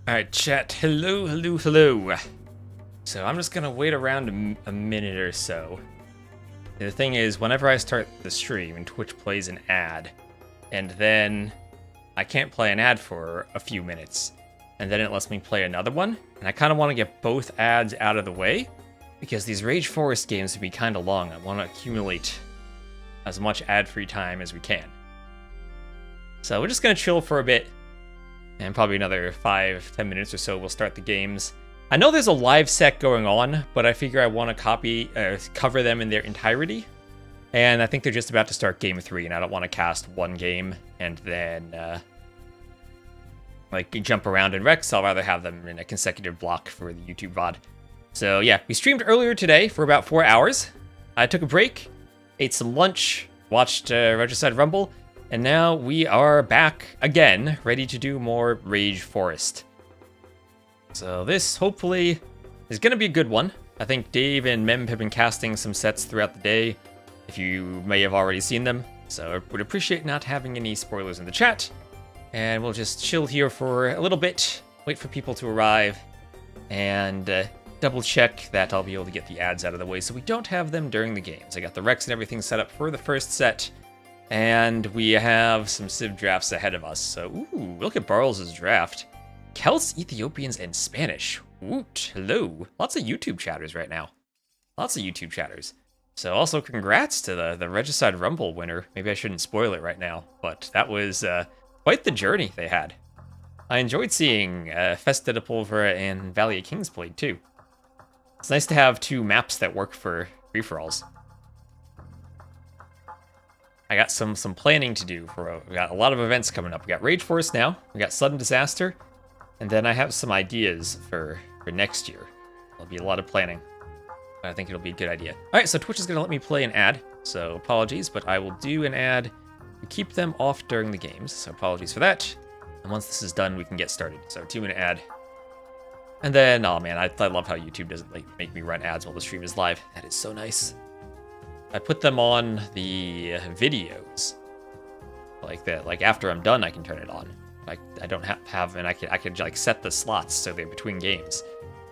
Alright, chat. Hello. So I'm just gonna wait around a minute or so. The thing is, whenever I start the stream and Twitch plays an ad, and then I can't play an ad for a few minutes, and then it lets me play another one, and I kind of want to get both ads out of the way, because these Rage Forest games would be kind of long. I want to accumulate as much ad-free time as we can. So we're just gonna chill for a bit, and probably another 5-10 minutes or so we'll start the games. I know there's a live set going on, but I figure I want to cover them in their entirety. And I think they're just about to start game 3, and I don't want to cast one game and then jump around in Rex. I'll rather have them in a consecutive block for the YouTube VOD. So yeah, we streamed earlier today for about 4 hours. I took a break, ate some lunch, watched Regicide Rumble, and now we are back again, ready to do more Rage Forest. So this, hopefully, is going to be a good one. I think Dave and Mem have been casting some sets throughout the day, if you may have already seen them. So I would appreciate not having any spoilers in the chat. And we'll just chill here for a little bit, wait for people to arrive, and double check that I'll be able to get the ads out of the way so we don't have them during the games. I got the Rex and everything set up for the first set, and we have some Civ drafts ahead of us. So, ooh, look at Barles' draft. Celts, Ethiopians, and Spanish. Woot, hello. Lots of YouTube chatters right now. Lots of YouTube chatters. So also congrats to the Regicide Rumble winner. Maybe I shouldn't spoil it right now, but that was quite the journey they had. I enjoyed seeing Festa de Pulvera and Valley of Kings played too. It's nice to have two maps that work for free-for-alls. I got some planning to do. We got a lot of events coming up. We got Rage Force now. We got Sudden Disaster. And then I have some ideas for next year. There'll be a lot of planning. I think it'll be a good idea. All right, so Twitch is going to let me play an ad. So apologies, but I will do an ad. We keep them off during the games, so apologies for that. And once this is done, we can get started. So 2-minute ad. And then, oh man, I love how YouTube doesn't make me run ads while the stream is live. That is so nice. I put them on the videos. Like that, like after I'm done, I can turn it on. Like I don't have, and I can like set the slots so they're between games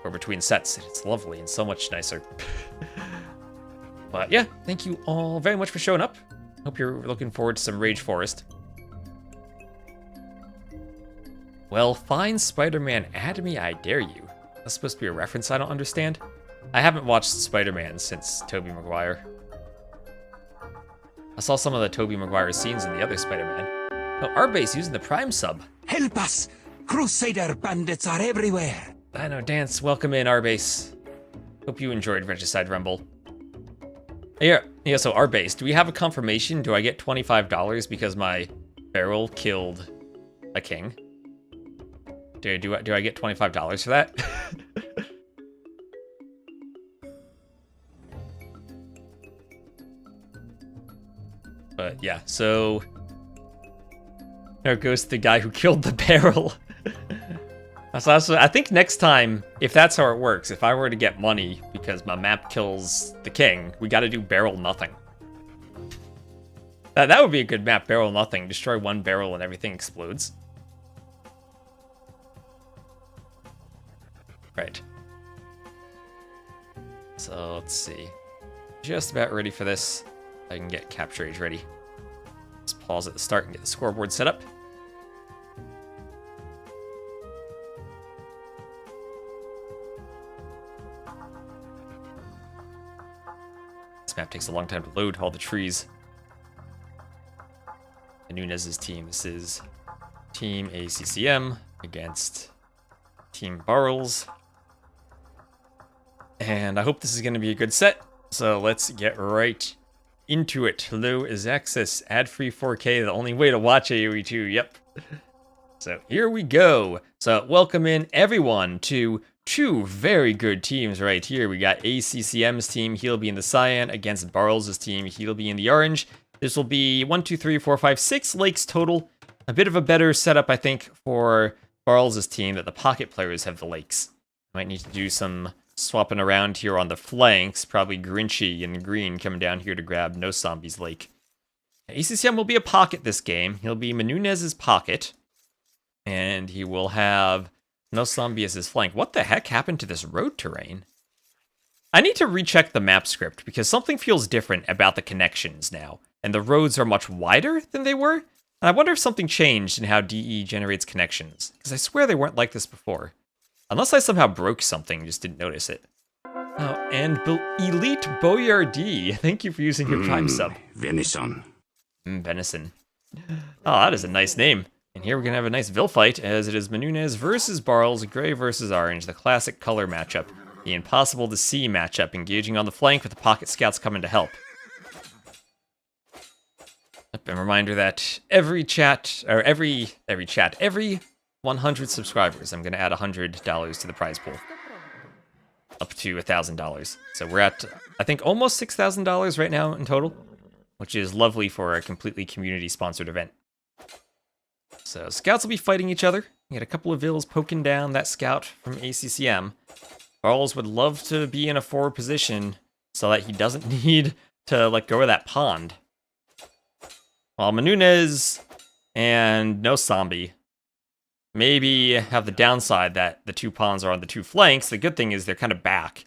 or between sets. It's lovely and so much nicer. But yeah, thank you all very much for showing up. Hope you're looking forward to some Rage Forest. Well, fine Spider-Man at me, I dare you. That's supposed to be a reference I don't understand. I haven't watched Spider-Man since Tobey Maguire. I saw some of the Tobey Maguire scenes in the other Spider-Man. Oh, Arbase using the Prime sub. Help us! Crusader bandits are everywhere! Dino Dance, welcome in, Arbase. Hope you enjoyed Regicide Rumble. Yeah, so Arbase, do we have a confirmation? Do I get $25 because my barrel killed a king? Do I get $25 for that? But yeah, so there goes the guy who killed the barrel. I think next time, if that's how it works, if I were to get money because my map kills the king, we gotta do barrel nothing. That would be a good map, barrel nothing. Destroy one barrel and everything explodes. Right. So let's see. Just about ready for this. I can get capture age ready. Let's pause at the start and get the scoreboard set up. This map takes a long time to load all the trees. And Nunez's team. This is Team ACCM against Team Barles. And I hope this is going to be a good set. So let's get right into it. Hello is access ad-free 4K, the only way to watch AoE2. Yep. So here we go. So welcome in everyone to two very good teams right here. We got ACCM's team, he'll be in the cyan, against Barles' team, he'll be in the orange. This will be 1, 2, 3, 4, 5, 6 lakes total. A bit of a better setup, I think, for Barles' team, that the pocket players have the lakes. Might need to do some swapping around here on the flanks. Probably Grinchy and Green coming down here to grab No Zombies Lake. ACCM will be a pocket this game. He'll be Menunez's pocket. And he will have No zombie is his flank. What the heck happened to this road terrain? I need to recheck the map script because something feels different about the connections now, and the roads are much wider than they were. And I wonder if something changed in how DE generates connections, because I swear they weren't like this before. Unless I somehow broke something, just didn't notice it. Oh, and Elite Boyardee, thank you for using your Prime sub. Venison. Venison. Oh, that is a nice name. And here we're going to have a nice Vil fight, as it is Menunez versus Barles, Gray versus Orange, the classic color matchup. The impossible to see matchup, engaging on the flank with the pocket scouts coming to help. A reminder that every 100 subscribers, I'm going to add $100 to the prize pool. Up to $1,000. So we're at, I think, almost $6,000 right now in total, which is lovely for a completely community-sponsored event. So scouts will be fighting each other. We got a couple of Vils poking down that scout from ACCM. Barles would love to be in a forward position so that he doesn't need to let go of that pond. While Menunez and no zombie maybe have the downside that the two pawns are on the two flanks. The good thing is they're kind of back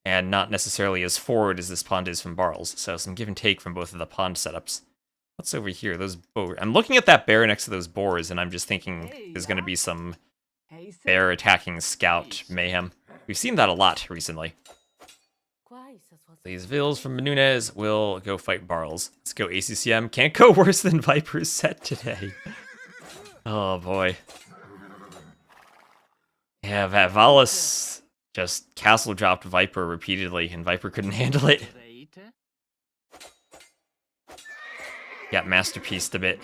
and not necessarily as forward as this pond is from Barles. So some give and take from both of the pond setups. What's over here? Those boar. I'm looking at that bear next to those boars, and I'm just thinking there's going to be some bear attacking scout mayhem. We've seen that a lot recently. These Vils from Menunez will go fight Barles. Let's go ACCM. Can't go worse than Viper's set today. Oh boy. Yeah, Barles just castle dropped Viper repeatedly, and Viper couldn't handle it. Got masterpieced a bit.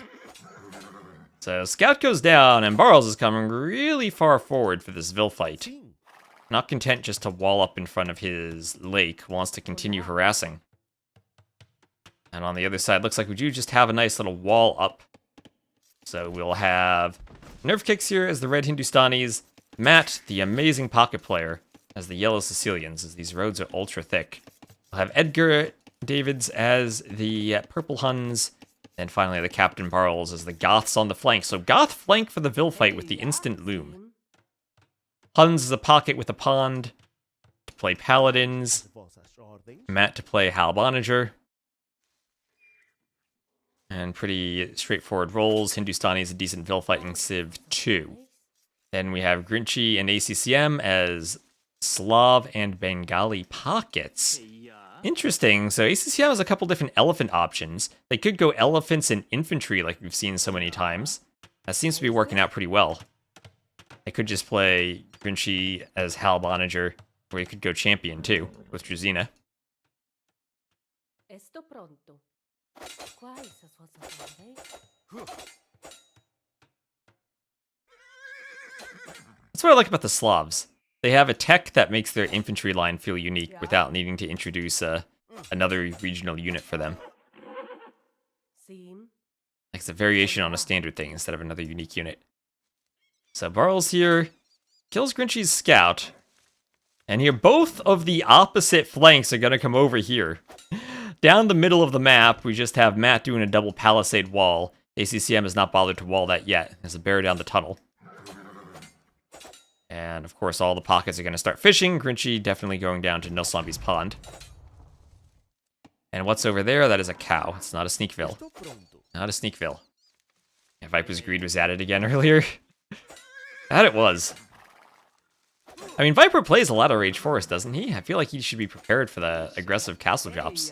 So Scout goes down, and Barles is coming really far forward for this Vil fight. Not content just to wall up in front of his lake, wants to continue harassing. And on the other side, looks like we do just have a nice little wall up. So we'll have Nerve Kicks here as the red Hindustanis, Matt, the amazing pocket player, as the yellow Sicilians, as these roads are ultra thick. We'll have Edgar Davids as the purple Huns, and finally the Captain Barles as the Goths on the flank. So Goth flank for the Vil fight with the instant loom. Huns is a pocket with a pond to play Paladins. Matt to play Halbonager. And pretty straightforward roles. Hindustani is a decent Vil fighting Civ 2. Then we have Grinchy and ACCM as Slav and Bengali pockets. Interesting. So ACCM has a couple different elephant options. They could go elephants and infantry like we've seen so many times. That seems to be working out pretty well. They could just play Grinchy as Halbonager, or you could go champion too, with Druzina. That's what I like about the Slavs. They have a tech that makes their infantry line feel unique without needing to introduce another regional unit for them. Like it's a variation on a standard thing instead of another unique unit. So Barles here kills Grinchy's scout. And here both of the opposite flanks are going to come over here. Down the middle of the map, we just have Matt doing a double palisade wall. ACCM has not bothered to wall that yet. There's a bear down the tunnel. And of course all the pockets are going to start fishing. Grinchy definitely going down to Nilslambi's pond. And what's over there? That is a cow. It's not a Sneakville. Not a Sneakville. Yeah, Viper's Greed was added again earlier. That it was. I mean, Viper plays a lot of Rage Forest, doesn't he? I feel like he should be prepared for the aggressive castle drops.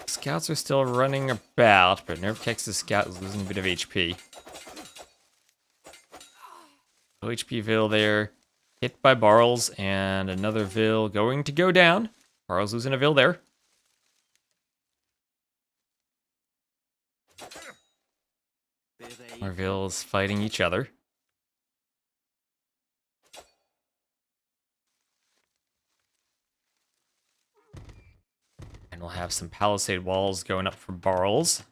Scouts are still running about, but Nerve Kex's scout is losing a bit of HP. No HP Vil there. Hit by Barles, and another Vil going to go down. Barles losing a Vil there. More Vils fighting each other. And we'll have some palisade walls going up for Barles,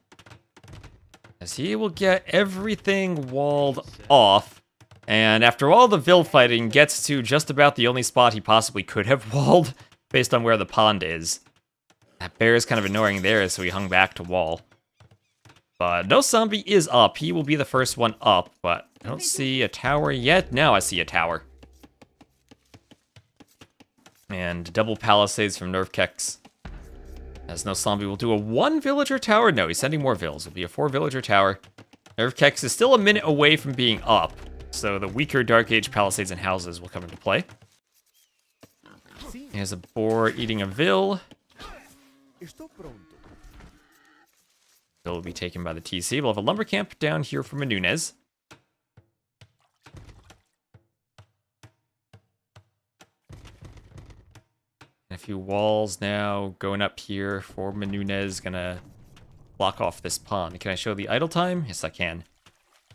as he will get everything walled off. And after all the Vil fighting, gets to just about the only spot he possibly could have walled, based on where the pond is. That bear is kind of annoying there, so he hung back to wall. But no zombie is up. He will be the first one up, but I don't see a tower yet. Now I see a tower. And double palisades from Nerf Kex. As no zombie will do a 1 villager tower. No, he's sending more vills. It'll be a 4 villager tower. Nerf Kex is still a minute away from being up, so the weaker Dark Age palisades and houses will come into play. Here's a boar eating a vill. Vill will be taken by the TC. We'll have a lumber camp down here for Menunez. A few walls now going up here for Menunez. Gonna block off this pond. Can I show the idle time? Yes, I can.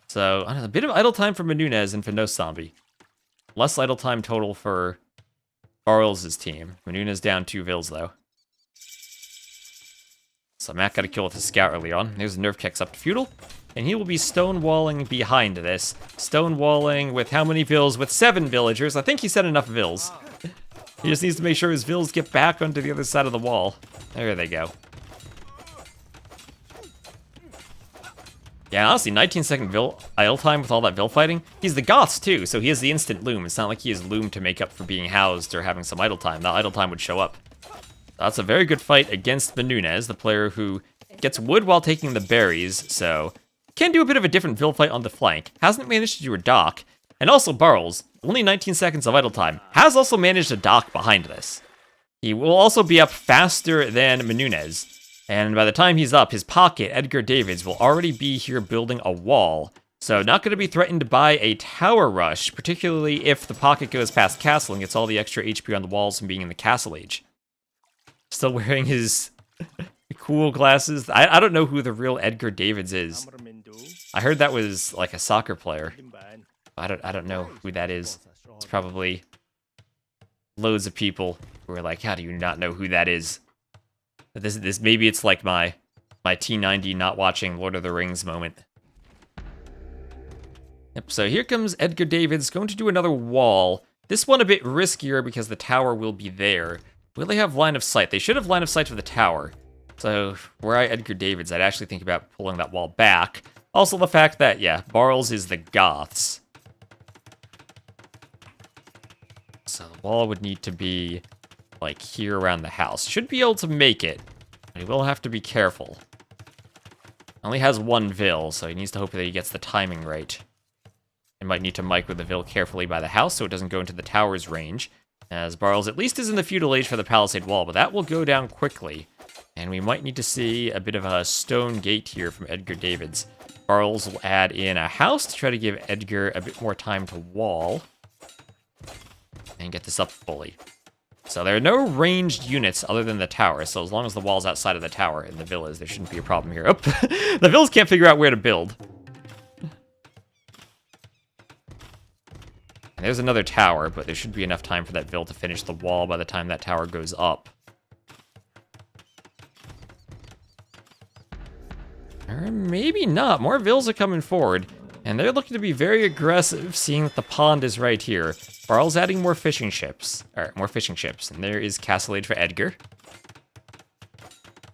So, a bit of idle time for Menunez and for no zombie. Less idle time total for Barles' team. Menunez down 2 vills, though. So Matt got a kill with his scout early on. There's a Nerf Kex up to feudal. And he will be stonewalling behind this. Stonewalling with how many vills? With 7 villagers. I think he said enough vills. He just needs to make sure his vills get back onto the other side of the wall. There they go. Yeah, honestly, 19-second vill idle time with all that vill fighting. He's the Goths, too, so he has the instant loom. It's not like he has loom to make up for being housed or having some idle time. That idle time would show up. That's a very good fight against Menunez, the player who gets wood while taking the berries, so can do a bit of a different vill fight on the flank. Hasn't managed to do a dock. And also Barles, only 19 seconds of idle time, has also managed a dock behind this. He will also be up faster than Menunez. And by the time he's up, his pocket, Edgar Davids, will already be here building a wall. So not going to be threatened by a tower rush, particularly if the pocket goes past castle and gets all the extra HP on the walls from being in the castle age. Still wearing his cool glasses. I don't know who the real Edgar Davids is. I heard that was like a soccer player. I don't know who that is. It's probably loads of people who are like, how do you not know who that is? This maybe it's like my T90 not watching Lord of the Rings moment. Yep, so here comes Edgar Davids, going to do another wall. This one a bit riskier because the tower will be there. Will they have line of sight? They should have line of sight for the tower. So, were I Edgar Davids, I'd actually think about pulling that wall back. Also the fact that, yeah, Barles is the Goths. So the wall would need to be, like, here around the house. Should be able to make it, but he will have to be careful. Only has 1 vill, so he needs to hope that he gets the timing right. He might need to mic with the vill carefully by the house so it doesn't go into the tower's range, as Barles at least is in the feudal age for the palisade wall, but that will go down quickly. And we might need to see a bit of a stone gate here from Edgar Davids. Barles will add in a house to try to give Edgar a bit more time to wall and get this up fully. So there are no ranged units other than the tower, so as long as the wall's outside of the tower and the villas, there shouldn't be a problem here. Oh, the villas can't figure out where to build. And there's another tower, but there should be enough time for that vill to finish the wall by the time that tower goes up. Or maybe not. More vills are coming forward, and they're looking to be very aggressive, seeing that the pond is right here. Barles adding more fishing ships. Alright, more fishing ships. And there is Castle Age for Edgar.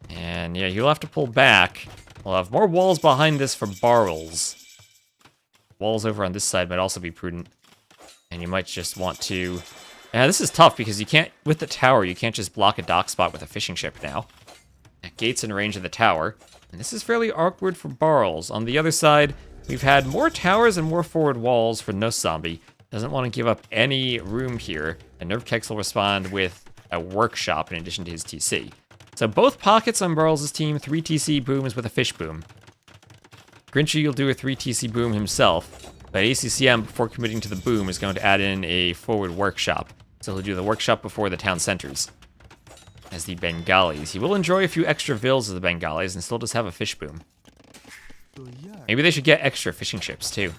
And yeah, you'll have to pull back. We'll have more walls behind this for Barles. Walls over on this side might also be prudent. And you might just want to... Yeah, this is tough because you can't... With the tower, you can't just block a dock spot with a fishing ship now. That gate's in range of the tower. And this is fairly awkward for Barles. On the other side, we've had more towers and more forward walls for no zombie. Doesn't want to give up any room here. And Nerf Kex will respond with a workshop in addition to his TC. So both pockets on Barles' team, 3 TC booms with a fish boom. Grinchy will do a 3 TC boom himself. But ACCM, before committing to the boom, is going to add in a forward workshop. So he'll do the workshop before the town centers. As the Bengalis. He will enjoy a few extra vills of the Bengalis and still just have a fish boom. Maybe they should get extra fishing ships, too.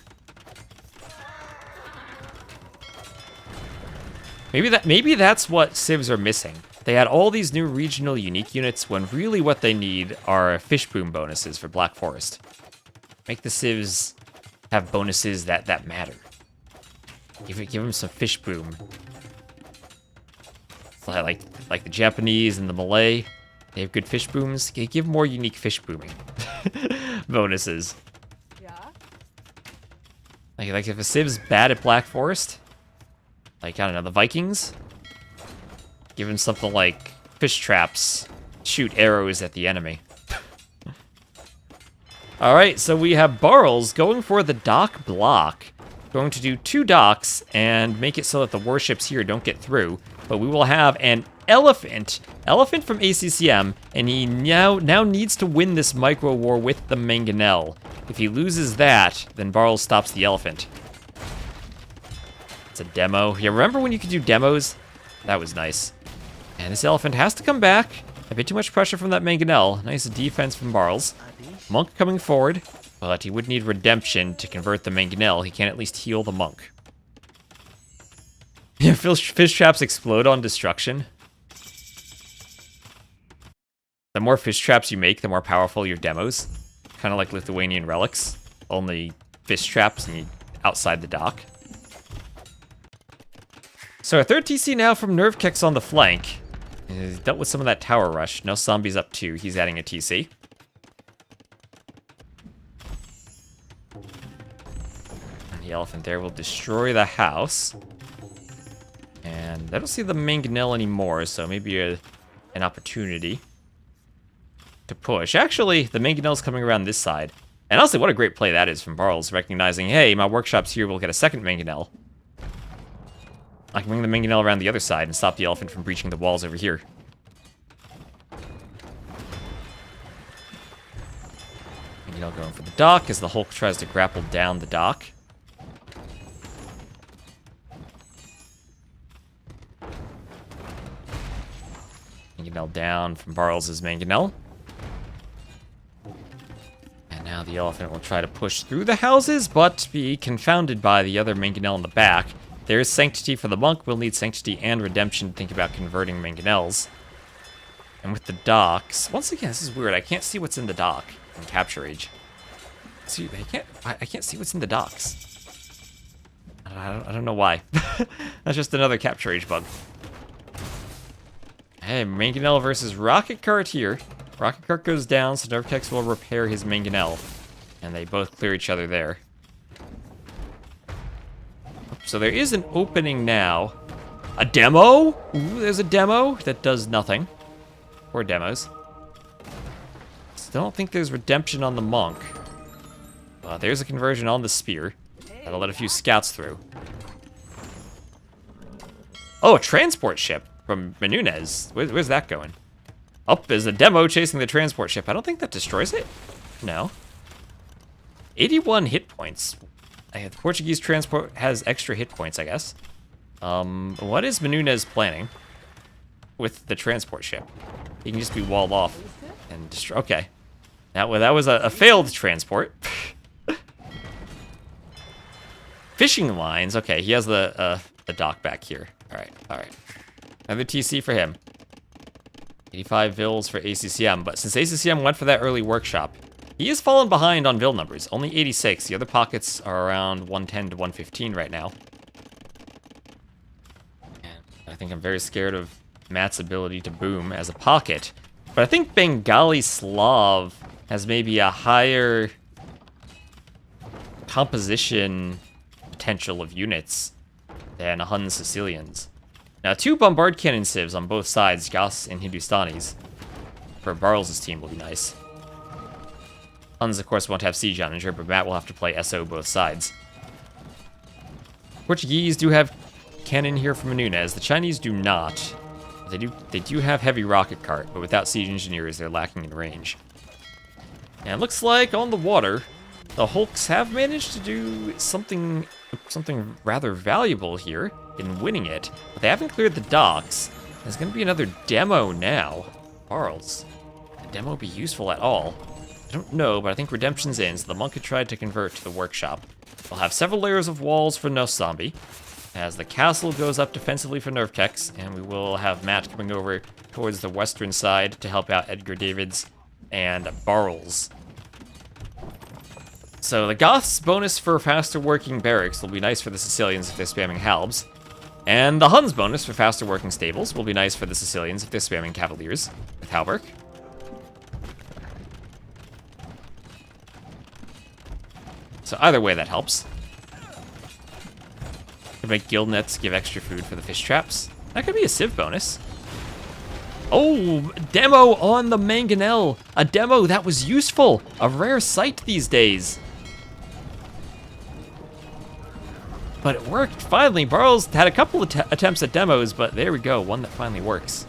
Maybe that's what civs are missing. They had all these new regional unique units when really what they need are fish boom bonuses for Black Forest. Make the civs have bonuses that matter. Give them some fish boom. Like the Japanese and the Malay, they have good fish booms. Give more unique fish booming. bonuses. Yeah. Like if a civ's bad at Black Forest, like, I don't know, the Vikings, give him something like fish traps, shoot arrows at the enemy. Alright, so we have Barles going for the dock block. Going to do 2 docks and make it so that the warships here don't get through. But we will have an elephant from ACCM, and he now needs to win this micro war with the mangonel. If he loses that, then Barles stops the elephant. It's a demo. Yeah, remember when you could do demos? That was nice. And this elephant has to come back. A bit too much pressure from that mangonel. Nice defense from Barles. Monk coming forward, but he would need redemption to convert the mangonel. He can at least heal the monk. Yeah, fish traps explode on destruction. The more fish traps you make, the more powerful your demos. Kind of like Lithuanian relics, only fish traps and outside the dock. So our third TC now from Nervkex on the flank. He's dealt with some of that tower rush. No zombies up 2. He's adding a TC. And the elephant there will destroy the house. And I don't see the mangonel anymore, so maybe an opportunity to push. Actually, the mangonel's coming around this side. And honestly, what a great play that is from Barles, recognizing, hey, my workshop's here, we'll get a second mangonel. I can bring the mangonel around the other side and stop the elephant from breaching the walls over here. Mangonel going for the dock as the Hulk tries to grapple down the dock. Mangonel down from Barles' mangonel. And now the elephant will try to push through the houses, but be confounded by the other mangonel in the back. There's Sanctity for the monk. We'll need Sanctity and Redemption to think about converting mangonels. And with the docks, once again, this is weird. I can't see what's in the dock in Capture Age. See, I can't see what's in the docks. I don't know why. That's just another Capture Age bug. Hey, mangonel versus Rocket Cart here. Rocket Cart goes down, so Nervkex will repair his mangonel. And they both clear each other there. So there is an opening now. A demo? Ooh, there's a demo that does nothing. Poor demos. Still don't think there's redemption on the monk. There's a conversion on the spear. That'll let a few scouts through. Oh, a transport ship from Menunez. Where's that going? Up is a demo chasing the transport ship. I don't think that destroys it. No. 81 hit points. The Portuguese transport has extra hit points, I guess. What is Menunez planning with the transport ship? He can just be walled off and destroy. Okay. That was a failed transport. Fishing lines. Okay, he has the dock back here. All right. Another TC for him. 85 vills for ACCM, but since ACCM went for that early workshop, he has fallen behind on vill numbers. Only 86. The other pockets are around 110 to 115 right now. And I think I'm very scared of Matt's ability to boom as a pocket. But I think Bengali Slav has maybe a higher composition potential of units than Hun Sicilians. Now, 2 bombard cannon civs on both sides, Gas and Hindustanis, for Barles' team will be nice. Huns, of course, won't have Siege Onager, but Matt will have to play SO both sides. Portuguese do have cannon here from Menunez. The Chinese do not. They do have heavy rocket cart, but without siege engineers, they're lacking in range. And it looks like on the water, the Hulks have managed to do something rather valuable here in winning it, but they haven't cleared the docks. There's going to be another demo now. Barles, can the demo be useful at all? I don't know, but I think Redemption's in, so the monk had tried to convert to the workshop. We'll have several layers of walls for no zombie, as the castle goes up defensively for Nervkex, and we will have Matt coming over towards the western side to help out Edgar Davids and Barles. So the Goths' bonus for faster working barracks will be nice for the Sicilians if they're spamming halbs. And the Huns' bonus for faster working stables will be nice for the Sicilians if they're spamming cavaliers with halberd. So either way, that helps. Could make guild nets give extra food for the fish traps. That could be a civ bonus. Oh, demo on the mangonel. A demo that was useful. A rare sight these days. But it worked, finally. Barles had a couple of attempts at demos, but there we go, one that finally works.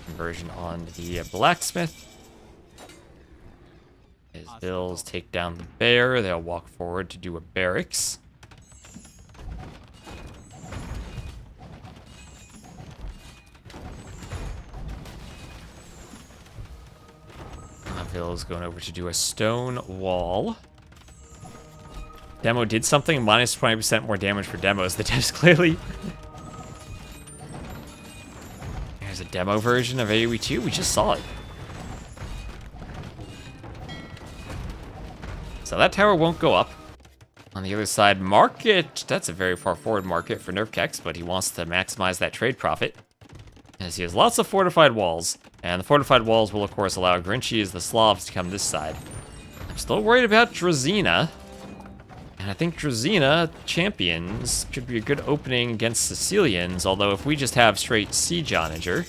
Conversion on the blacksmith. His bills take down the bear. They'll walk forward to do a barracks. Bill's going over to do a stone wall. Demo did something, minus 20% more damage for demos. The devs clearly... There's a demo version of AoE 2. We just saw it. So that tower won't go up. On the other side, market. That's a very far forward market for Nerf Kex, but he wants to maximize that trade profit. As he has lots of fortified walls. And the fortified walls will, of course, allow Grinchy as the Slavs to come this side. I'm still worried about Drazina. And I think Drazina champions should be a good opening against Sicilians, although if we just have straight Siege Onager,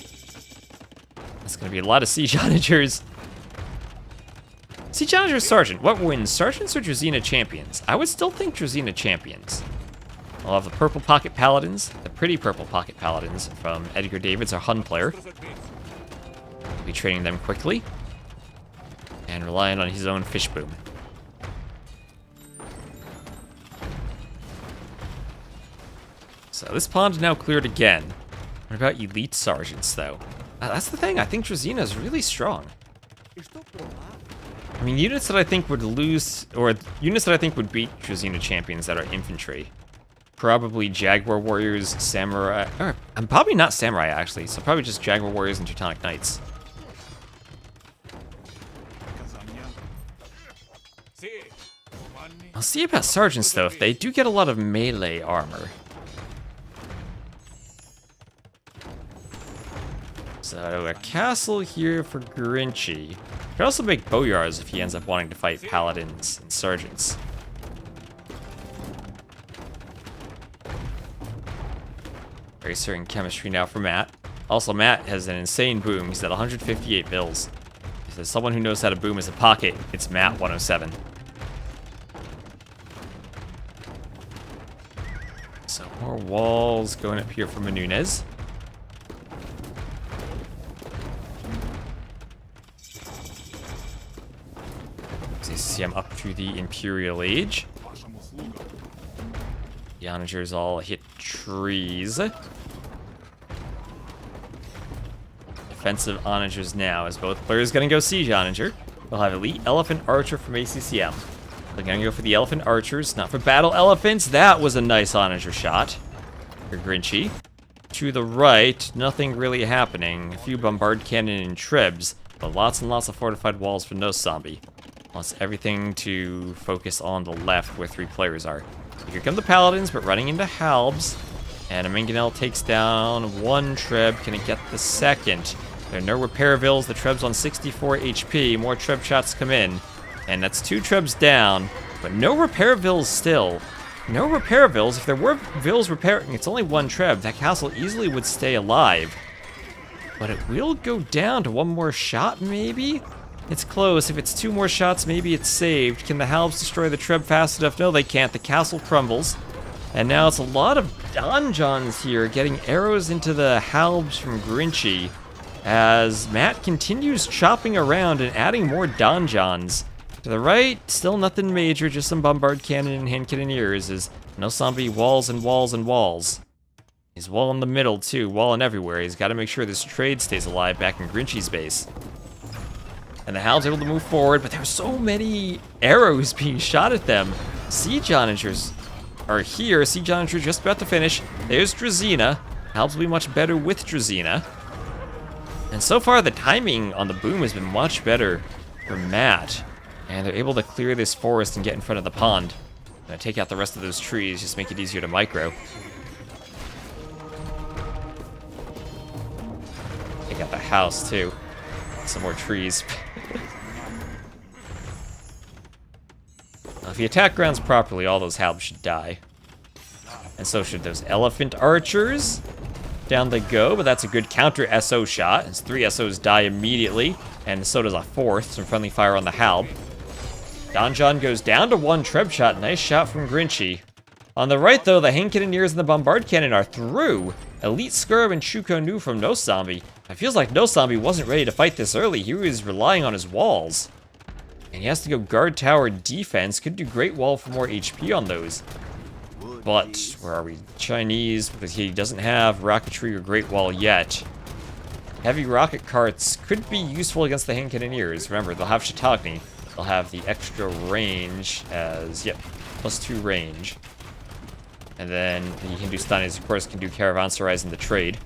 that's going to be a lot of Siege Onagers. Siege Onager Sergeant. What wins, Sergeants or Drazina champions? I would still think Drazina champions. We'll have the Purple Pocket Paladins, the pretty Purple Pocket Paladins from Edgar Davids, our Hun player. Be training them quickly and relying on his own fish boom. So this pond is now cleared again. What about elite sergeants, though? That's the thing. I think Drazina is really strong. I mean, units that I think would lose, or units that I think would beat Drazina champions that are infantry. Probably Jaguar Warriors, Samurai. Or, I'm probably not Samurai, actually. So probably just Jaguar Warriors and Teutonic Knights. I'll see about sergeants, though, if they do get a lot of melee armor. So, a castle here for Grinchy. Could also make boyars if he ends up wanting to fight paladins and sergeants. Very certain chemistry now for Matt. Also, Matt has an insane boom. He's at 158 bills. If there's someone who knows how to boom as a pocket, it's Matt 107. So more walls going up here for Menunez. ACCM up to the Imperial Age. The onagers all hit trees. Defensive onagers now, as both players gonna go siege onager. We'll have elite elephant archer from ACCM. They're gonna go for the elephant archers, not for battle elephants. That was a nice onager shot for Grinchy. To the right, nothing really happening. A few bombard cannon and trebs, but lots and lots of fortified walls for no zombie. Wants everything to focus on the left where 3 players are. Here come the paladins, but running into halbs. And a mangonel takes down 1 treb. Can it get the second? There are no repair vills. The treb's on 64 HP. More treb shots come in. And that's 2 trebs down, but no repair vills still. No repair vills. If there were vills repairing, it's only 1 treb. That castle easily would stay alive. But it will go down to 1 more shot, maybe? It's close. If it's 2 more shots, maybe it's saved. Can the halbs destroy the treb fast enough? No, they can't. The castle crumbles. And now it's a lot of donjons here, getting arrows into the halbs from Grinchy, as Matt continues chopping around and adding more donjons. To the right, still nothing major, just some bombard cannon and hand cannoneers, as no zombie walls and walls and walls. He's wall in the middle, too, walling everywhere. He's got to make sure this trade stays alive back in Grinchy's base. And the halbs able to move forward, but there's so many arrows being shot at them. Siege onagers are here. Siege onager just about to finish. There's Drazina. Halbs will be much better with Drazina. And so far, the timing on the boom has been much better for Matt. And they're able to clear this forest and get in front of the pond. Gonna take out the rest of those trees, just make it easier to micro. Take house, too. Some more trees. Now, if you attack grounds properly, all those halbs should die. And so should those elephant archers. Down they go, but that's a good counter SO shot, as 3 SOs die immediately, and so does a 4th, some friendly fire on the halb. Donjon goes down to 1 treb shot, nice shot from Grinchy. On the right, though, the hand cannoneers and the bombard cannon are through. Elite Skirb and Shuko Nu from No Zombie. It feels like No Zombie wasn't ready to fight this early. He was relying on his walls. And he has to go guard tower defense. Could do Great Wall for more HP on those. But, where are we? Chinese, because he doesn't have Rocketry or Great Wall yet. Heavy rocket carts could be useful against the hand cannoneers. Remember, they'll have Shiitake. They'll have the extra range as, yep, +2 range. And then the Hindustanis, of course, can do Caravanserais in the trade.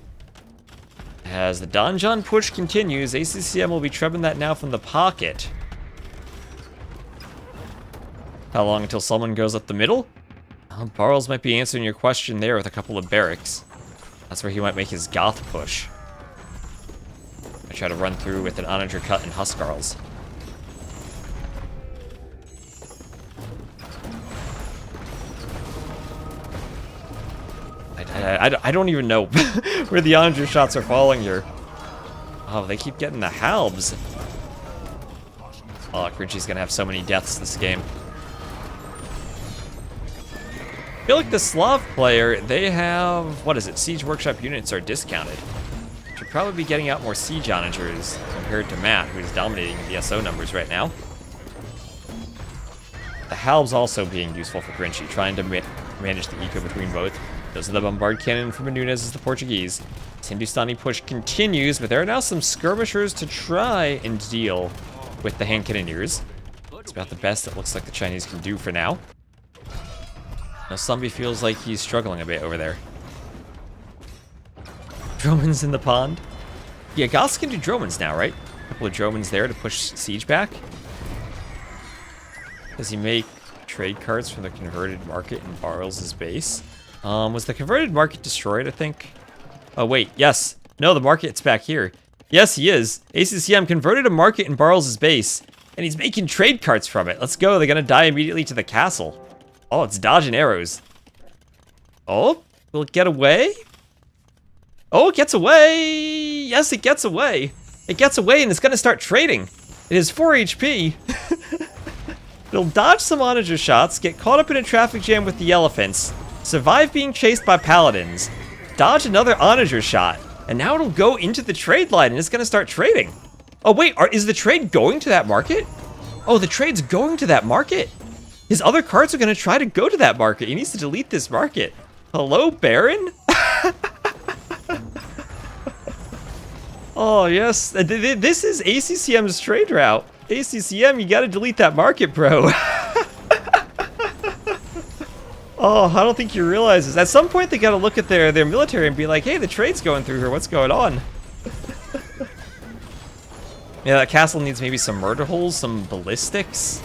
As the Donjon push continues, ACCM will be trebbing that now from the pocket. How long until someone goes up the middle? Barles might be answering your question there with a couple of barracks. That's where he might make his Goth push. I try to run through with an Onager Cut and Huskarls. I don't even know where the Onager shots are falling here. Oh, they keep getting the halbs. Oh, Grinchy's gonna have so many deaths this game. I feel like the Slav player, they have, what is it, Siege Workshop units are discounted. Should probably be getting out more Siege Onagers compared to Matt, who's dominating the SO numbers right now. The halbs also being useful for Grinchy, trying to manage the eco between both. Those are the bombard cannon from Nunez is the Portuguese. Hindustani push continues, but there are now some skirmishers to try and deal with the hand cannoneers. It's about the best it looks like the Chinese can do for now. Now Zombie feels like he's struggling a bit over there. Dromans in the pond. Yeah, Goths can do Dromans now, right? A couple of Dromans there to push Siege back. Does he make trade cards from the converted market in Barles' base? Was the converted market destroyed, I think? Oh, wait, yes. No, the market's back here. Yes, he is. ACCM converted a market in Barles' base, and he's making trade cards from it. Let's go. They're gonna die immediately to the castle. Oh, it's dodging arrows. Oh, will it get away? Oh, it gets away. Yes, it gets away. It gets away, and it's gonna start trading. It is 4 HP. It'll dodge some Onager shots, get caught up in a traffic jam with the elephants, survive being chased by paladins, dodge another Onager shot, and now it'll go into the trade line and it's gonna start trading. Oh wait, is the trade going to that market? Oh, the trade's going to that market. His other cards are gonna try to go to that market. He needs to delete this market. Hello, Baron? Oh yes, this is ACCM's trade route. ACCM, you gotta delete that market, bro. Oh, I don't think he realizes. At some point, they gotta look at their military and be like, hey, the trade's going through here. What's going on? Yeah, that castle needs maybe some murder holes, some ballistics.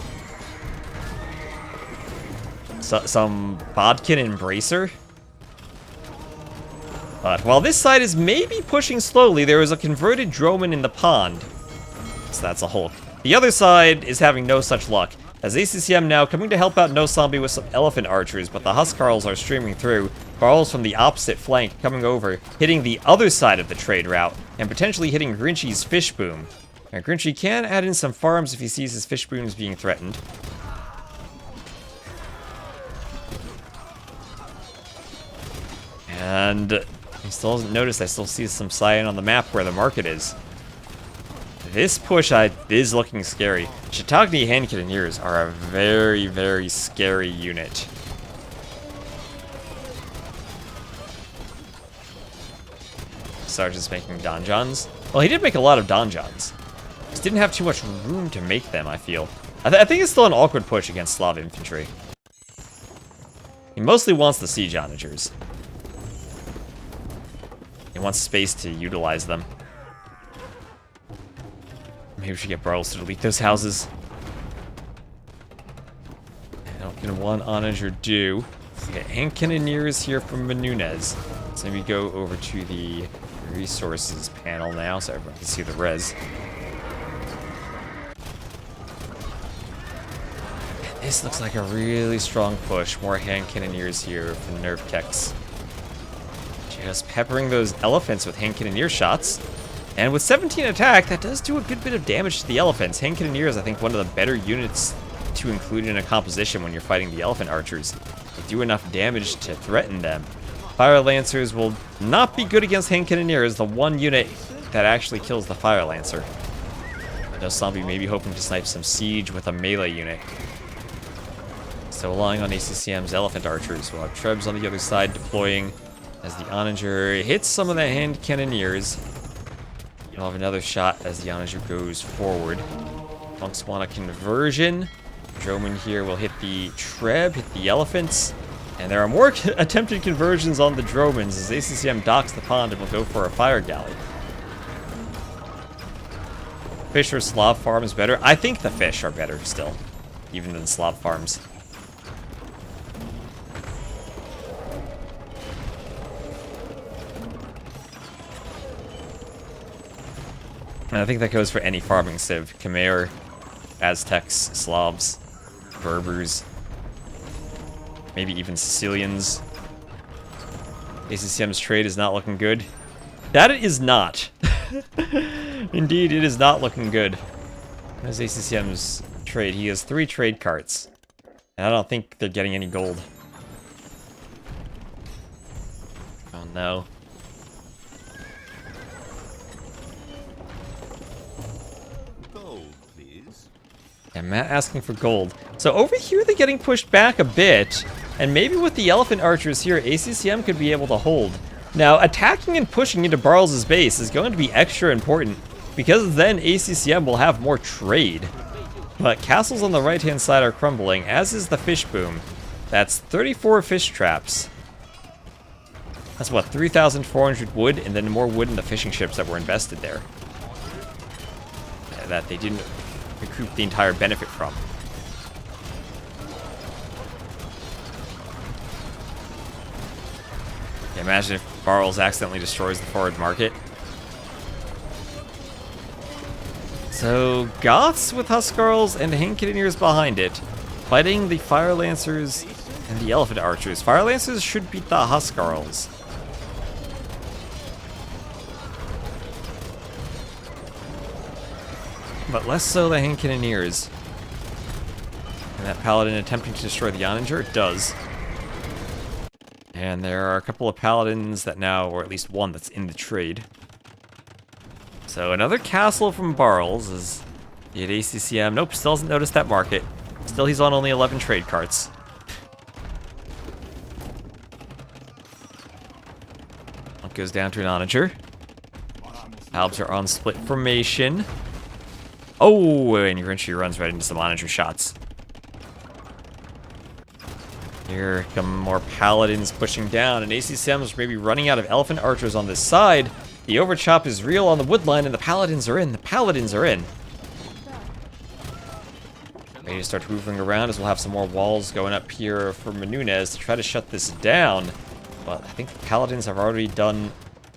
Some Bodkin Embracer. But while this side is maybe pushing slowly, there is a converted Droman in the pond. So that's a Hulk. The other side is having no such luck, as ACCM now coming to help out No Zombie with some elephant archers, but the Huskarls are streaming through. Barles from the opposite flank coming over, hitting the other side of the trade route, and potentially hitting Grinchy's fish boom. Now, Grinchy can add in some farms if he sees his fish booms being threatened. And he still hasn't noticed, I still see some cyan on the map where the market is. This push is looking scary. Shiitake hand cannoneers are a very, very scary unit. Sergeant's making donjons. Well, he did make a lot of donjons. Just didn't have too much room to make them, I feel. I think it's still an awkward push against Slav infantry. He mostly wants the siege onagers. He wants space to utilize them. Maybe we should get Barles to delete those houses. And what can one onager do? We get hand cannoneers here from Menunez. So maybe go over to the resources panel now so everyone can see the res. This looks like a really strong push. More hand cannoneers here from Nerf Kex. Just peppering those elephants with hand cannoneer shots. And with 17 attack, that does do a good bit of damage to the elephants. Hand cannoneer is, I think, one of the better units to include in a composition when you're fighting the elephant archers. They do enough damage to threaten them. Fire Lancers will not be good against hand cannoneers, the one unit that actually kills the Fire Lancer. No zombie may be hoping to snipe some siege with a melee unit. So relying on ACCM's elephant archers. We'll have Trebs on the other side deploying as the Onager hits some of the hand cannoneers. We'll have another shot as the Onager goes forward. Monks want a conversion. Droman here will hit the Treb, hit the elephants. And there are more attempted conversions on the Dromans as ACCM docks the pond and will go for a fire galley. Fish or Slav farms better? I think the fish are better still, even than Slav farms. And I think that goes for any farming civ. Khmer, Aztecs, Slavs, Berbers, maybe even Sicilians. ACCM's trade is not looking good. That it is not. Indeed, it is not looking good. There's ACCM's trade. He has 3 trade carts. And I don't think they're getting any gold. Oh no. And Matt asking for gold. So over here, they're getting pushed back a bit. And maybe with the elephant archers here, ACCM could be able to hold. Now, attacking and pushing into Barles' base is going to be extra important, because then ACCM will have more trade. But castles on the right-hand side are crumbling, as is the fish boom. That's 34 fish traps. That's what, 3,400 wood, and then more wood in the fishing ships that were invested there. That they didn't recoup the entire benefit from. Yeah, imagine if Barles accidentally destroys the forward market. So, Goths with Huskarls and hand cannoneers behind it, fighting the Fire Lancers and the Elephant Archers. Fire Lancers should beat the Huskarls. But less so the hand cannoneers. And that paladin attempting to destroy the Onager does. And there are a couple of paladins that now, or at least one that's in the trade. So another castle from Barles is the ACCM. Nope, still hasn't noticed that market. Still, he's on only 11 trade carts. It goes down to an Onager. Albs are on split formation. Oh, and Grinchi runs right into some Onager shots. Here come more paladins pushing down, and ACCM's maybe running out of elephant archers on this side. The overchop is real on the woodline, and the paladins are in. The paladins are in. Ready to start hoovering around as we'll have some more walls going up here for Menunez to try to shut this down. But I think the paladins have already done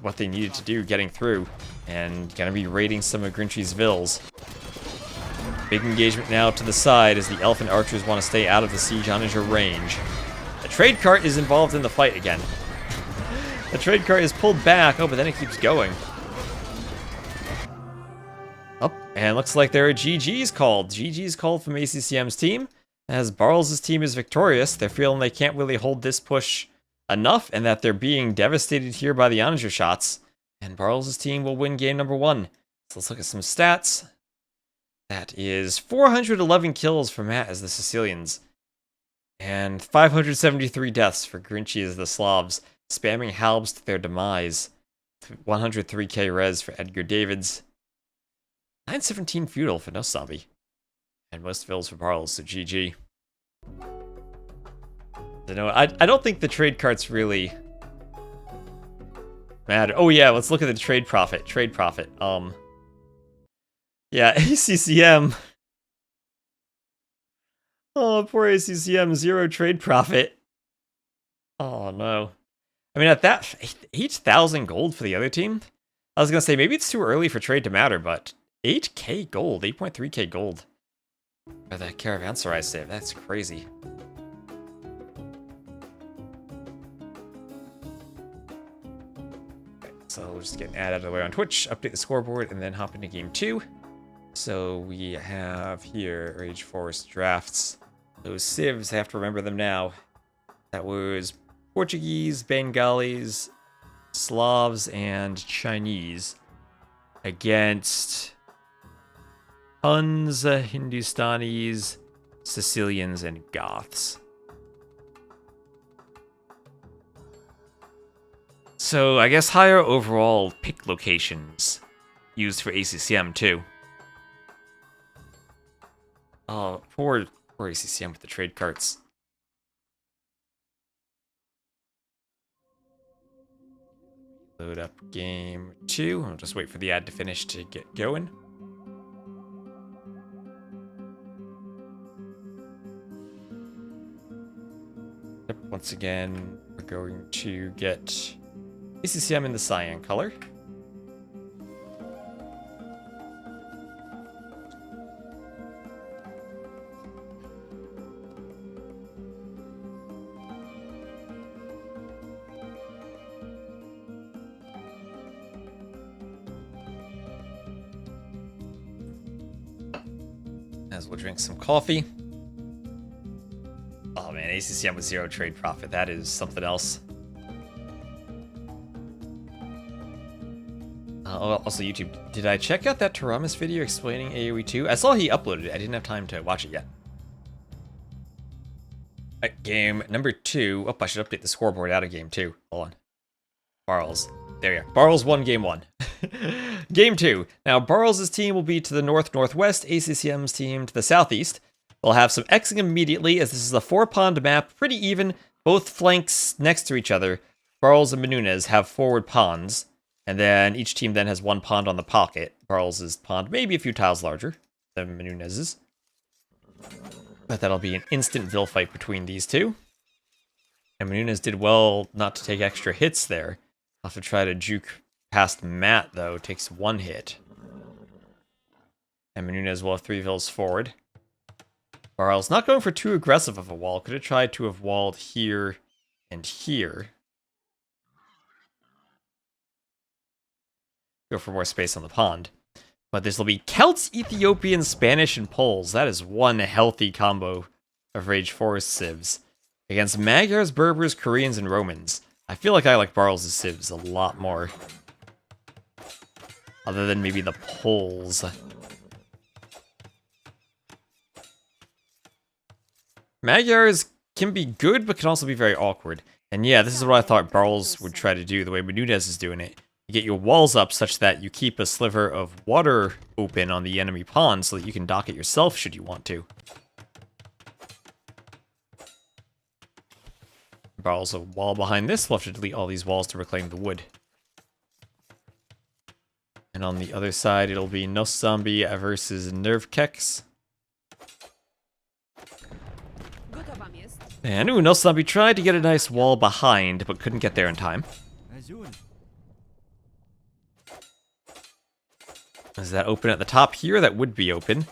what they needed to do getting through, and gonna be raiding some of Grinchi's vills. Big engagement now to the side as the elephant archers want to stay out of the siege Onager range. The trade cart is involved in the fight again. The trade cart is pulled back. Oh, but then it keeps going. Oh, and looks like there are GG's called. GG's called from ACCM's team. As Barles' team is victorious, they're feeling they can't really hold this push enough, and that they're being devastated here by the Onager shots. And Barles' team will win game number 1. So let's look at some stats. That is 411 kills for Matt as the Sicilians. And 573 deaths for Grinchi as the Slavs, spamming halbs to their demise. 103k res for Edgar Davids. 917 feudal for Nosabi. And most fills for Barles, so GG. I don't think the trade carts really matter. Oh yeah, let's look at the trade profit. Trade profit. Yeah, ACCM. Oh, poor ACCM, 0 trade profit. Oh no. I mean, at that 8,000 gold for the other team. I was gonna say maybe it's too early for trade to matter, but 8k gold, 8.3k gold for the caravanserai save. That's crazy. Okay, so we'll just get an ad out of the way on Twitch, update the scoreboard, and then hop into game 2. So we have here Rage Forest drafts. Those civs, I have to remember them now. That was Portuguese, Bengalis, Slavs, and Chinese against Huns, Hindustanis, Sicilians, and Goths. So I guess higher overall pick locations used for ACCM too. Oh, poor ACCM with the trade carts. Load up game 2. I'll just wait for the ad to finish to get going. Yep, once again, we're going to get ACCM in the cyan color. As we'll drink some coffee. Oh man, ACCM with 0 trade profit. That is something else. Also, YouTube, did I check out that Taramis video explaining AoE 2? I saw he uploaded it. I didn't have time to watch it yet. Alright, game number 2. Oh, I should update the scoreboard out of game 2. Hold on. Barles. There you go. Barles won game 1. Game 2. Now, Barles' team will be to the north-northwest, ACCM's team to the southeast. They'll have some Xing immediately, as this is a 4-pond map, pretty even, both flanks next to each other. Barles and Menunez have forward ponds, and then each team then has 1 pond on the pocket. Barles' pond maybe a few tiles larger than Menunez's. But that'll be an instant Vil fight between these two. And Menunez did well not to take extra hits there. I'll have to try to juke past Matt, though. Takes 1 hit. And Menunez will have 3 Vils forward. Barles not going for too aggressive of a wall. Could have tried to have walled here and here. Go for more space on the pond. But this will be Celts, Ethiopians, Spanish, and Poles. That is one healthy combo of Rage Forest civs. Against Magyars, Berbers, Koreans, and Romans. I feel like I like Barles' civs a lot more. Other than maybe the Poles. Magyars can be good, but can also be very awkward. And yeah, this is what I thought Barles would try to do, the way Menunez is doing it. You get your walls up such that you keep a sliver of water open on the enemy pond so that you can dock it yourself should you want to. Barles a wall behind this. We'll have to delete all these walls to reclaim the wood. And on the other side, it'll be Nos Zombie versus Nervkex. And Nos Zombie tried to get a nice wall behind, but couldn't get there in time. Is that open at the top here? That would be open.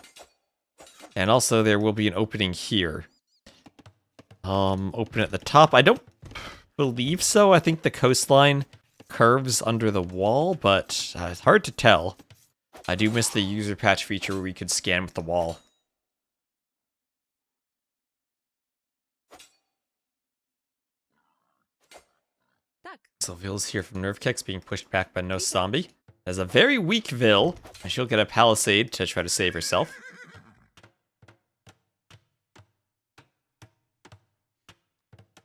And also there will be an opening here. Open at the top. I don't believe so. I think the coastline curves under the wall, but it's hard to tell. I do miss the user patch feature where we could scan with the wall. So Vil's here from Nervkex being pushed back by Nos Zombie. Has a very weak Vil, and she'll get a palisade to try to save herself.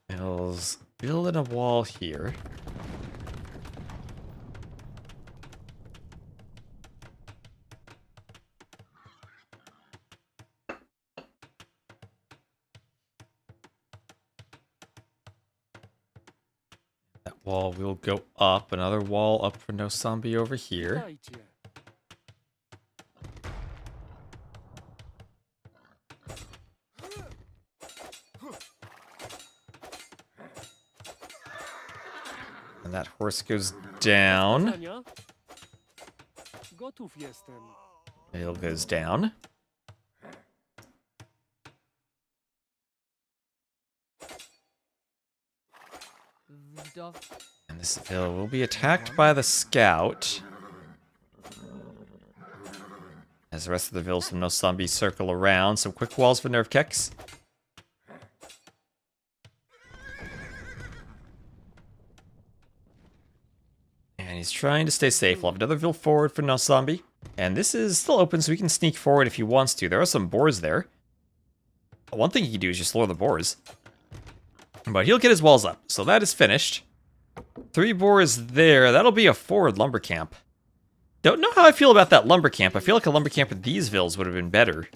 Vil's building a wall here. That wall will go up. Another wall up for Nos Zombie over here. And that horse goes down. Gotów jestem. Bill goes down. And this Bill will be attacked by the scout. As the rest of the vills from No Zombie circle around. Some quick walls for Nerve Kex. And he's trying to stay safe. We'll have another Vil forward for No Zombie. And this is still open, so he can sneak forward if he wants to. There are some boars there. One thing he can do is just lower the boars. But he'll get his walls up, so that is finished. 3 boars there. That'll be a forward lumber camp. Don't know how I feel about that lumber camp. I feel like a lumber camp with these vills would have been better.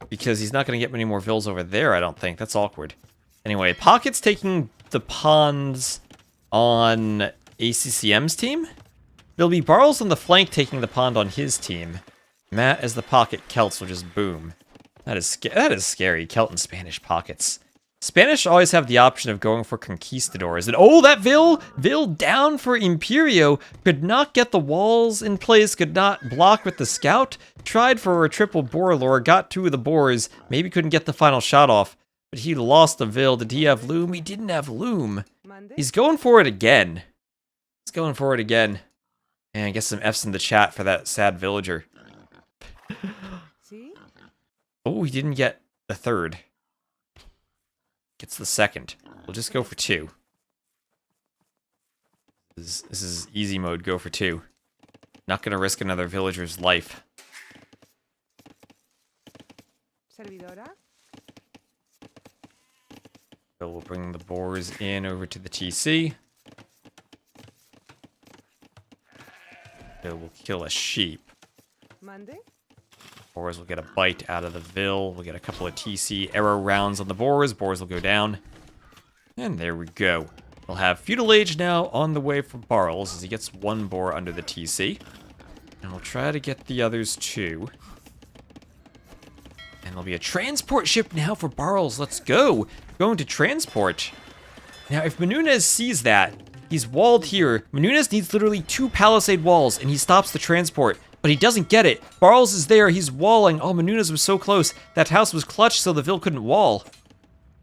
Because he's not going to get many more vills over there, I don't think. That's awkward. Anyway, Pocket's taking the ponds on ACCM's team. There'll be Barles on the flank taking the pond on his team. Matt as the pocket, Celts will just boom. That is scary, Celt and Spanish pockets. Spanish always have the option of going for conquistadors. And oh, that Vil down for Imperio. Could not get the walls in place, could not block with the scout. Tried for a triple boar lure, got 2 of the boars. Maybe couldn't get the final shot off. But he lost the Vil. Did he have loom? He didn't have loom. He's going for it again. He's going for it again. And get some F's in the chat for that sad villager. Oh, he didn't get the 3rd. Gets the 2nd. We'll just go for 2. This is easy mode, go for 2. Not gonna risk another villager's life. Servidora? So we'll bring the boars in over to the TC. So we'll kill a sheep. Mande? Boars will get a bite out of the Vil. We'll get a couple of TC arrow rounds on the boars. Boars will go down. And there we go. We'll have Feudal Age now on the way for Barles as he gets 1 boar under the TC. And we'll try to get the others too. And there'll be a transport ship now for Barles. Let's go. Going to transport. Now, if Menunez sees that, he's walled here. Menunez needs literally 2 palisade walls, and he stops the transport. But he doesn't get it. Barles is there. He's walling. Oh, Menunez was so close. That house was clutched, so the Vil couldn't wall.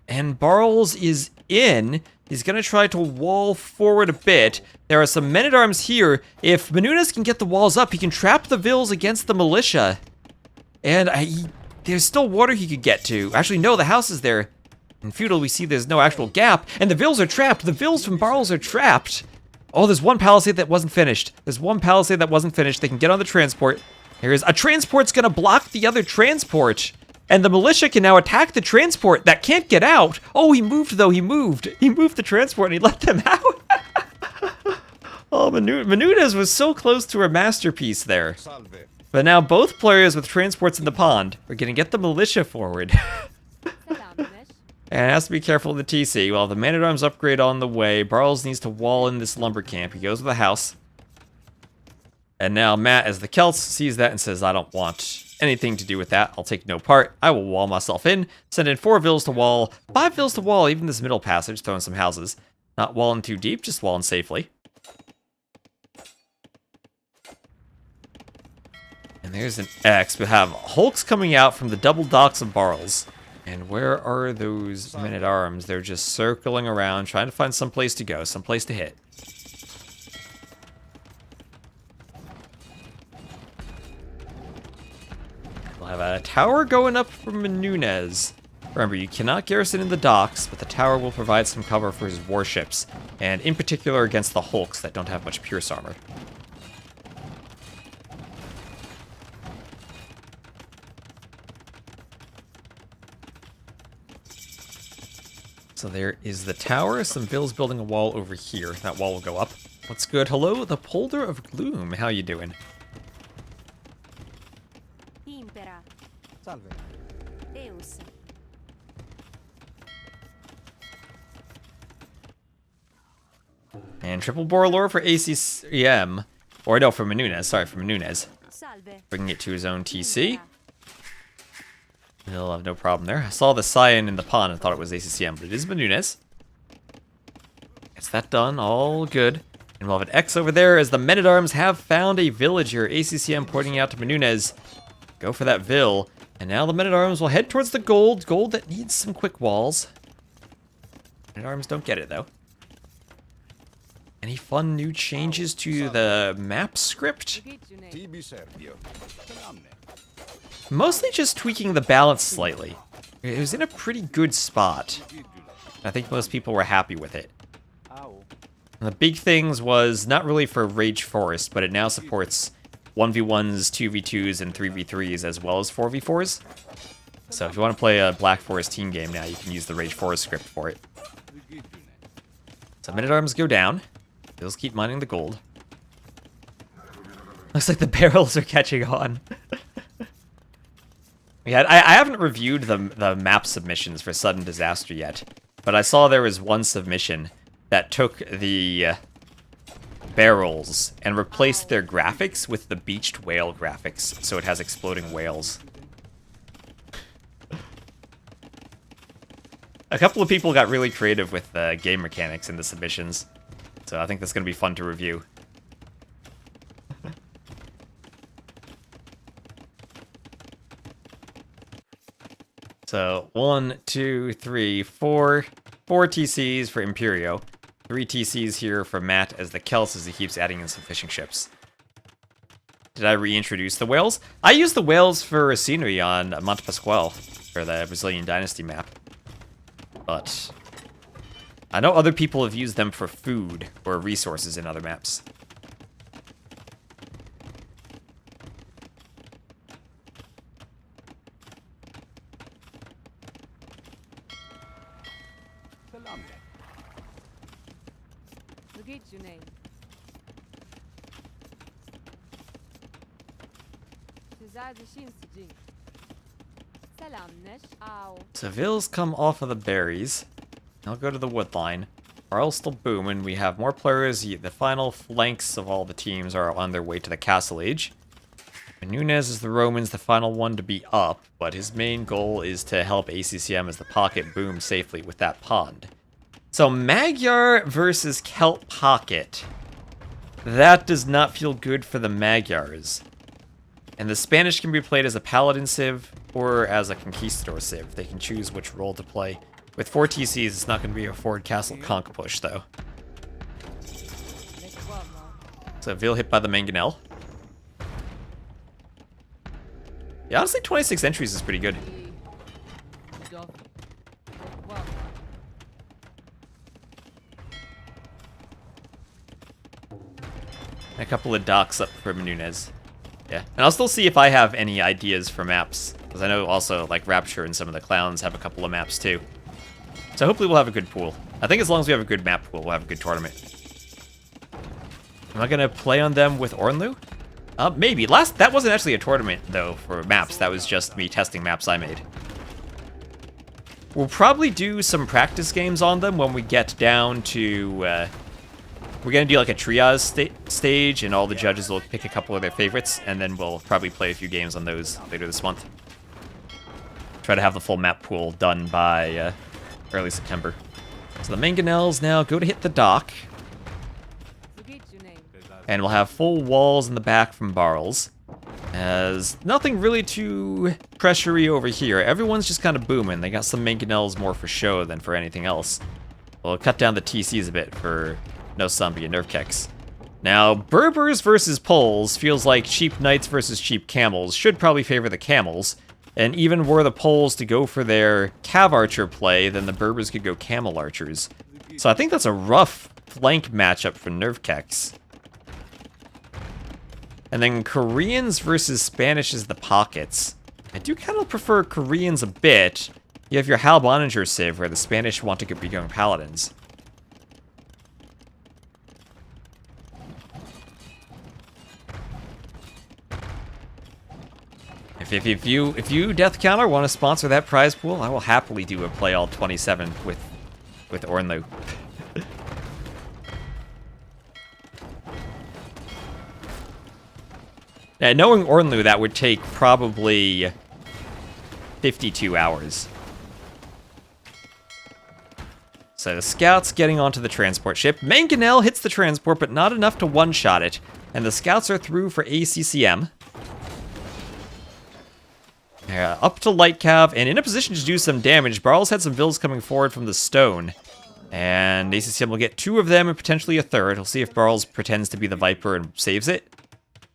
And Barles is in. He's going to try to wall forward a bit. There are some men-at-arms here. If Menunez can get the walls up, he can trap the Vils against the militia. And there's still water he could get to. Actually, no, the house is there. In Feudal, we see there's no actual gap. And the Vils are trapped. The Vils from Barles are trapped. Oh, there's 1 palisade that wasn't finished. There's 1 palisade that wasn't finished. They can get on the transport. Here is a transport's gonna block the other transport. And the militia can now attack the transport that can't get out. Oh, he moved though, he moved. He moved the transport and he let them out. Oh, Menunez was so close to a masterpiece there. But now both players with transports in the pond are gonna get the militia forward. And has to be careful of the TC. Well, the man-at-arms upgrade on the way. Barles needs to wall in this lumber camp. He goes with the house. And now Matt, as the Celts, sees that and says, I don't want anything to do with that. I'll take no part. I will wall myself in. Send in 4 Vils to wall. 5 Vils to wall, even this middle passage, throwing some houses. Not walling too deep, just walling safely. And there's an X. We have Hulks coming out from the double docks of Barles. And where are those men-at-arms? They're just circling around, trying to find some place to go, some place to hit. We'll have a tower going up from Menunez. Remember, you cannot garrison in the docks, but the tower will provide some cover for his warships, and in particular against the Hulks that don't have much pierce armor. So there is the tower. Some Vils building a wall over here. That wall will go up. What's good? Hello, the Polder of Gloom. How you doing? Impera. Salve. Deus. And triple bore lore for ACCM. Or no, for Menunez. Sorry, for Menunez. Salve. Bringing it to his own TC. He'll have no problem there. I saw the cyan in the pond and thought it was ACCM, but it is Menunez. Gets that done. All good. And we'll have an X over there as the men-at-arms have found a villager. ACCM pointing out to Menunez, go for that Vil. And now the men-at-arms will head towards the gold. Gold that needs some quick walls. Men-at-arms don't get it, though. Any fun new changes to the map script? Mostly just tweaking the balance slightly. It was in a pretty good spot. I think most people were happy with it. And the big things was not really for Rage Forest, but it now supports 1v1s, 2v2s, and 3v3s, as well as 4v4s. So if you want to play a Black Forest team game now, you can use the Rage Forest script for it. So men-at-arms go down. They'll keep mining the gold. Looks like the barrels are catching on. Yeah, I haven't reviewed the map submissions for Sudden Disaster yet, but I saw there was one submission that took the barrels and replaced their graphics with the beached whale graphics, so it has exploding whales. A couple of people got really creative with the game mechanics in the submissions, so I think that's going to be fun to review. So, 1, 2, 3, 4 TCs for Imperio. 3 TCs here for Matt as the Kels as he keeps adding in some fishing ships. Did I reintroduce the whales? I used the whales for scenery on Monte Pascual, for the Brazilian Dynasty map. But I know other people have used them for food or resources in other maps. So Vil's come off of the berries. I'll go to the wood line. Barles still booming. We have more players. The final flanks of all the teams are on their way to the Castle Age. And Nunez is the Romans, the final one to be up, but his main goal is to help ACCM as the pocket boom safely with that pond. So Magyar versus Celt Pocket. That does not feel good for the Magyars. And the Spanish can be played as a Paladin Civ or as a Conquistador Civ. They can choose which role to play. With 4 TCs, it's not going to be a forward castle conk push, though. So Vil hit by the Mangonel. Yeah, honestly, 26 entries is pretty good. A couple of docks up for Menunez. Yeah, and I'll still see if I have any ideas for maps, because I know also, like, Rapture and some of the clowns have a couple of maps, too. So hopefully we'll have a good pool. I think as long as we have a good map pool, we'll have a good tournament. Am I going to play on them with Ornlu? Maybe. That wasn't actually a tournament, though, for maps. That was just me testing maps I made. We'll probably do some practice games on them when we get down to... we're going to do like a triage stage, and all the judges will pick a couple of their favorites, and then we'll probably play a few games on those later this month. Try to have the full map pool done by early September. So the Mangonels now go to hit the dock. And we'll have full walls in the back from Barles. As nothing really too pressury over here. Everyone's just kind of booming. They got some Mangonels more for show than for anything else. We'll cut down the TCs a bit for no zombie and nerf kicks. Now, Berbers versus Poles feels like cheap knights versus cheap camels. Should probably favor the camels. And even were the Poles to go for their Cav Archer play, then the Berbers could go Camel Archers. So I think that's a rough flank matchup for nerf kicks. And then Koreans versus Spanish is the pockets. I do kind of prefer Koreans a bit. You have your Hal Boninger Civ, where the Spanish want to be going Paladins. If you Death Counter want to sponsor that prize pool, I will happily do a play all 27 with Ornlu. Now, knowing Ornlu, that would take probably 52 hours. So the scouts getting onto the transport ship. Mangonel hits the transport, but not enough to one-shot it. And the scouts are through for ACCM. Up to light cav, and in a position to do some damage. Barles had some vills coming forward from the stone. And ACCM will get 2 of them and potentially a third. We'll see if Barles pretends to be the Viper and saves it.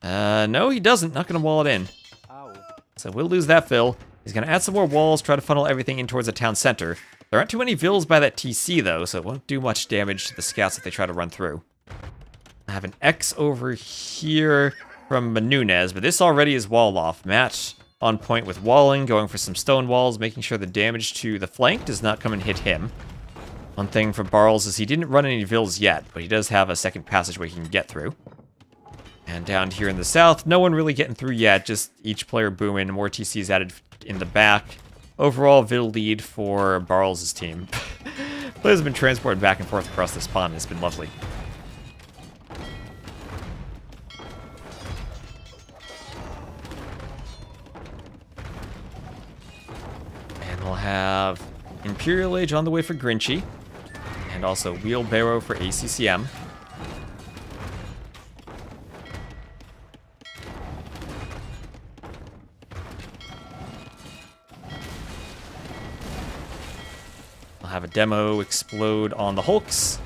No, he doesn't. Not going to wall it in. So we'll lose that Vill. He's going to add some more walls, try to funnel everything in towards the town center. There aren't too many Vills by that TC, though, so it won't do much damage to the scouts if they try to run through. I have an X over here from Menunez, but this already is wall off. Matt on point with walling, going for some stone walls, making sure the damage to the flank does not come and hit him. One thing for Barles is he didn't run any Vills yet, but he does have a second passageway he can get through. And down here in the south, no one really getting through yet, just each player booming, more TCs added in the back. Overall, Vill lead for Barles' team. Players have been transported back and forth across this pond. It's been lovely. And we'll have Imperial Age on the way for Grinchy. And also Wheelbarrow for ACCM. Have a demo explode on the Hulks.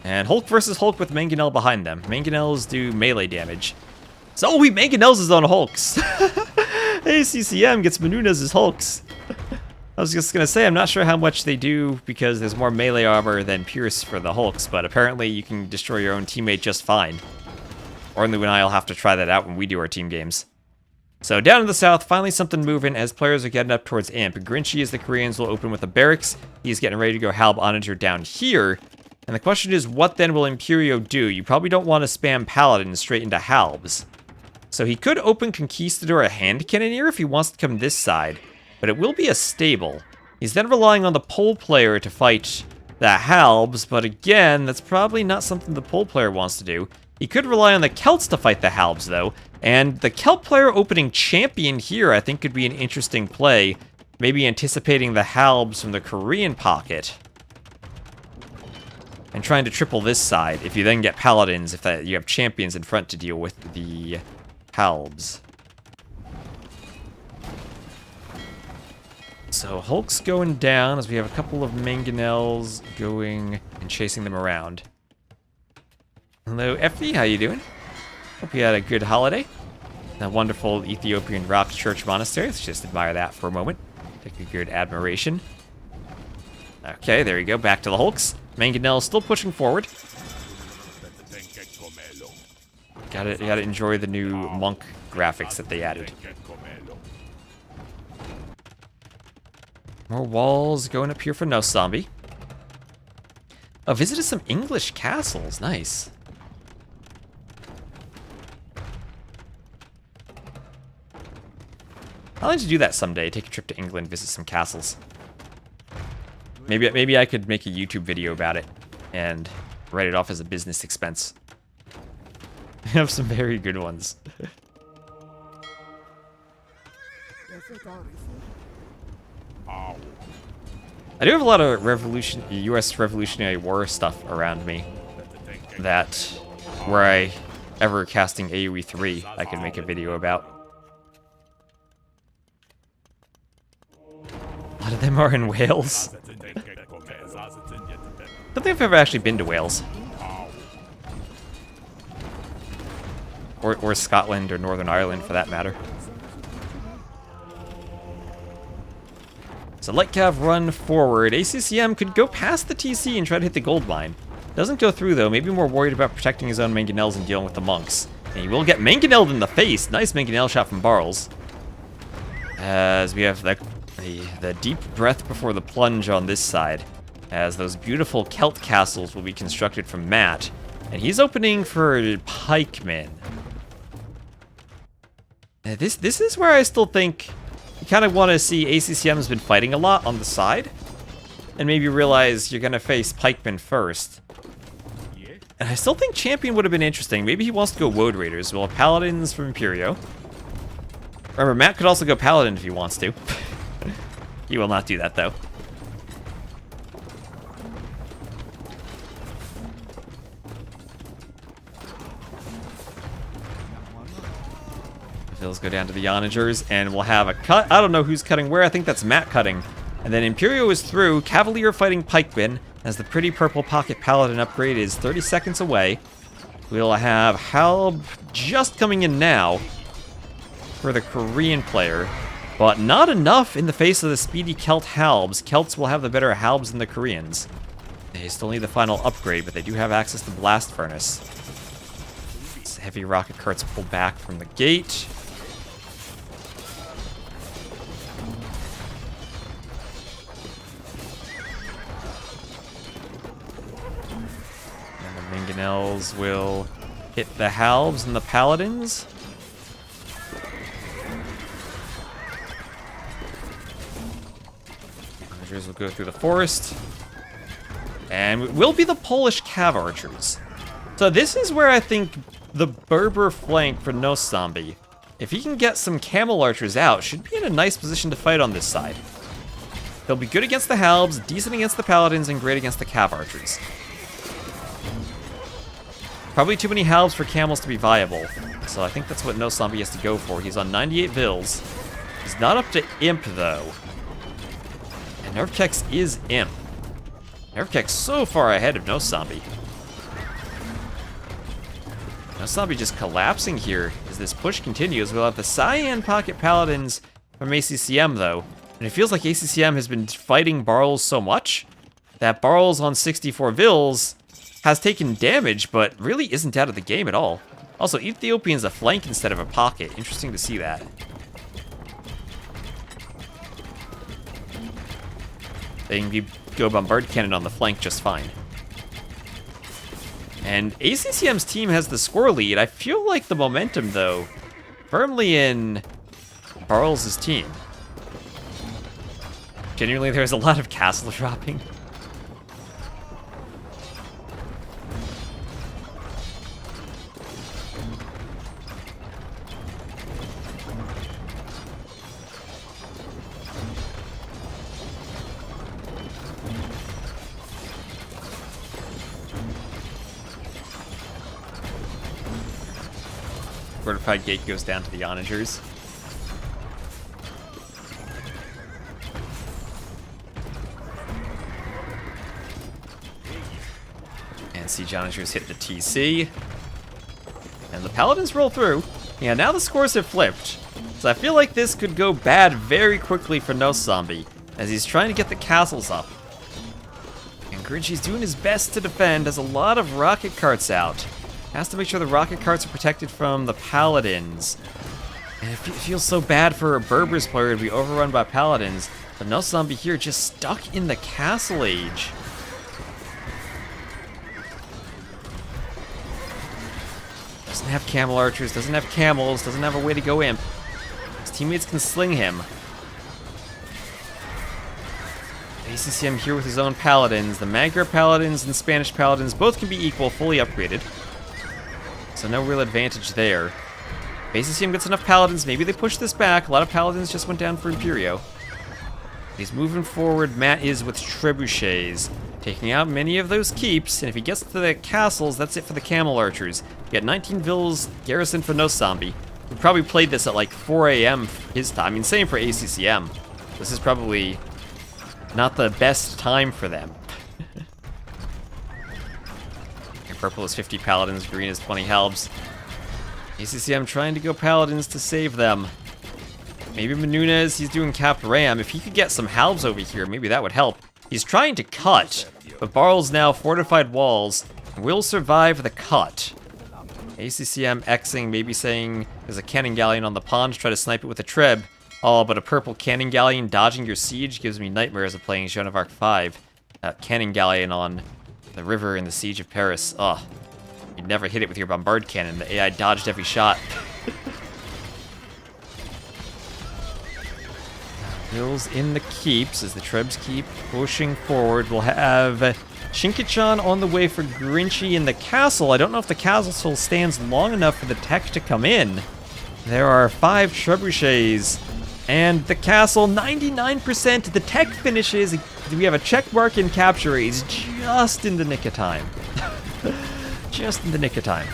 And Hulk versus Hulk with Mangonel behind them. Mangonels do melee damage. So he Mangonels his own Hulks. ACCM gets Menunez's Hulks. I was just going to say, I'm not sure how much they do because there's more melee armor than Pierce for the Hulks, but apparently you can destroy your own teammate just fine. Ornlu and I will have to try that out when we do our team games. So down in the south, finally something moving as players are getting up towards Imp. Grinchy as the Koreans will open with a barracks. He's getting ready to go Halb Onager down here. And the question is, what then will Imperio do? You probably don't want to spam Paladins straight into Halbs. So he could open Conquistador a hand cannoneer if he wants to come this side. But it will be a stable. He's then relying on the pole player to fight the Halbs. But again, that's probably not something the pole player wants to do. He could rely on the Celts to fight the Halbs, though. And the Celt player opening Champion here, I think, could be an interesting play. Maybe anticipating the Halbs from the Korean pocket. And trying to triple this side. If you then get Paladins, if you have Champions in front to deal with the Halbs. So Hulk's going down as we have a couple of Mangonels going and chasing them around. Hello, Effie, how you doing? Hope you had a good holiday. That wonderful Ethiopian rock church monastery. Let's just admire that for a moment. Take a good admiration. Okay, there you go. Back to the Hulks. Mangonel still pushing forward. Gotta enjoy the new monk graphics that they added. More walls going up here for No Zombie. Oh, visited some English castles. Nice. I'd like to do that someday. Take a trip to England, visit some castles. Maybe I could make a YouTube video about it and write it off as a business expense. I have some very good ones. I do have a lot of U.S. Revolutionary War stuff around me that, were I ever casting AoE 3, I could make a video about. A lot of them are in Wales. I don't think I've ever actually been to Wales. Or Scotland, or Northern Ireland, for that matter. So Light Cav run forward. ACCM could go past the TC and try to hit the gold mine. Doesn't go through, though. Maybe more worried about protecting his own Mangonels and dealing with the monks. And he will get Mangonelled in the face. Nice Mangonel shot from Barles. As we have the deep breath before the plunge on this side. As those beautiful Celt castles will be constructed from Matt. And he's opening for pikemen. This is where I still think you kind of want to see ACCM's been fighting a lot on the side. And maybe realize you're going to face pikemen first. And I still think Champion would have been interesting. Maybe he wants to go Woad Raiders. We'll have Paladins from Imperio. Remember, Matt could also go Paladin if he wants to. He will not do that, though. Bills go down to the onagers, and we'll have a cut. I don't know who's cutting where. I think that's Matt cutting. And then Imperio is through. Cavalier fighting Pikeman, as the pretty purple pocket paladin upgrade is 30 seconds away. We'll have Halb just coming in now for the Korean player, but not enough in the face of the speedy Celt Halbs. Celts will have the better Halbs than the Koreans. They still need the final upgrade, but they do have access to Blast Furnace. Heavy rocket carts pull back from the gate. And the Mangonels will hit the Halbs and the Paladins. Archers will go through the forest. And it will be the Polish Cav Archers. So this is where I think the Berber flank for No Zombie, if he can get some Camel Archers out, should be in a nice position to fight on this side. They'll be good against the Halbs, decent against the Paladins, and great against the Cav Archers. Probably too many Halbs for Camels to be viable, so I think that's what No Zombie has to go for. He's on 98 Vils. He's not up to Imp, though. And Nerfkex is Imp. Nerfkex so far ahead of No Zombie. No Zombie just collapsing here as this push continues. We'll have the Cyan Pocket Paladins from ACCM, though. And it feels like ACCM has been fighting Barles so much that Barles on 64 Vils has taken damage, but really isn't out of the game at all. Also, Ethiopian's a flank instead of a pocket. Interesting to see that. They can go Bombard Cannon on the flank just fine. And ACCM's team has the score lead. I feel like the momentum, though, firmly in Barles' team. Genuinely, there's a lot of castle dropping. Fortified gate goes down to the onagers. And siege onagers hit the TC. And the paladins roll through. Yeah, now the scores have flipped. So I feel like this could go bad very quickly for No Zombie, as he's trying to get the castles up. And Grinchy's doing his best to defend, has a lot of rocket carts out. Has to make sure the rocket carts are protected from the paladins. And it feels so bad for a Berber's player to be overrun by paladins, but No Zombie here just stuck in the castle age. Doesn't have camel archers, doesn't have camels, doesn't have a way to go imp. His teammates can sling him. ACCM here with his own paladins. The Magyar paladins and Spanish paladins both can be equal, fully upgraded. So no real advantage there. ACCM gets enough paladins, maybe they push this back. A lot of paladins just went down for Imperio. He's moving forward. Matt is with trebuchets, taking out many of those keeps, and if he gets to the castles, that's it for the camel archers. You got 19 Vils garrison for No Zombie. We probably played this at like 4 a.m. his time. I mean, same for ACCM. This is probably not the best time for them. Purple is 50 paladins, green is 20 halbs. ACCM trying to go paladins to save them. Maybe Menunez, he's doing capped ram. If he could get some halbs over here, maybe that would help. He's trying to cut, but Barles now fortified walls will survive the cut. ACCM Xing, maybe saying there's a cannon galleon on the pond, try to snipe it with a treb. Oh, but a purple cannon galleon dodging your siege gives me nightmares of playing Joan of Arc 5. Cannon galleon on the river in the Siege of Paris. Ugh. You'd never hit it with your bombard cannon. The AI dodged every shot. Hills in the keeps as the Trebs keep pushing forward. We'll have Shinkichan on the way for Grinchy in the castle. I don't know if the castle stands long enough for the tech to come in. There are 5 trebuchets. And the castle, 99%. The tech finishes. We have a check mark in capture rates just in the nick of time. Just in the nick of time.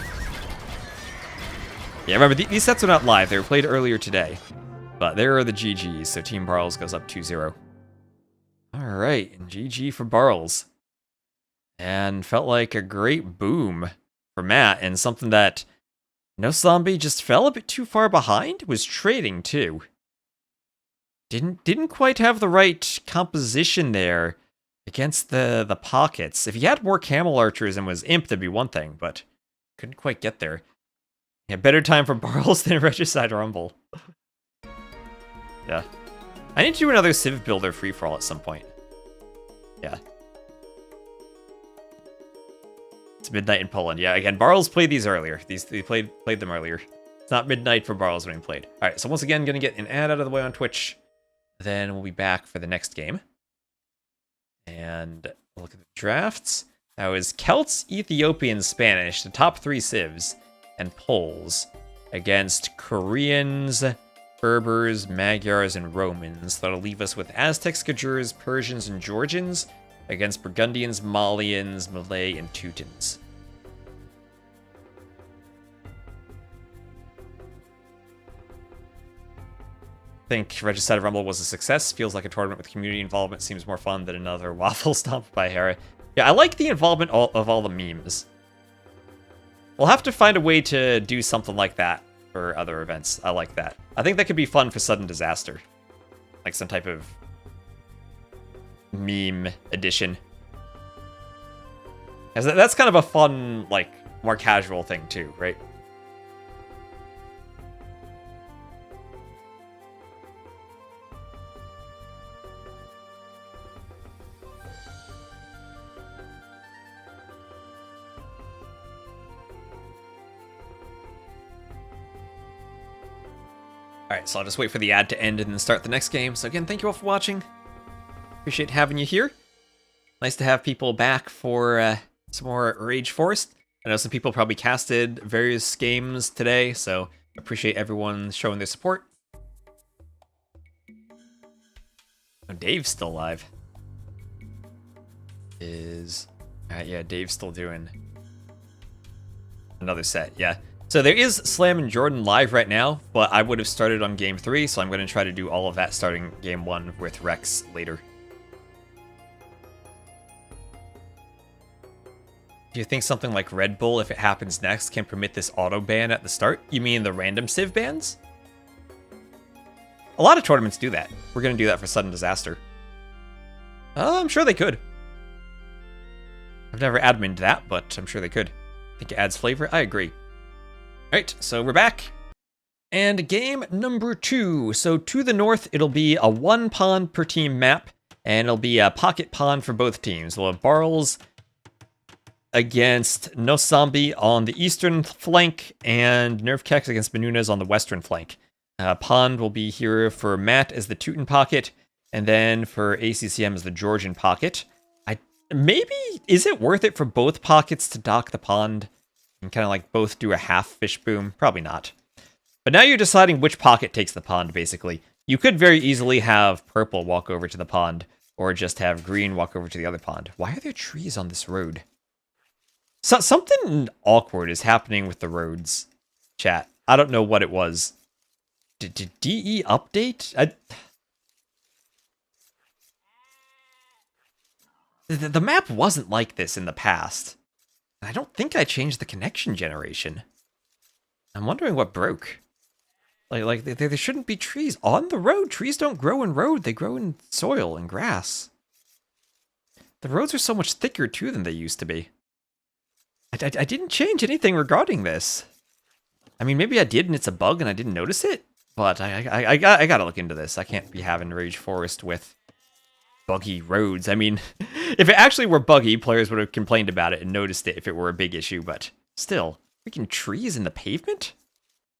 Yeah, remember, these sets are not live. They were played earlier today. But there are the GGs, so Team Barles goes up 2-0. Alright, and GG for Barles. And felt like a great boom for Matt, and something that No Zombie just fell a bit too far behind. Was trading, too. Didn't quite have the right composition there against the pockets. If he had more camel archers and was imp, that'd be one thing, but couldn't quite get there. Yeah, better time for Barles than Regicide Rumble. Yeah. I need to do another Civ Builder free-for-all at some point. Yeah. It's midnight in Poland. Yeah, again, Barles played these earlier. They played them earlier. It's not midnight for Barles when he played. Alright, so once again, gonna get an ad out of the way on Twitch. Then we'll be back for the next game. And look at the drafts. That was Celts, Ethiopians, Spanish, the top 3 civs, and Poles, against Koreans, Berbers, Magyars, and Romans. That'll leave us with Aztecs, Gajurs, Persians, and Georgians, against Burgundians, Malians, Malay, and Teutons. I think Regicide Rumble was a success. Feels like a tournament with community involvement. Seems more fun than another waffle stomp by Hera. Yeah, I like the involvement of all the memes. We'll have to find a way to do something like that for other events. I like that. I think that could be fun for Sudden Disaster. Like some type of meme edition. That's kind of a fun, like, more casual thing too, right? Alright, so I'll just wait for the ad to end and then start the next game. So again, thank you all for watching. Appreciate having you here. Nice to have people back for some more Rage Forest. I know some people probably casted various games today, so appreciate everyone showing their support. Oh, Dave's still alive. Yeah, Dave's still doing another set, yeah. So there is Slam and Jordan live right now, but I would have started on Game 3, so I'm going to try to do all of that starting Game 1 with Rex later. Do you think something like Red Bull, if it happens next, can permit this auto ban at the start? You mean the random Civ bans? A lot of tournaments do that. We're going to do that for Sudden Disaster. I'm sure they could. I've never admined that, but I'm sure they could. Think it adds flavor? I agree. Alright, so we're back. And game number 2. So to the north, it'll be a 1 pond per team map, and it'll be a pocket pond for both teams. We'll have Barles against No Zombie on the eastern flank, and Nerf Kex against Menunez on the western flank. Pond will be here for Matt as the Teuton pocket, and then for ACCM as the Georgian pocket. Maybe, is it worth it for both pockets to dock the pond? And kind of like both do a half fish boom? Probably not. But now you're deciding which pocket takes the pond, basically. You could very easily have purple walk over to the pond, or just have green walk over to the other pond. Why are there trees on this road? So, something awkward is happening with the roads, chat. I don't know what it was. Did DE update? The map wasn't like this in the past. I don't think I changed the connection generation. I'm wondering what broke. Like there shouldn't be trees on the road. Trees don't grow in road. They grow in soil and grass. The roads are so much thicker, too, than they used to be. I didn't change anything regarding this. I mean, maybe I did and it's a bug and I didn't notice it. But I gotta look into this. I can't be having Rage Forest with buggy roads. I mean, if it actually were buggy, players would have complained about it and noticed it if it were a big issue, but still, freaking trees in the pavement?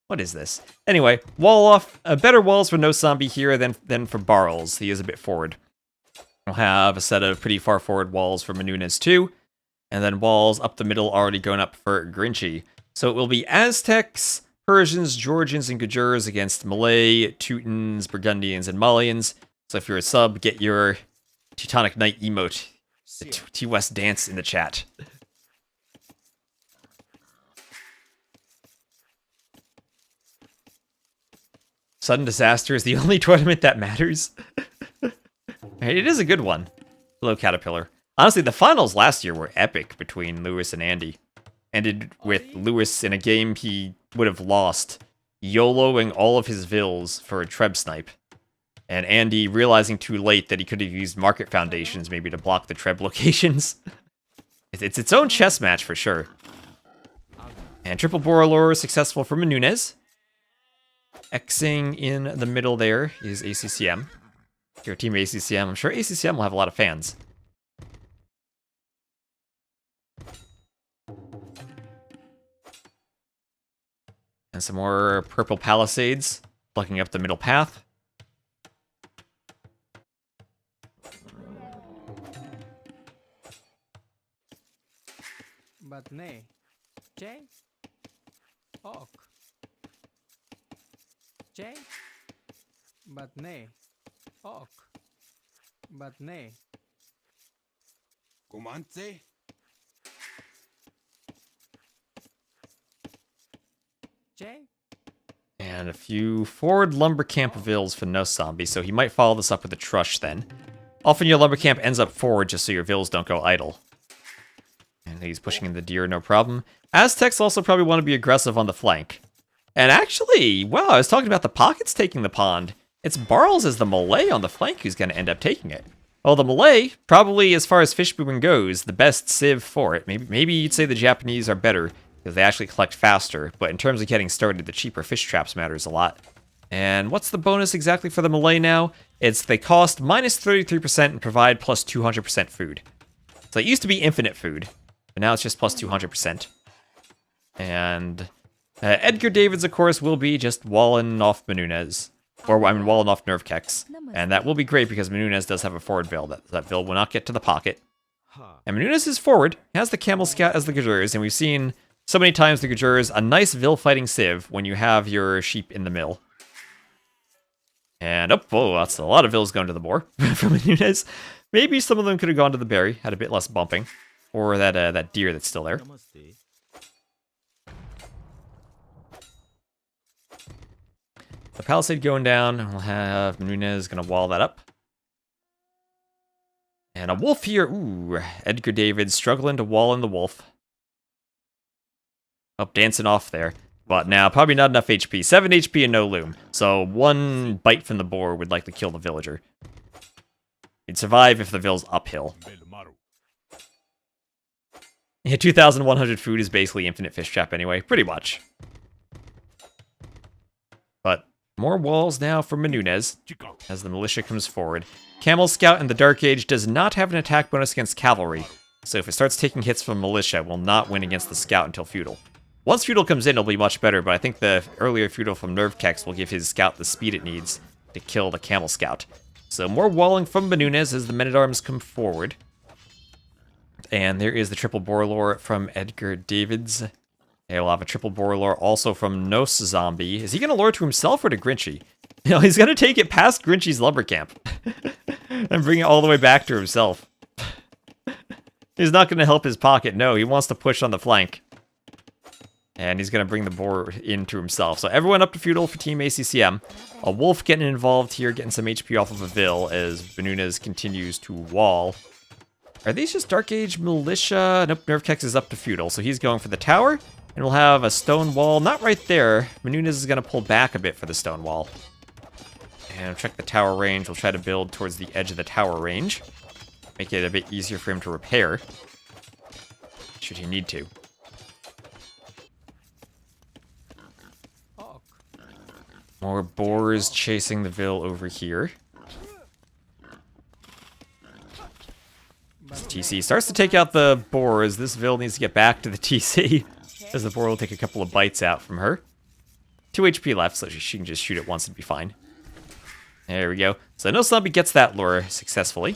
What is this? Anyway, wall off. Better walls for No Zombie here than for Barles. He is a bit forward. We'll have a set of pretty far forward walls for Menunez too, and then walls up the middle already going up for Grinchy. So it will be Aztecs, Persians, Georgians, and Gajurs against Malay, Teutons, Burgundians, and Malians. So if you're a sub, get your Teutonic Knight emote, the T-West dance in the chat. Sudden Disaster is the only tournament that matters. It is a good one. Hello, Caterpillar. Honestly, the finals last year were epic between Lewis and Andy. Ended with Lewis in a game he would have lost, YOLOing all of his vills for a Treb snipe. And Andy realizing too late that he could have used Market Foundations maybe to block the Treb locations. It's its own chess match for sure. And Triple Borrelor successful for Menunez. Xing in the middle there is ACCM. Your team ACCM. I'm sure ACCM will have a lot of fans. And some more purple palisades blocking up the middle path. But nay. J? Ok. J? But nay. Ok. But nay. Comance? J? And a few forward lumber camp vills for no zombie, so he might follow this up with a trush then. Often your lumber camp ends up forward just so your vills don't go idle. And he's pushing in the deer, no problem. Aztecs also probably want to be aggressive on the flank. And actually, wow, I was talking about the pockets taking the pond. It's Barles as the Malay on the flank who's going to end up taking it. Well, the Malay, probably as far as fish booming goes, the best civ for it. Maybe you'd say the Japanese are better, because they actually collect faster, but in terms of getting started, the cheaper fish traps matters a lot. And what's the bonus exactly for the Malay now? It's they cost minus 33% and provide plus 200% food. So it used to be infinite food, but now it's just plus 200%. And Edgar Davids, of course, will be just walling off Menunez. Or, I mean, walling off Nerve Kex. And that will be great because Menunez does have a forward Vill. That Vill will not get to the pocket. And Menunez is forward. He has the Camel Scout as the Gajurs, and we've seen so many times the Gajurs, a nice Vill fighting civ when you have your sheep in the mill. And, oh, that's a lot of Vills going to the boar from Menunez. Maybe some of them could have gone to the berry, had a bit less bumping. Or that deer that's still there. The palisade going down, and we'll have Menunez gonna wall that up. And a wolf here. Ooh, Edgar David struggling to wall in the wolf. Oh, dancing off there. But now, probably not enough HP. 7 HP and no loom. So one bite from the boar would likely kill the villager. He'd survive if the Vill's uphill. Yeah, 2,100 food is basically infinite fish trap anyway. Pretty much. But more walls now for Menunez as the militia comes forward. Camel Scout in the Dark Age does not have an attack bonus against cavalry. So if it starts taking hits from militia, it will not win against the scout until feudal. Once feudal comes in, it'll be much better, but I think the earlier feudal from Nerve Kex will give his scout the speed it needs to kill the Camel Scout. So more walling from Menunez as the men-at-arms come forward. And there is the triple Borrelor from Edgar Davids. They will have a triple Borrelor also from Nos Zombie. Is he going to lure to himself or to Grinchy? You know, he's going to take it past Grinchy's lumber camp. And bring it all the way back to himself. He's not going to help his pocket. No, he wants to push on the flank. And he's going to bring the boar into himself. So everyone up to feudal for Team ACCM. A wolf getting involved here, getting some HP off of a Vill as Menunez continues to wall. Are these just Dark Age militia? Nope, Nerve Kex is up to feudal. So he's going for the tower. And we'll have a stone wall. Not right there. Menunez is going to pull back a bit for the stone wall. And check the tower range. We'll try to build towards the edge of the tower range. Make it a bit easier for him to repair. Should he need to. More boars chasing the Vill over here. As TC starts to take out the boars, this Vill needs to get back to the TC. As the boar will take a couple of bites out from her. 2 HP left, so she can just shoot it once and be fine. There we go. So No Zombie gets that lure successfully.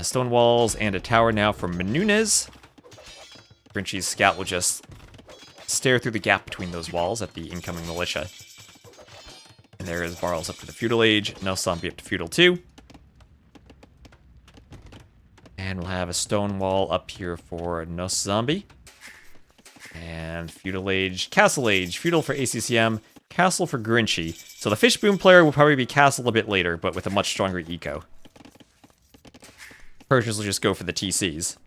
Stone walls and a tower now from Menunez. Grinchy's scout will just stare through the gap between those walls at the incoming militia. And there is Barles up to the feudal age. No Zombie up to feudal 2. And we'll have a stone wall up here for No Zombie. And feudal age, castle age, feudal for ACCM, castle for Grinchy. So the fish boom player will probably be castle a bit later, but with a much stronger eco. Persians will just go for the TCs.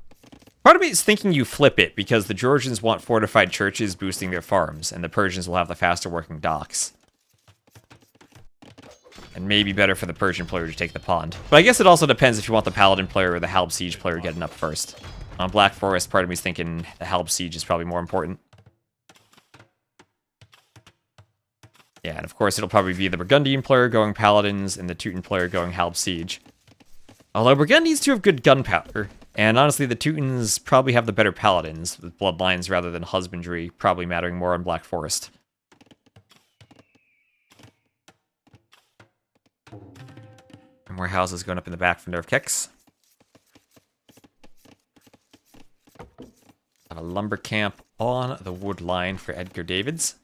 Part of me is thinking you flip it, because the Georgians want fortified churches boosting their farms, and the Persians will have the faster working docks. And maybe better for the Persian player to take the pond. But I guess it also depends if you want the Paladin player or the Halb Siege player getting up first. On Black Forest, part of me is thinking the Halb Siege is probably more important. Yeah, and of course it'll probably be the Burgundian player going Paladins and the Teuton player going Halb Siege. Although Burgundians do have good gunpowder, and honestly the Teutons probably have the better Paladins, with bloodlines rather than husbandry probably mattering more on Black Forest. And more houses going up in the back for Nerve Keks. A lumber camp on the wood line for Edgar Davids.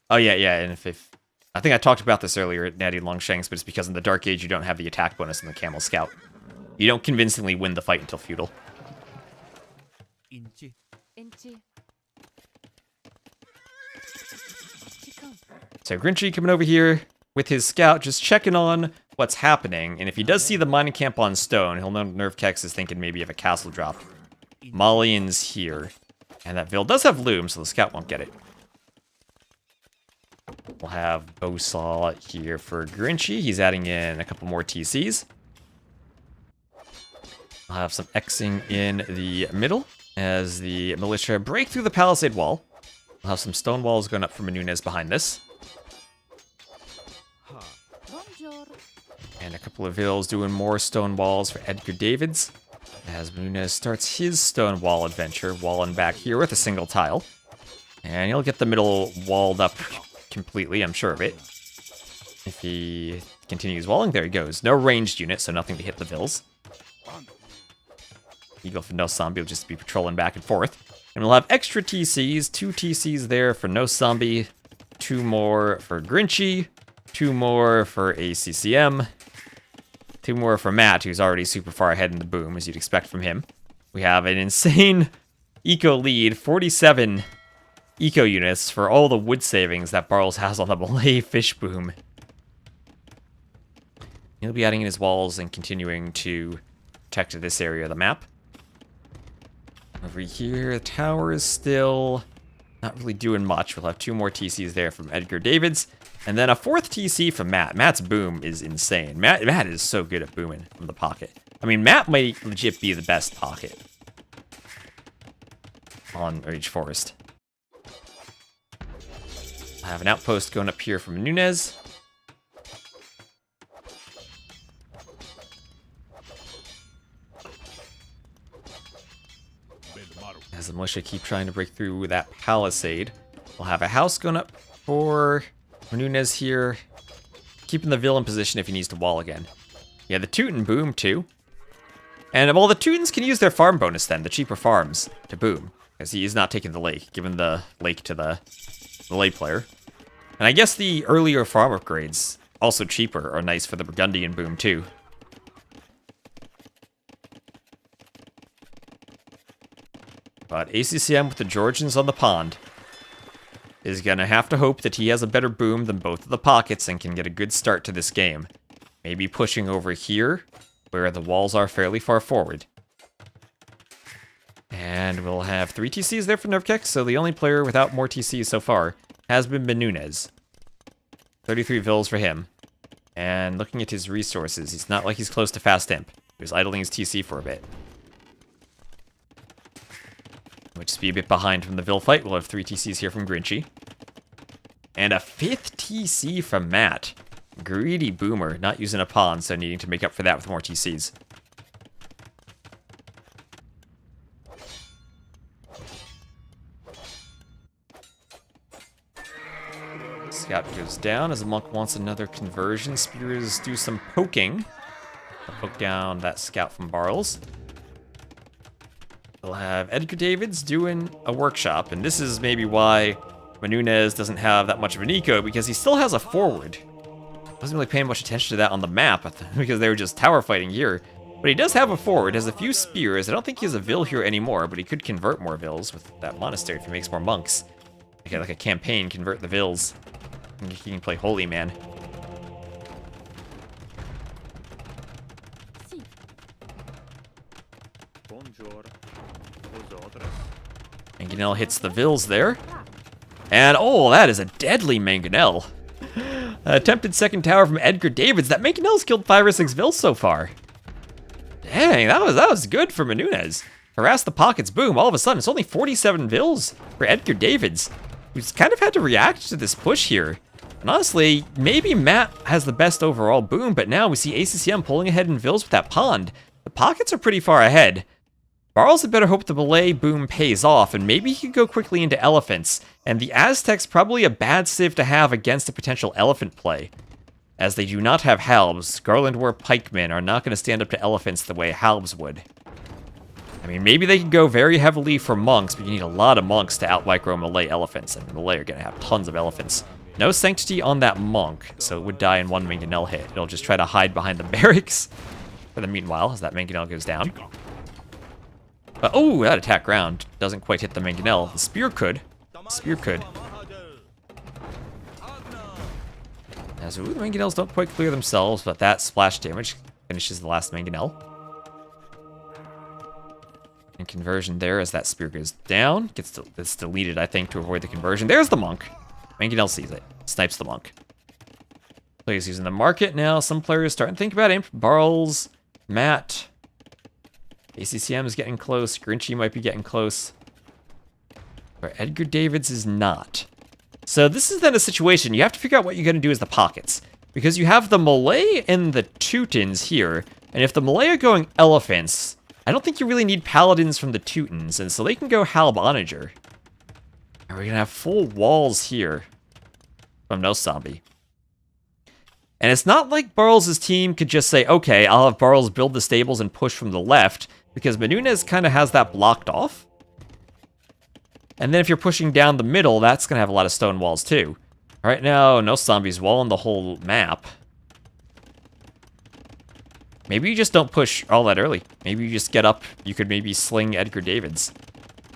Oh, yeah, and if I think I talked about this earlier at Natty Longshanks, but it's because in the Dark Age you don't have the attack bonus in the Camel Scout. You don't convincingly win the fight until feudal. Inci. So Grinchy coming over here with his scout, just checking on what's happening, and if he does see the mining camp on stone, he'll know Nerve Kex is thinking maybe of a castle drop. Malian's here, and that Ville does have loom, so the scout won't get it. We'll have Bowsaw here for Grinchy. He's adding in a couple more TCs. I'll have some Xing in the middle as the militia break through the palisade wall. We'll have some stone walls going up from Menunez behind this. And a couple of Villes doing more stone walls for Edgar Davids. As Menunez starts his stone wall adventure, walling back here with a single tile. And he'll get the middle walled up completely, I'm sure of it. If he continues walling, there he goes. No ranged unit, so nothing to hit the Villes. Eagle for no zombie will just be patrolling back and forth. And we'll have extra TCs, 2 TCs there for no zombie, 2 more for Grinchy, 2 more for ACCM, 2 more for Matt, who's already super far ahead in the boom, as you'd expect from him. We have an insane eco lead, 47 eco units for all the wood savings that Barles has on the Malay fish boom. He'll be adding in his walls and continuing to protect this area of the map. Over here, the tower is still not really doing much. We'll have 2 more TCs there from Edgar Davids, and then a 4th TC from Matt. Matt's boom is insane. Matt is so good at booming from the pocket. I mean, Matt might legit be the best pocket on Rage Forest. I have an outpost going up here from Nunez. As the militia keep trying to break through that palisade, we'll have a house going up for Nunez here, keeping the Ville in position if he needs to wall again. Yeah, the Teuton boom too. And well, the Teutons can use their farm bonus then, the cheaper farms, to boom, because he is not taking the lake, giving the lake to the lay player. And I guess the earlier farm upgrades, also cheaper, are nice for the Burgundian boom too. But ACCM with the Georgians on the pond is gonna have to hope that he has a better boom than both of the pockets and can get a good start to this game. Maybe pushing over here, where the walls are fairly far forward. And we'll have 3 TCs there for Nervkek, so the only player without more TCs so far has been Menunez. 33 Villes for him. And looking at his resources, he's not like he's close to Fast Imp. He was idling his TC for a bit. We'll just be a bit behind from the Ville fight. We'll have 3 TCs here from Grinchy. And a 5th TC from Matt. Greedy Boomer, not using a pawn, so needing to make up for that with more TCs. Scout goes down as the monk wants another conversion. Spears do some poking. I'll poke down that scout from Barles. We'll have Edgar Davids doing a workshop, and this is maybe why Menunez doesn't have that much of an eco, because he still has a forward. Wasn't really paying much attention to that on the map, because they were just tower fighting here. But he does have a forward, has a few spears. I don't think he has a vill here anymore, but he could convert more vills with that monastery if he makes more monks. Like a campaign, convert the vills. He can play Holy Man. Mangonel hits the vills there. And, oh, that is a deadly Mangonel. Attempted second tower from Edgar Davids. That Mangonel's killed 5 or 6 vills so far. Dang, that was good for Menunez. Harass the pockets, boom, all of a sudden it's only 47 vills for Edgar Davids, who's kind of had to react to this push here. And honestly, maybe Matt has the best overall boom, but now we see ACCM pulling ahead in vills with that pond. The pockets are pretty far ahead. Barles had better hope the Malay boom pays off, and maybe he could go quickly into elephants. And the Aztecs probably a bad civ to have against a potential elephant play. As they do not have halbs, Garland War pikemen are not going to stand up to elephants the way halbs would. I mean, maybe they could go very heavily for monks, but you need a lot of monks to out-micro Malay elephants, and Malay are going to have tons of elephants. No sanctity on that monk, so it would die in one Mangonel hit. It'll just try to hide behind the barracks for the meanwhile, as that Mangonel goes down. But, oh, that attack ground doesn't quite hit the Mangonel. The spear could. Spear could. As ooh, the Mangonels don't quite clear themselves, but that splash damage finishes the last Mangonel. And conversion there as that spear goes down. It's deleted, I think, to avoid the conversion. There's the monk. Mangonel sees it. Snipes the monk. Players using the market now. Some players starting to think about it. Barles, Matt. ACCM is getting close. Grinchy might be getting close. But Edgar Davids is not. So this is then a situation. You have to figure out what you're going to do as the pockets. Because you have the Malay and the Teutons here. And if the Malay are going elephants, I don't think you really need paladins from the Teutons. And so they can go Halb Onager. And we're going to have full walls here from No Zombie. And it's not like Barles' team could just say, okay, I'll have Barles build the stables and push from the left. Because Menunez kind of has that blocked off. And then if you're pushing down the middle, that's going to have a lot of stone walls too. Right now, No Zombies walling the whole map. Maybe you just don't push all that early. Maybe you just get up. You could maybe sling Edgar Davids.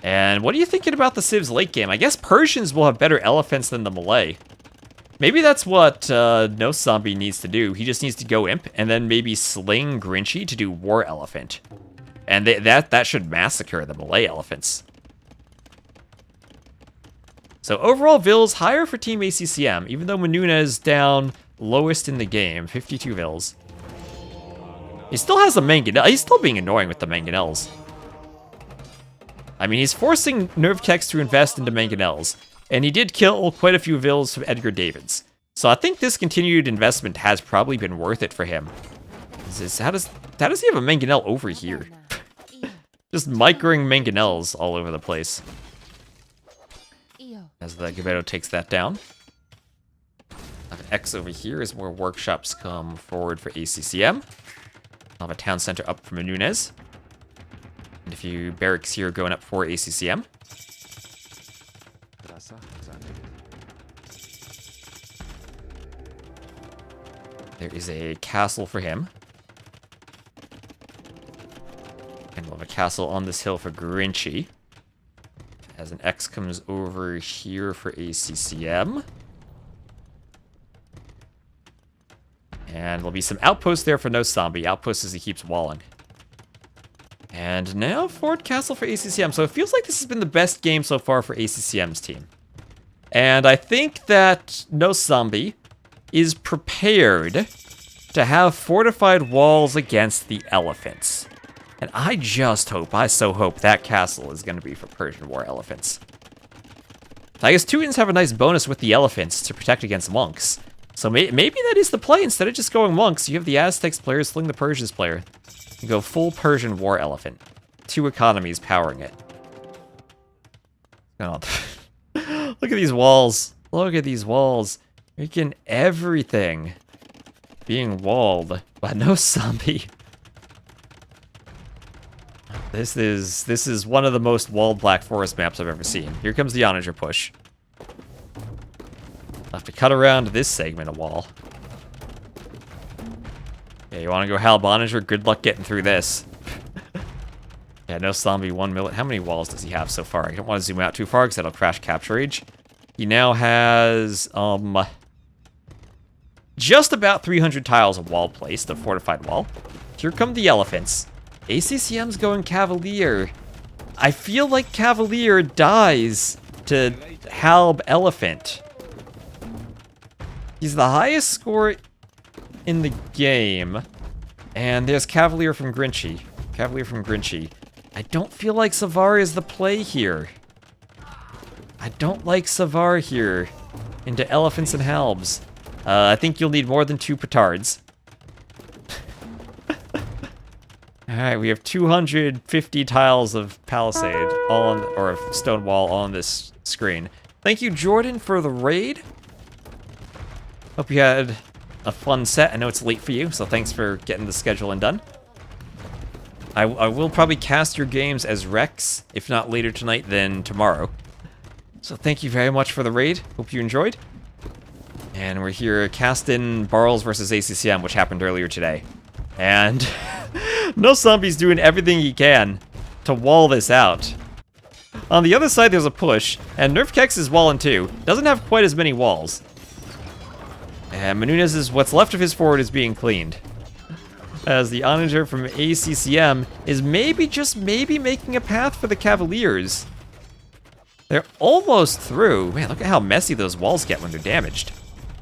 And what are you thinking about the civs late game? I guess Persians will have better elephants than the Malay. Maybe that's what No Zombie needs to do. He just needs to go imp and then maybe sling Grinchy to do war elephant. And that should massacre the Malay elephants. So overall vills higher for Team ACCM, even though Menunez down lowest in the game, 52 vills. He still has the Mangonel. He's still being annoying with the Mangonels. I mean, he's forcing Nervkex to invest into Mangonels. And he did kill quite a few vills from Edgar Davids. So I think this continued investment has probably been worth it for him. How does he have a Mangonel over here? Just microing Mangonels all over the place. As the Gabetto takes that down. I have an X over here as more workshops come forward for ACCM. I'll have a town center up for Menunez. And a few barracks here going up for ACCM. There is a castle for him. And we'll have a castle on this hill for Grinchy. As an X comes over here for ACCM. And there'll be some outposts there for No Zombie. Outposts as he keeps walling. And now Fort Castle for ACCM. So it feels like this has been the best game so far for ACCM's team. And I think that No Zombie is prepared to have fortified walls against the elephants. And I so hope that castle is going to be for Persian War elephants. I guess Teutons have a nice bonus with the elephants to protect against monks. So maybe that is the play. Instead of just going monks, you have the Aztecs player sling the Persians player. You go full Persian War elephant. 2 economies powering it. Oh. Look at these walls. Look at these walls. Making everything being walled by No Zombie. This is one of the most walled Black Forest maps I've ever seen. Here comes the Onager push. I'll have to cut around this segment of wall. Yeah, you want to go Hal Boninger? Good luck getting through this. Yeah, no zombie 1 million. How many walls does he have so far? I don't want to zoom out too far because that'll crash capture age. He now has just about 300 tiles of wall placed, a fortified wall. Here come the elephants. ACCM's going Cavalier. I feel like Cavalier dies to Halb Elephant. He's the highest score in the game. And there's Cavalier from Grinchy. Cavalier from Grinchy. I don't feel like Savar is the play here. I don't like Savar here. Into Elephants and Halbs. I think you'll need more than 2 petards. Alright, we have 250 tiles of palisade, all on, or of stone wall on this screen. Thank you, Jordan, for the raid. Hope you had a fun set. I know it's late for you, so thanks for getting the schedule and done. I will probably cast your games as Rex, if not later tonight, then tomorrow. So thank you very much for the raid. Hope you enjoyed. And we're here casting Barles versus ACCM, which happened earlier today. And no zombie's doing everything he can to wall this out. On the other side, there's a push, and Nerfkex is walling too. Doesn't have quite as many walls. And Menunez what's left of his forward is being cleaned. As the Onager from ACCM is maybe, just maybe, making a path for the Cavaliers. They're almost through. Man, look at how messy those walls get when they're damaged.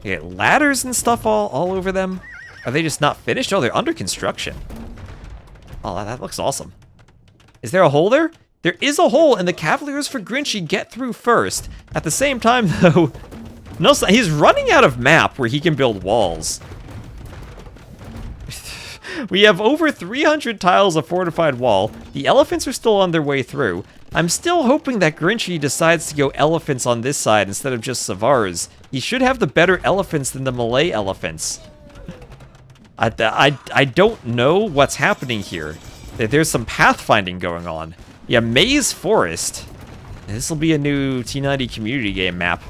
They get ladders and stuff all over them. Are they just not finished? Oh, they're under construction. Oh, that looks awesome. Is there a hole there? There is a hole, and the Cavaliers for Grinchy get through first. At the same time, though, no, he's running out of map where he can build walls. We have over 300 tiles of fortified wall. The elephants are still on their way through. I'm still hoping that Grinchy decides to go elephants on this side instead of just Savars. He should have the better elephants than the Malay elephants. I don't know what's happening here. There's some pathfinding going on. Yeah, Maze Forest. This will be a new T90 community game map.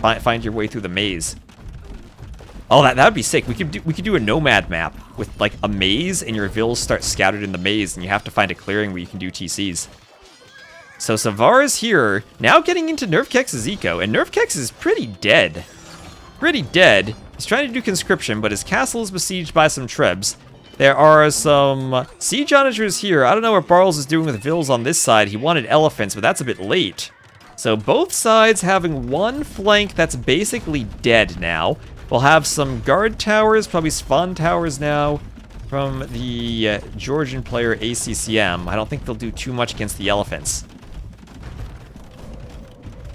Find your way through the maze. Oh, that would be sick. We could do a nomad map with like a maze, and your vills start scattered in the maze, and you have to find a clearing where you can do TCs. So Savar is here, now getting into Nerfkex's eco, and Nerfkex is pretty dead. Pretty dead. He's trying to do conscription, but his castle is besieged by some trebs. There are some siege onagers here. I don't know what Barles is doing with vills on this side. He wanted elephants, but that's a bit late. So both sides having one flank that's basically dead now. We'll have some guard towers, probably spawn towers now from the Georgian player ACCM. I don't think they'll do too much against the elephants.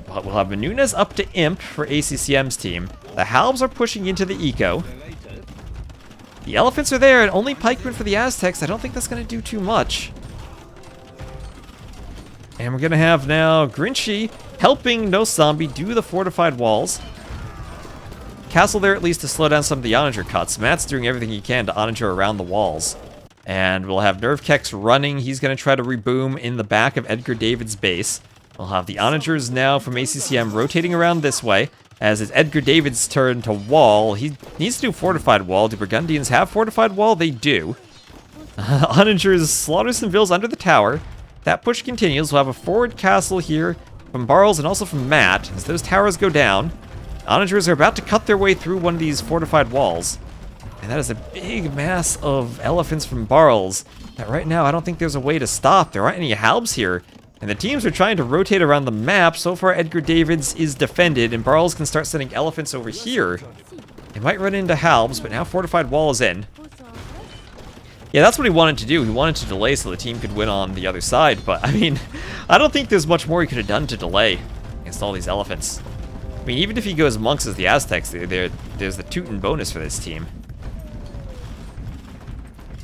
We'll have Menunez up to Imp for ACCM's team. The Halbs are pushing into the eco. The elephants are there, and only pikemen for the Aztecs. I don't think that's going to do too much. And we're going to have now Grinchy helping No Zombie do the fortified walls. Castle there at least to slow down some of the Onager cuts. Matt's doing everything he can to Onager around the walls. And we'll have Nerfkex running. He's going to try to reboom in the back of Edgar David's base. We'll have the Onagers now from ACCM rotating around this way. As it's Edgar David's turn to wall. He needs to do fortified wall. Do Burgundians have fortified wall? They do. Onagers slaughter some vills under the tower. That push continues. We'll have a forward castle here from Barles and also from Matt. As those towers go down, Onagers are about to cut their way through one of these fortified walls. And that is a big mass of elephants from Barles that right now I don't think there's a way to stop. There aren't any Halbs here. And the teams are trying to rotate around the map. So far, Edgar Davids is defended, and Barles can start sending elephants over here. They might run into Halbs, but now fortified wall is in. Yeah, that's what he wanted to do. He wanted to delay so the team could win on the other side. But, I mean, I don't think there's much more he could have done to delay against all these elephants. I mean, even if he goes monks as the Aztecs, there's the Teuton bonus for this team.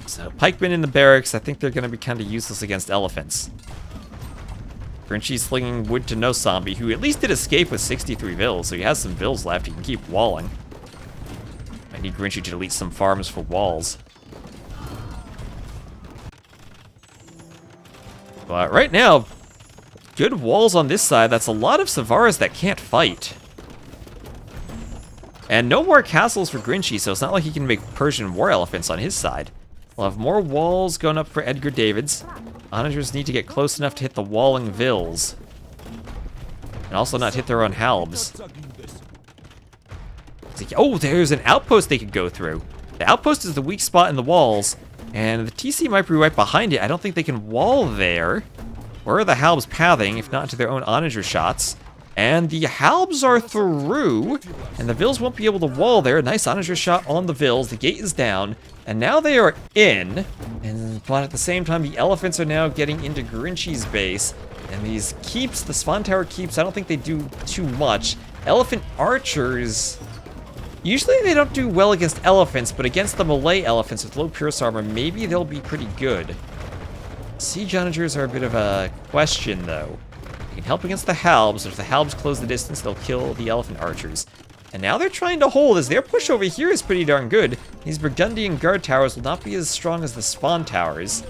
So, pikemen in the barracks, I think they're going to be kind of useless against elephants. Grinchy's slinging wood to No Zombie, who at least did escape with 63 vills, so he has some vills left. He can keep walling. I need Grinchy to delete some farms for walls. But right now, good walls on this side. That's a lot of Savars that can't fight. And no more castles for Grinchy, so it's not like he can make Persian war elephants on his side. We'll have more walls going up for Edgar Davids. Onagers need to get close enough to hit the walling vills. And also not hit their own halbs. Oh, there's an outpost they could go through. The outpost is the weak spot in the walls, and the TC might be right behind it. I don't think they can wall there. Where are the halbs pathing, if not into their own onager shots? And the halbs are through, and the vills won't be able to wall there. Nice onager shot on the vills. The gate is down, and now they are in. But at the same time, the elephants are now getting into Grinchy's base. And these keeps, the spawn tower keeps, I don't think they do too much. Elephant archers, usually they don't do well against elephants, but against the melee elephants with low pierce armor, maybe they'll be pretty good. Siege onagers are a bit of a question, though. They can help against the halbs, but if the halbs close the distance, they'll kill the elephant archers. And now they're trying to hold, as their push over here is pretty darn good. These Burgundian guard towers will not be as strong as the spawn towers,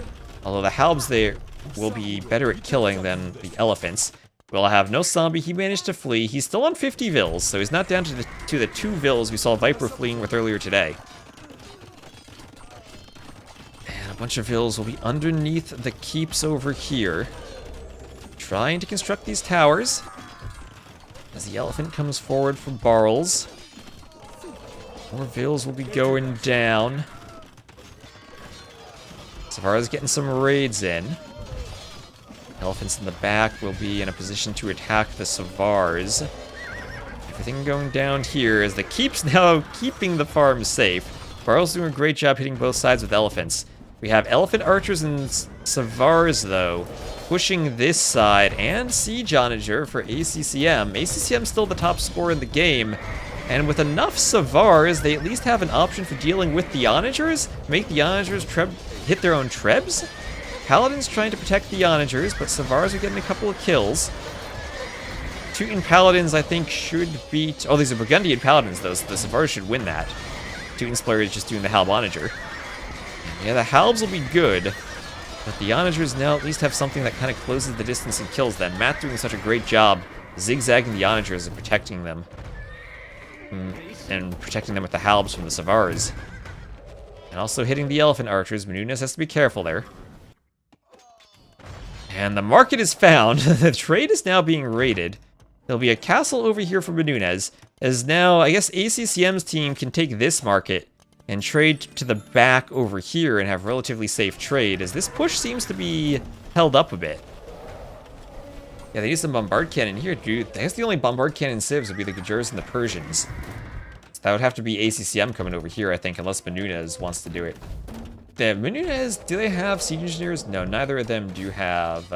although the halbs there will be better at killing than the elephants. We'll have no zombie. He managed to flee. He's still on 50 vills, so he's not down to the 2 vills we saw Viper fleeing with earlier today. And a bunch of vills will be underneath the keeps over here, trying to construct these towers. As the elephant comes forward for Barles. More vills will be going down. Savara's getting some raids in. Elephants in the back will be in a position to attack the Savars. Everything going down here as the keeps now keeping the farm safe. Barles doing a great job hitting both sides with elephants. We have elephant archers and Savars, though, pushing this side, and Siege Onager for ACCM. ACCM's still the top scorer in the game, and with enough Savars, they at least have an option for dealing with the Onagers, make the Onagers hit their own Trebs. Paladin's trying to protect the Onagers, but Savars are getting a couple of kills. Teuton Paladins, I think, should beat... Oh, these are Burgundian Paladins, though, so the Savars should win that. Teuton's player is just doing the Halb Onager. Yeah, the Halbs will be good, but the Onagers now at least have something that kind of closes the distance and kills them. Matt doing such a great job zigzagging the Onagers and protecting them. And protecting them with the Halbs from the Savars. And also hitting the Elephant Archers. Menunez has to be careful there. And the market is found. The trade is now being raided. There'll be a castle over here for Menunez, as now, I guess ACCM's team can take this market and trade to the back over here and have relatively safe trade, as this push seems to be held up a bit. Yeah, they use some bombard cannon here, dude. I guess the only bombard cannon civs would be the Gajurs and the Persians. So that would have to be ACCM coming over here, I think, unless Menunez wants to do it. Menunez, do they have siege engineers? No, neither of them do have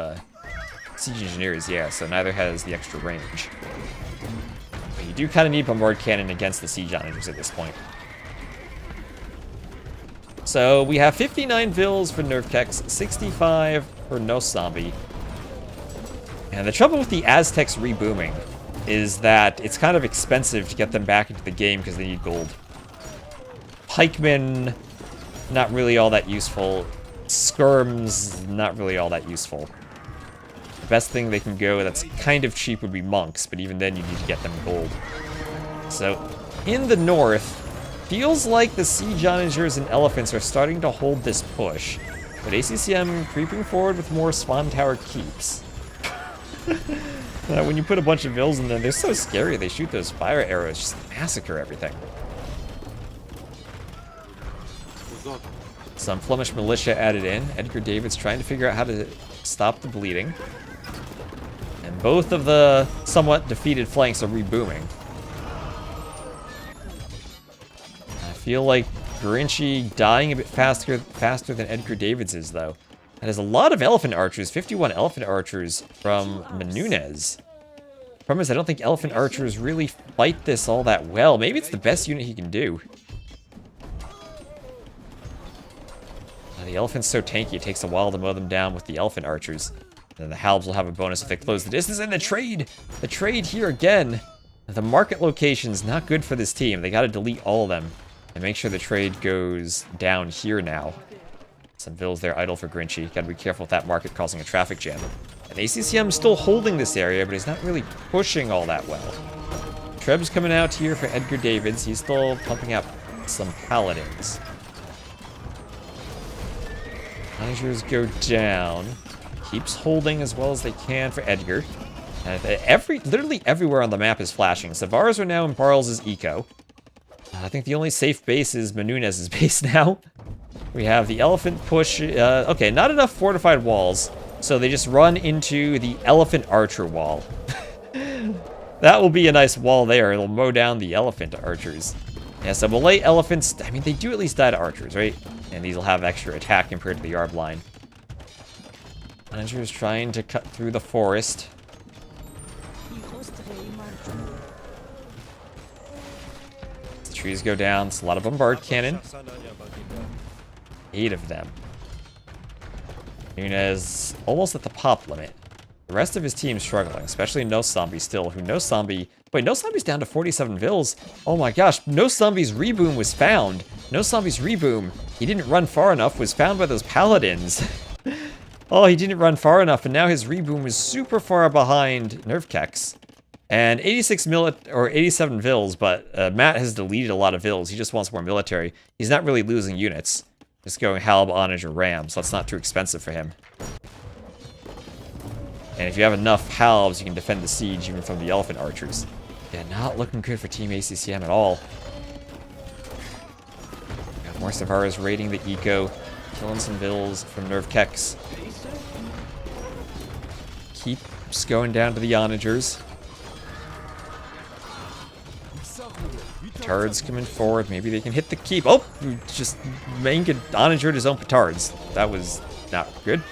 siege engineers, yeah, so neither has the extra range. But you do kind of need bombard cannon against the siege onagers at this point. So we have 59 vills for Nerfkex, 65 for No Zombie. And the trouble with the Aztecs rebooming is that it's kind of expensive to get them back into the game because they need gold. Pikemen, not really all that useful. Skirms, not really all that useful. The best thing they can go that's kind of cheap would be monks, but even then you need to get them gold. So, in the north, feels like the siege onagers and elephants are starting to hold this push, but ACCM creeping forward with more spawn tower keeps. When you put a bunch of vills in them, they're so scary. They shoot those fire arrows, just massacre everything. Some Flemish militia added in. Edgar David's trying to figure out how to stop the bleeding. And both of the somewhat defeated flanks are rebooming. I feel like Grinchy dying a bit faster than Edgar David's is, though. That is a lot of elephant archers, 51 elephant archers from Menunez. Problem is, I don't think elephant archers really fight this all that well. Maybe it's the best unit he can do. The elephant's so tanky, it takes a while to mow them down with the elephant archers. And then the halbs will have a bonus if they close the distance. And the trade here again. The market location's not good for this team. They gotta delete all of them and make sure the trade goes down here now. Some vills there idle for Grinchy. Gotta be careful with that market causing a traffic jam. And ACCM's still holding this area, but he's not really pushing all that well. Treb's coming out here for Edgar Davids. He's still pumping out some paladins. Managers go down. Keeps holding as well as they can for Edgar. Literally everywhere on the map is flashing. Savars are now in Barles' eco. I think the only safe base is Menunez's base now. We have the elephant push. Okay, not enough fortified walls, so they just run into the elephant archer wall. That will be a nice wall there. It'll mow down the elephant archers. Yeah, so we'll lay elephants. I mean, they do at least die to archers, right? And these will have extra attack compared to the yard line. Managers trying to cut through the forest. The trees go down. It's a lot of bombard cannon. 8 of them. Nunez almost at the pop limit. The rest of his team struggling, especially No Zombie still, who No Zombie... Wait, No Zombie's down to 47 vills? Oh my gosh, No Zombie's reboom was found. No Zombie's reboom, he didn't run far enough, was found by those paladins. Oh, he didn't run far enough, and now his reboom was super far behind Nerfkex. And 87 vills, but Matt has deleted a lot of vills. He just wants more military. He's not really losing units. Just going Halb, Onage, or Ram, so that's not too expensive for him. And if you have enough Halbs, you can defend the siege even from the elephant archers. Yeah, not looking good for Team ACCM at all. Got more Savaras raiding the eco, killing some vills from Nerfkex. Keeps going down to the Onagers. Petards coming forward. Maybe they can hit the keep. Oh, just Mangan Onagered his own petards. That was not good.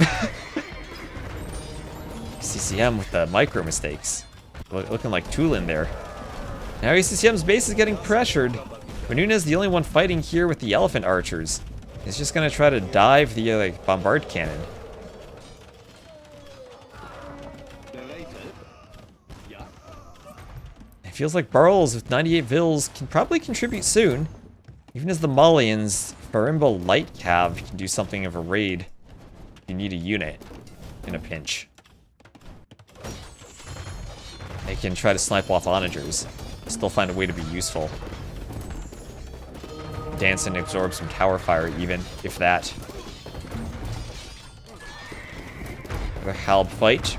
CCM with the micro mistakes. Looking like Tulin there. Now ACCM's base is getting pressured. Menunez the only one fighting here with the elephant archers. He's just gonna try to dive the like bombard cannon. It feels like Barles with 98 vills can probably contribute soon. Even as the Malians, Farimba Light Cav can do something of a raid. You need a unit in a pinch. They can try to snipe off Onagers. Still find a way to be useful. Dance and absorb some tower fire even, if that. A Halb fight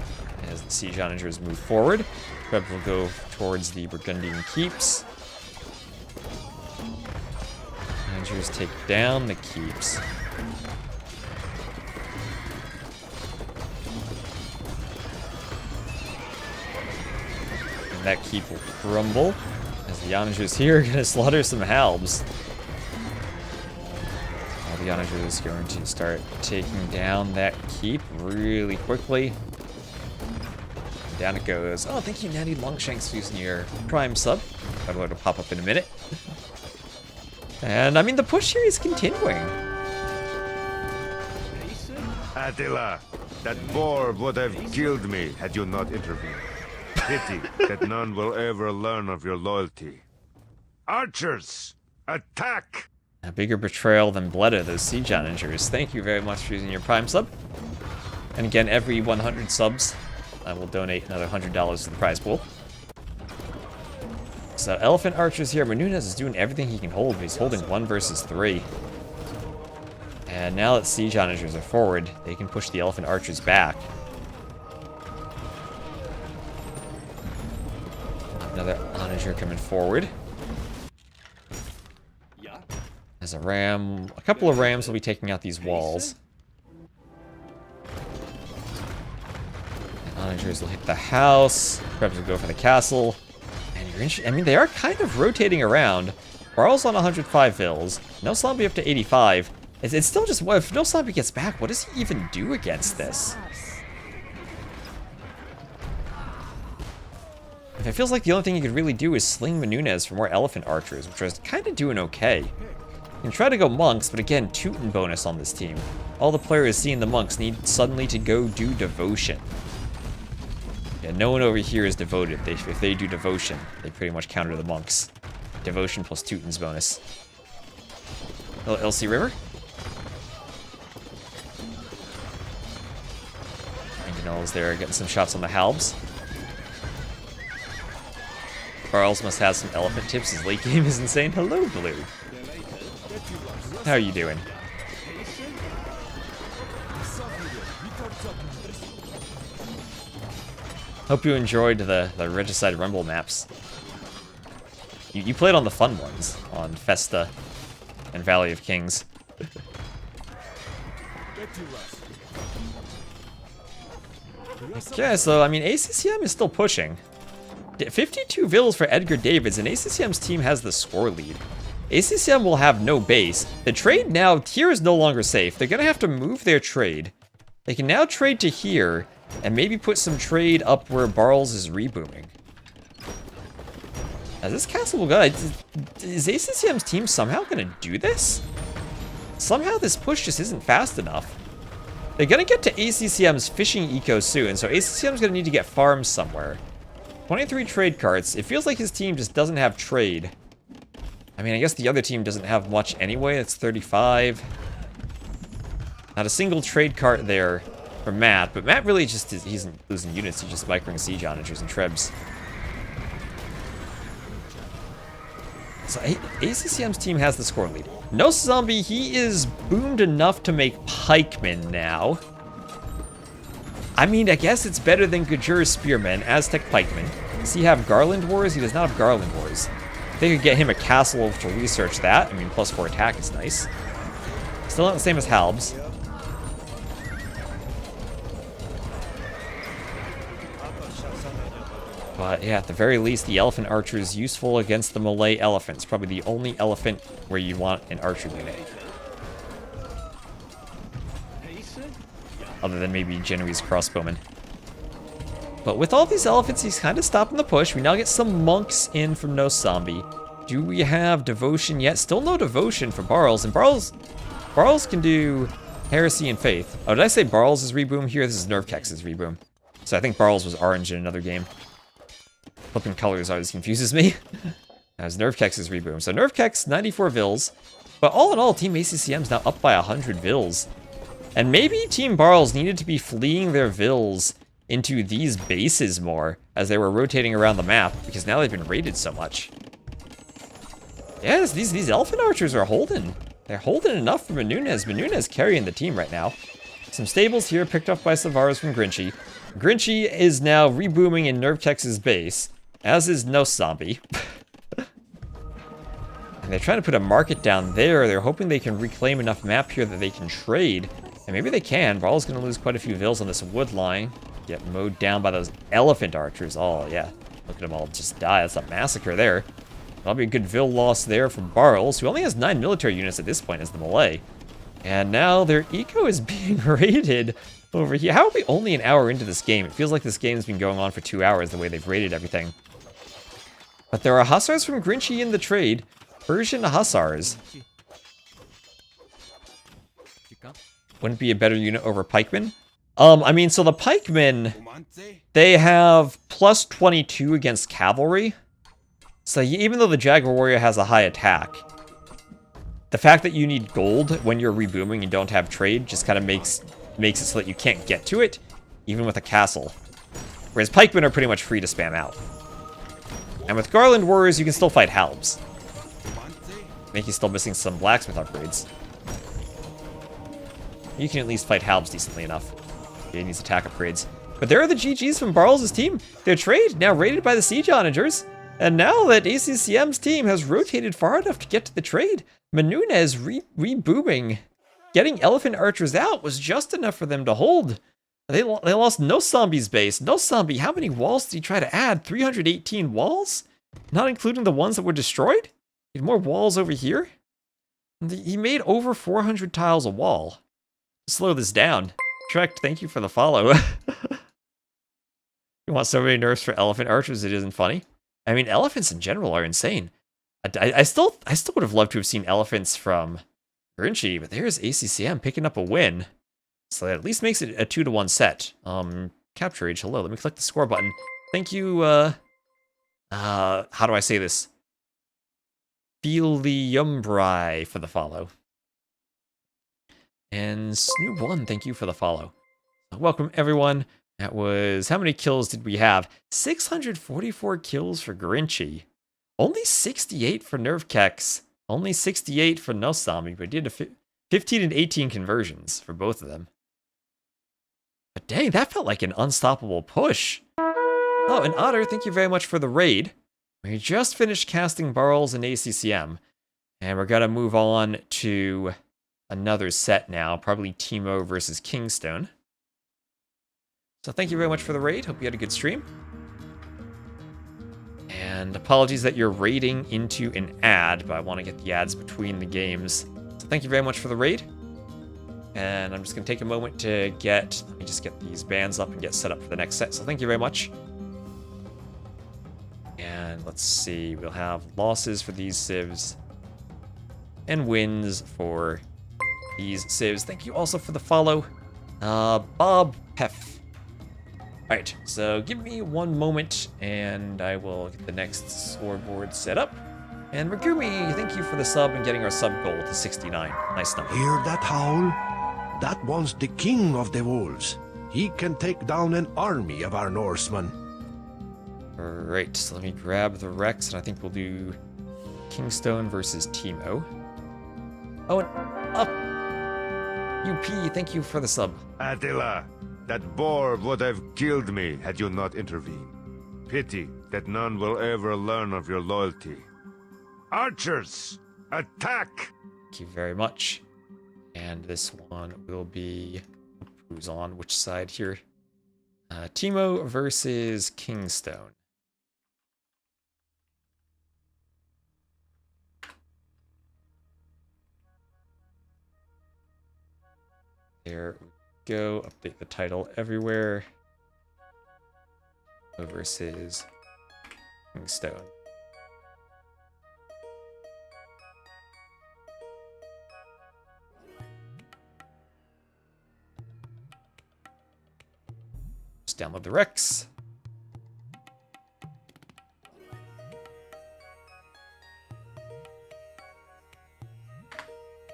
as the siege Onagers move forward. Krebs will go towards the Burgundian keeps. Onagers take down the keeps. And that keep will crumble as the Onagers here are going to slaughter some Halbs. The Onager is going to start taking down that keep really quickly. Down it goes. Oh, thank you, Natty Longshanks, for using your Prime sub. By the way, it'll pop up in a minute. And, I mean, the push here is continuing. Attila, that boar would have killed me had you not intervened. Pity that none will ever learn of your loyalty. Archers, attack! A bigger betrayal than Bleda, those siege Onagers. Thank you very much for using your Prime sub. And again, every 100 subs, I will donate another $100 to the prize pool. So, Elephant Archers here. Menunez is doing everything he can hold, but he's holding 1 versus 3. And now that siege Onagers are forward, they can push the Elephant Archers back. Another Onager coming forward. As a couple of rams will be taking out these walls. And Onagers will hit the house. Krebs will go for the castle. And I mean, they are kind of rotating around. Barles on 105 vills. No Zombie up to 85. It's still just, if No Zombie gets back, what does he even do against this? It feels like the only thing you could really do is sling Menunez for more Elephant Archers, which is kind of doing okay. You can try to go monks, but again, Teuton bonus on this team. All the players seeing the monks need suddenly to go do devotion. Yeah, no one over here is devoted. If they do devotion, they pretty much counter the monks. Devotion plus Teuton's bonus. LC River? Manganel's there, getting some shots on the Halbs. Barles must have some elephant tips. His late game is insane. Hello, Blue. How are you doing? Hope you enjoyed the Regicide Rumble maps. You played on the fun ones, on Festa and Valley of Kings. Okay, so, I mean, ACCM is still pushing. 52 vills for Edgar Davids, and ACCM's team has the score lead. ACCM will have no base. The trade now, here is no longer safe. They're going to have to move their trade. They can now trade to here, and maybe put some trade up where Barles is rebooming. As this castle will go, is ACCM's team somehow going to do this? Somehow this push just isn't fast enough. They're going to get to ACCM's fishing eco soon, so ACCM's going to need to get farms somewhere. 23 trade carts. It feels like his team just doesn't have trade. I mean, I guess the other team doesn't have much anyway. It's 35. Not a single trade cart there for Matt, but Matt really just he isn't losing units. He's just microing siege onagers and trebs. So ACCM's team has the score lead. No Zombie, he is boomed enough to make pikemen now. I mean, I guess it's better than Gajur Spearmen, Aztec pikemen. Does he have Garland Wars? He does not have Garland Wars. They could get him a castle to research that. I mean, +4 attack is nice. Still not the same as Halbs. But yeah, at the very least, the elephant archer is useful against the Malay elephants. Probably the only elephant where you want an archer unit. Other than maybe Genoese crossbowmen. But with all these elephants, he's kind of stopping the push. We now get some monks in from No Zombie. Do we have devotion yet? Still no devotion for Barles. And Barles can do heresy and faith. Oh, did I say Barles is reboom here? This is Nervkex's reboom. So I think Barles was orange in another game. Flipping colors always confuses me. That was Nervkex's reboom. So Nervkex, 94 vills. But all in all, Team ACCM's now up by 100 vills. And maybe Team Barles needed to be fleeing their vills into these bases more as they were rotating around the map, because now they've been raided so much. Yes, these elephant archers are holding. They're holding enough for Menunez. Menunez carrying the team right now. Some stables here picked up by Savaras from Grinchy. Grinchy is now rebooming in Nervkex's base, as is No Zombie. And they're trying to put a market down there. They're hoping they can reclaim enough map here that they can trade. And maybe they can. Barles going to lose quite a few vills on this wood line. Get mowed down by those elephant archers. Oh, yeah. Look at them all just die. That's a massacre there. That'll be a good vill loss there from Barles, who only has 9 military units at this point as the Malay. And now their eco is being raided over here. How are we only an hour into this game? It feels like this game's been going on for 2 hours, the way they've raided everything. But there are Hussars from Grinchy in the trade. Persian Hussars. Wouldn't be a better unit over pikemen? I mean, so the pikemen, they have plus 22 against cavalry. So even though the Jaguar Warrior has a high attack, the fact that you need gold when you're rebooming and don't have trade just kind of makes it so that you can't get to it, even with a castle. Whereas pikemen are pretty much free to spam out. And with Garland Warriors, you can still fight Halbs. I think he's still missing some blacksmith upgrades. You can at least fight Halbs decently enough. He needs attack upgrades. But there are the GGs from Barles' team. Their trade now raided by the siege onagers. And now that ACCM's team has rotated far enough to get to the trade, Menunez rebooming, getting elephant archers out was just enough for them to hold. They lost No Zombie's base. No Zombie, how many walls did he try to add? 318 walls? Not including the ones that were destroyed? He had more walls over here? He made over 400 tiles a wall. Slow this down. Trek, thank you for the follow. You want so many nerfs for elephant archers, it isn't funny. I mean, elephants in general are insane. I still would have loved to have seen elephants from Grinchy, but there's ACCM picking up a win. So that at least makes it a 2-to-1 set. Capture Age, hello. Let me click the score button. Thank you, how do I say this? Filiumbri for the follow. And Snoo1, thank you for the follow. Welcome, everyone. That was, how many kills did we have? 644 kills for Grinchy. Only 68 for Nerfkex. Only 68 for Nosami, but did a 15 and 18 conversions for both of them. But dang, that felt like an unstoppable push. Oh, and Otter, thank you very much for the raid. We just finished casting Barles and ACCM, and we're gonna move on to another set now, probably TeMo versus KingstoNe. So thank you very much for the raid. Hope you had a good stream. And apologies that you're raiding into an ad, but I want to get the ads between the games. So thank you very much for the raid. And I'm just going to take a moment to let me just get these bands up and get set up for the next set. So thank you very much. And let's see, we'll have losses for these civs and wins for these civs. Thank you also for the follow, Bob Peff. Alright, so give me one moment and I will get the next scoreboard set up. And Megumi, thank you for the sub and getting our sub goal to 69. Nice number. Hear that howl? That one's the king of the wolves. He can take down an army of our Norsemen. Alright, so let me grab the Rex and I think we'll do KingstoNe versus TeMo. Oh, and up! UP, thank you for the sub. Attila, that boar would have killed me had you not intervened. Pity that none will ever learn of your loyalty. Archers, attack! Thank you very much. And this one will be, who's on which side here? TeMo versus KingstoNe. There we go. Update the title everywhere. Versus KingstoNe. Just download the Rex.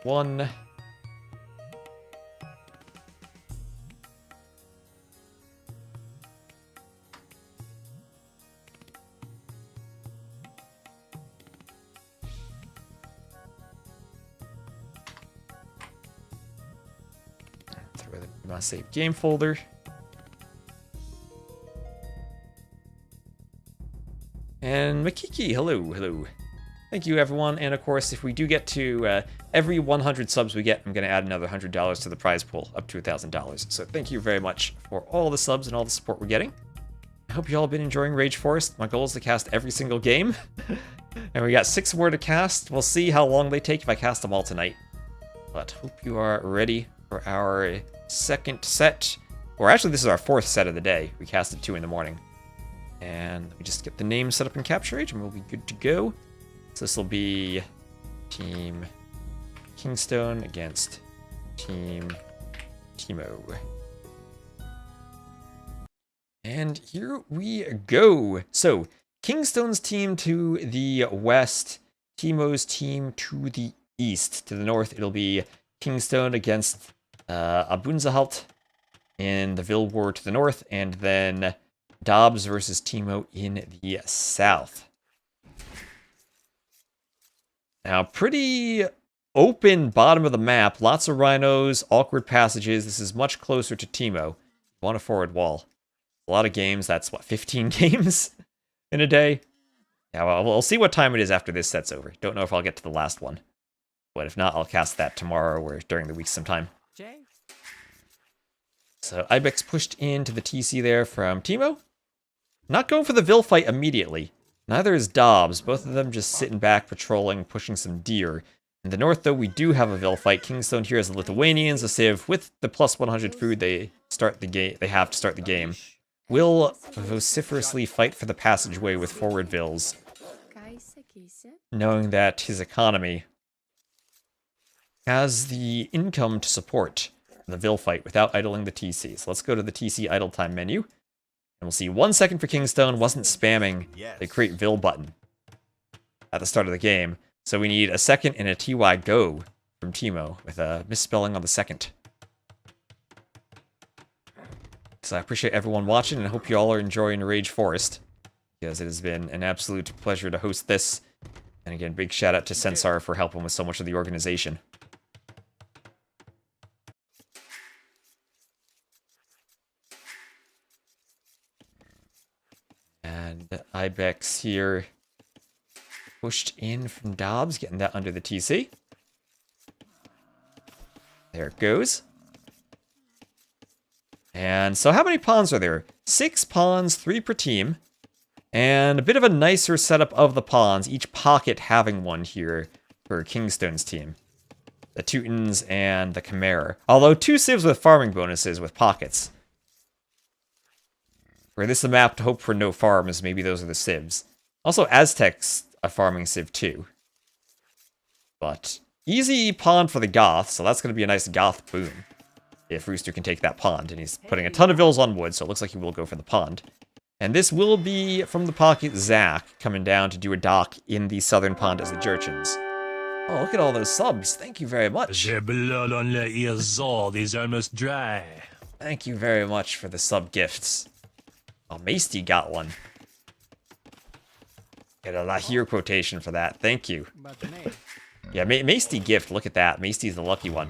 One. Throw it in my save game folder. And Makiki, hello. Thank you, everyone. And of course, if we do get to every 100 subs we get, I'm going to add another $100 to the prize pool, up to $1,000. So thank you very much for all the subs and all the support we're getting. I hope you all have been enjoying Rage Forest. My goal is to cast every single game. And we got 6 more to cast. We'll see how long they take if I cast them all tonight. But hope you are ready for our second set. Or actually, this is our 4th set of the day. We cast at 2 in the morning. And let me just get the name set up in Capture Age and we'll be good to go. So this will be Team KingstoNe against Team TeMo. And here we go. So, KingstoNe's team to the west, TeMo's team to the east. To the north, it'll be KingstoNe against Abunzahalt in the Vil War to the north, and then Dobbs versus TeMo in the south. Now, pretty open bottom of the map. Lots of rhinos, awkward passages. This is much closer to TeMo. Want a forward wall. A lot of games. That's, what, 15 games in a day? Yeah, well, we'll see what time it is after this set's over. Don't know if I'll get to the last one. But if not, I'll cast that tomorrow or during the week sometime. Jay? So Ibex pushed into the TC there from TeMo. Not going for the Vil fight immediately. Neither is Dobbs. Both of them just sitting back, patrolling, pushing some deer. In the north, though, we do have a Vil fight. KingstoNe here has the Lithuanians, a civ with the plus 100 food they start the game. They have to start the game. Will vociferously fight for the passageway with forward Vils, knowing that his economy has the income to support the Vil fight without idling the TC. So let's go to the TC idle time menu. And we'll see 1 second for KingstoNe wasn't spamming the create Vil button at the start of the game. So we need a second and a TY go from TeMo with a misspelling on the second. So I appreciate everyone watching, and I hope you all are enjoying Rage Forest, because it has been an absolute pleasure to host this. And again, big shout out to Sensar for helping with so much of the organization. And Ibex here pushed in from Dobbs, getting that under the TC. There it goes. And so how many pawns are there? 6 pawns, 3 per team. And a bit of a nicer setup of the pawns, each pocket having one here for KingstoNe's team. The Teutons and the Chimera. Although 2 civs with farming bonuses with pockets. For this is a map to hope for no farms, maybe those are the civs. Also, Aztec's a farming civ too. But easy pawn for the Goth, so that's going to be a nice Goth boon. If Rooster can take that pond, and he's putting a ton of villas on wood, so it looks like he will go for the pond. And this will be, from the pocket, Zach, coming down to do a dock in the southern pond as the Jurchins. Oh, look at all those subs. Thank you very much. J'ai blood on the ears, all these almost dry. Thank you very much for the sub gifts. Oh, Masty got one. Get a Lahir quotation for that. Thank you. But nay. Yeah, Masty gift. Look at that. Masty's the lucky one.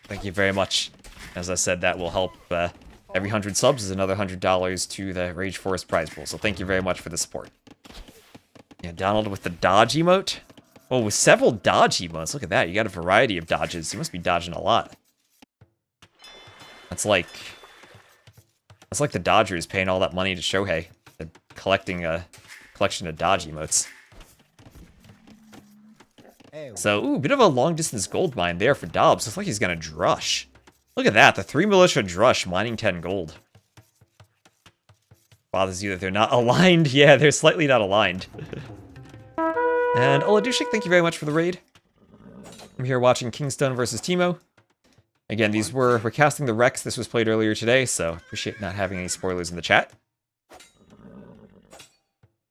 Thank you very much. As I said, that will help. Every 100 subs is another $100 to the Rage Forest prize pool. So thank you very much for the support. Yeah, Donald with the dodge emote. Oh, with several dodge emotes. Look at that. You got a variety of dodges. You must be dodging a lot. That's like the Dodgers paying all that money to Shohei. They're collecting a collection of dodge emotes. So, ooh, a bit of a long-distance gold mine there for Dobbs. Looks like he's gonna drush. Look at that, the 3 militia drush mining 10 gold. Bothers you that they're not aligned? Yeah, they're slightly not aligned. And Oladushik, thank you very much for the raid. I'm here watching KingstoNe versus TeMo. Again, we're casting the Rex. This was played earlier today, so appreciate not having any spoilers in the chat.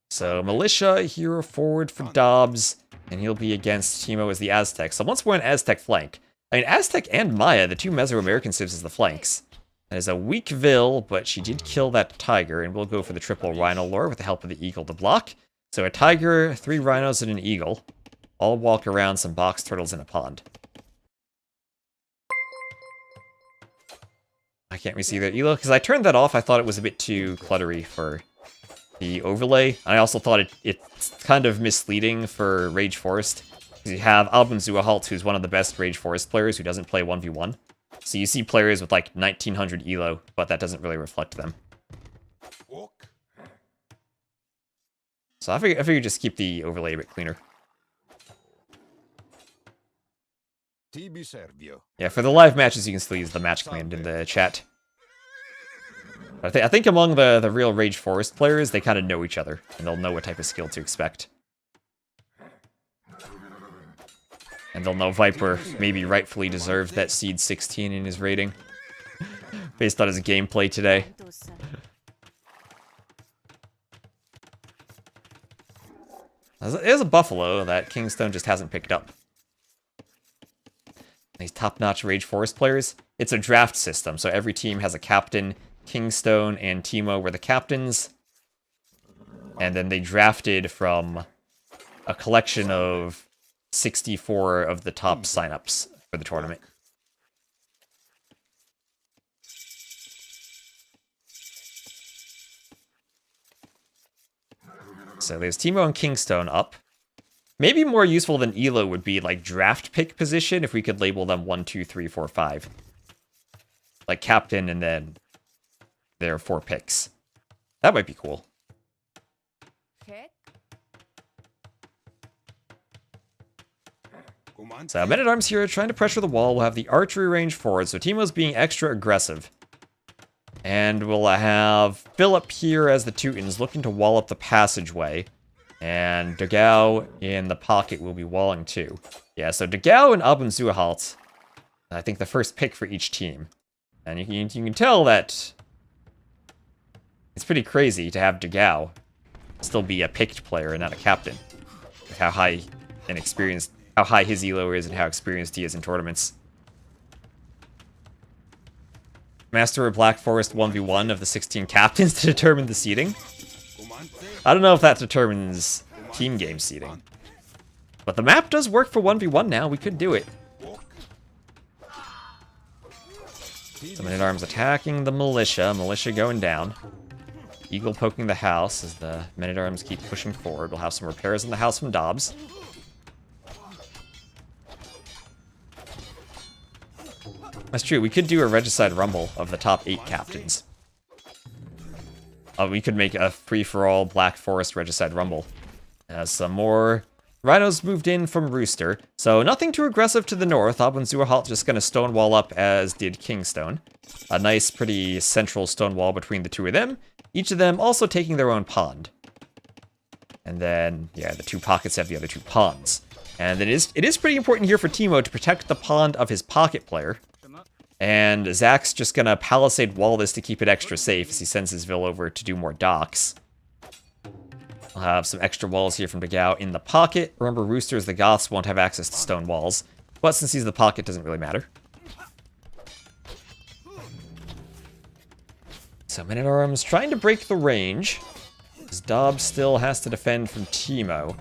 So, militia here forward for Dobbs. And he'll be against TeMo as the Aztec. So once we're on Aztec flank, I mean, Aztec and Maya, the 2 Mesoamerican civs as the flanks. That is a weak Vil, but she did kill that tiger, and we'll go for the triple Rhino lore with the help of the eagle to block. So a tiger, 3 rhinos, and an eagle. All walk around some box turtles in a pond. I can't really see that Elo, because I turned that off. I thought it was a bit too cluttery for the overlay. I also thought it's kind of misleading for Rage Forest. You have Albin Zuahalt, who's one of the best Rage Forest players who doesn't play 1v1. So you see players with like 1900 elo, but that doesn't really reflect them. So I figure just keep the overlay a bit cleaner. Yeah, for the live matches, you can still use the match command in the chat. But I think among the real Rage Forest players, they kind of know each other, and they'll know what type of skill to expect. And they'll know Viper maybe rightfully deserved that Seed 16 in his rating, based on his gameplay today. There's a Buffalo that KingstoNe just hasn't picked up. These top-notch Rage Forest players, it's a draft system, so every team has a captain. KingstoNe and TeMo were the captains, and then they drafted from a collection of 64 of the top signups for the tournament. So there's TeMo and KingstoNe up. Maybe more useful than Elo would be like draft pick position if we could label them 1, 2, 3, 4, 5. Like captain and then there are 4 picks. That might be cool. So Men-at-Arms here trying to pressure the wall. We'll have the archery range forward, so TeMo's being extra aggressive. And we'll have Philip here as the Teutons looking to wall up the passageway. And Dagao in the pocket will be walling too. Yeah, so Dagao and Abun Zuahalt, I think the first pick for each team. And you can tell that it's pretty crazy to have Dagao still be a picked player and not a captain. With how high his elo is and how experienced he is in tournaments. Master of Black Forest 1v1 of the 16 captains to determine the seeding. I don't know if that determines team game seeding. But the map does work for 1v1 now. We could do it. The men-at-arms attacking the militia. Militia going down. Eagle poking the house as the men-at-arms keep pushing forward. We'll have some repairs in the house from Dobbs. That's true. We could do a Regicide Rumble of the top 8 captains. We could make a free-for-all Black Forest Regicide Rumble. Some more rhinos moved in from Rooster. So nothing too aggressive to the north. Abunzuahalt just going to stonewall up as did Kingstone. A nice, pretty central stone wall between the two of them. Each of them also taking their own pond. And then, yeah, the 2 pockets have the other 2 ponds. And it is pretty important here for TeMo to protect the pond of his pocket player. And Zach's just gonna palisade wall this to keep it extra safe as he sends his Vil over to do more docks. I'll have some extra walls here from Dagao in the pocket. Remember, Roosters, the Goths won't have access to stone walls. But since he's the pocket, doesn't really matter. So Men-at-Arms trying to break the range. As Dobbs still has to defend from TeMo.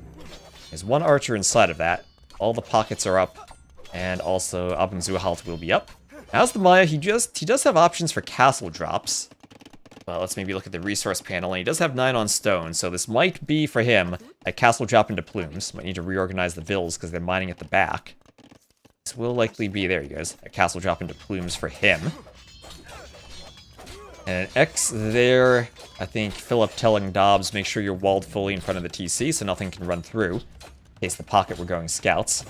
There's 1 archer inside of that. All the pockets are up. And also Abunzuahalt will be up. As the Maya, he does have options for castle drops. Well, let's maybe look at the resource panel, and he does have 9 on stone, so this might be, for him, a castle drop into plumes. Might need to reorganize the Vils, because they're mining at the back. This will likely be, there he goes, a castle drop into plumes for him. And an X there, I think Philip telling Dobbs, make sure you're walled fully in front of the TC, so nothing can run through. In case the pocket were going scouts.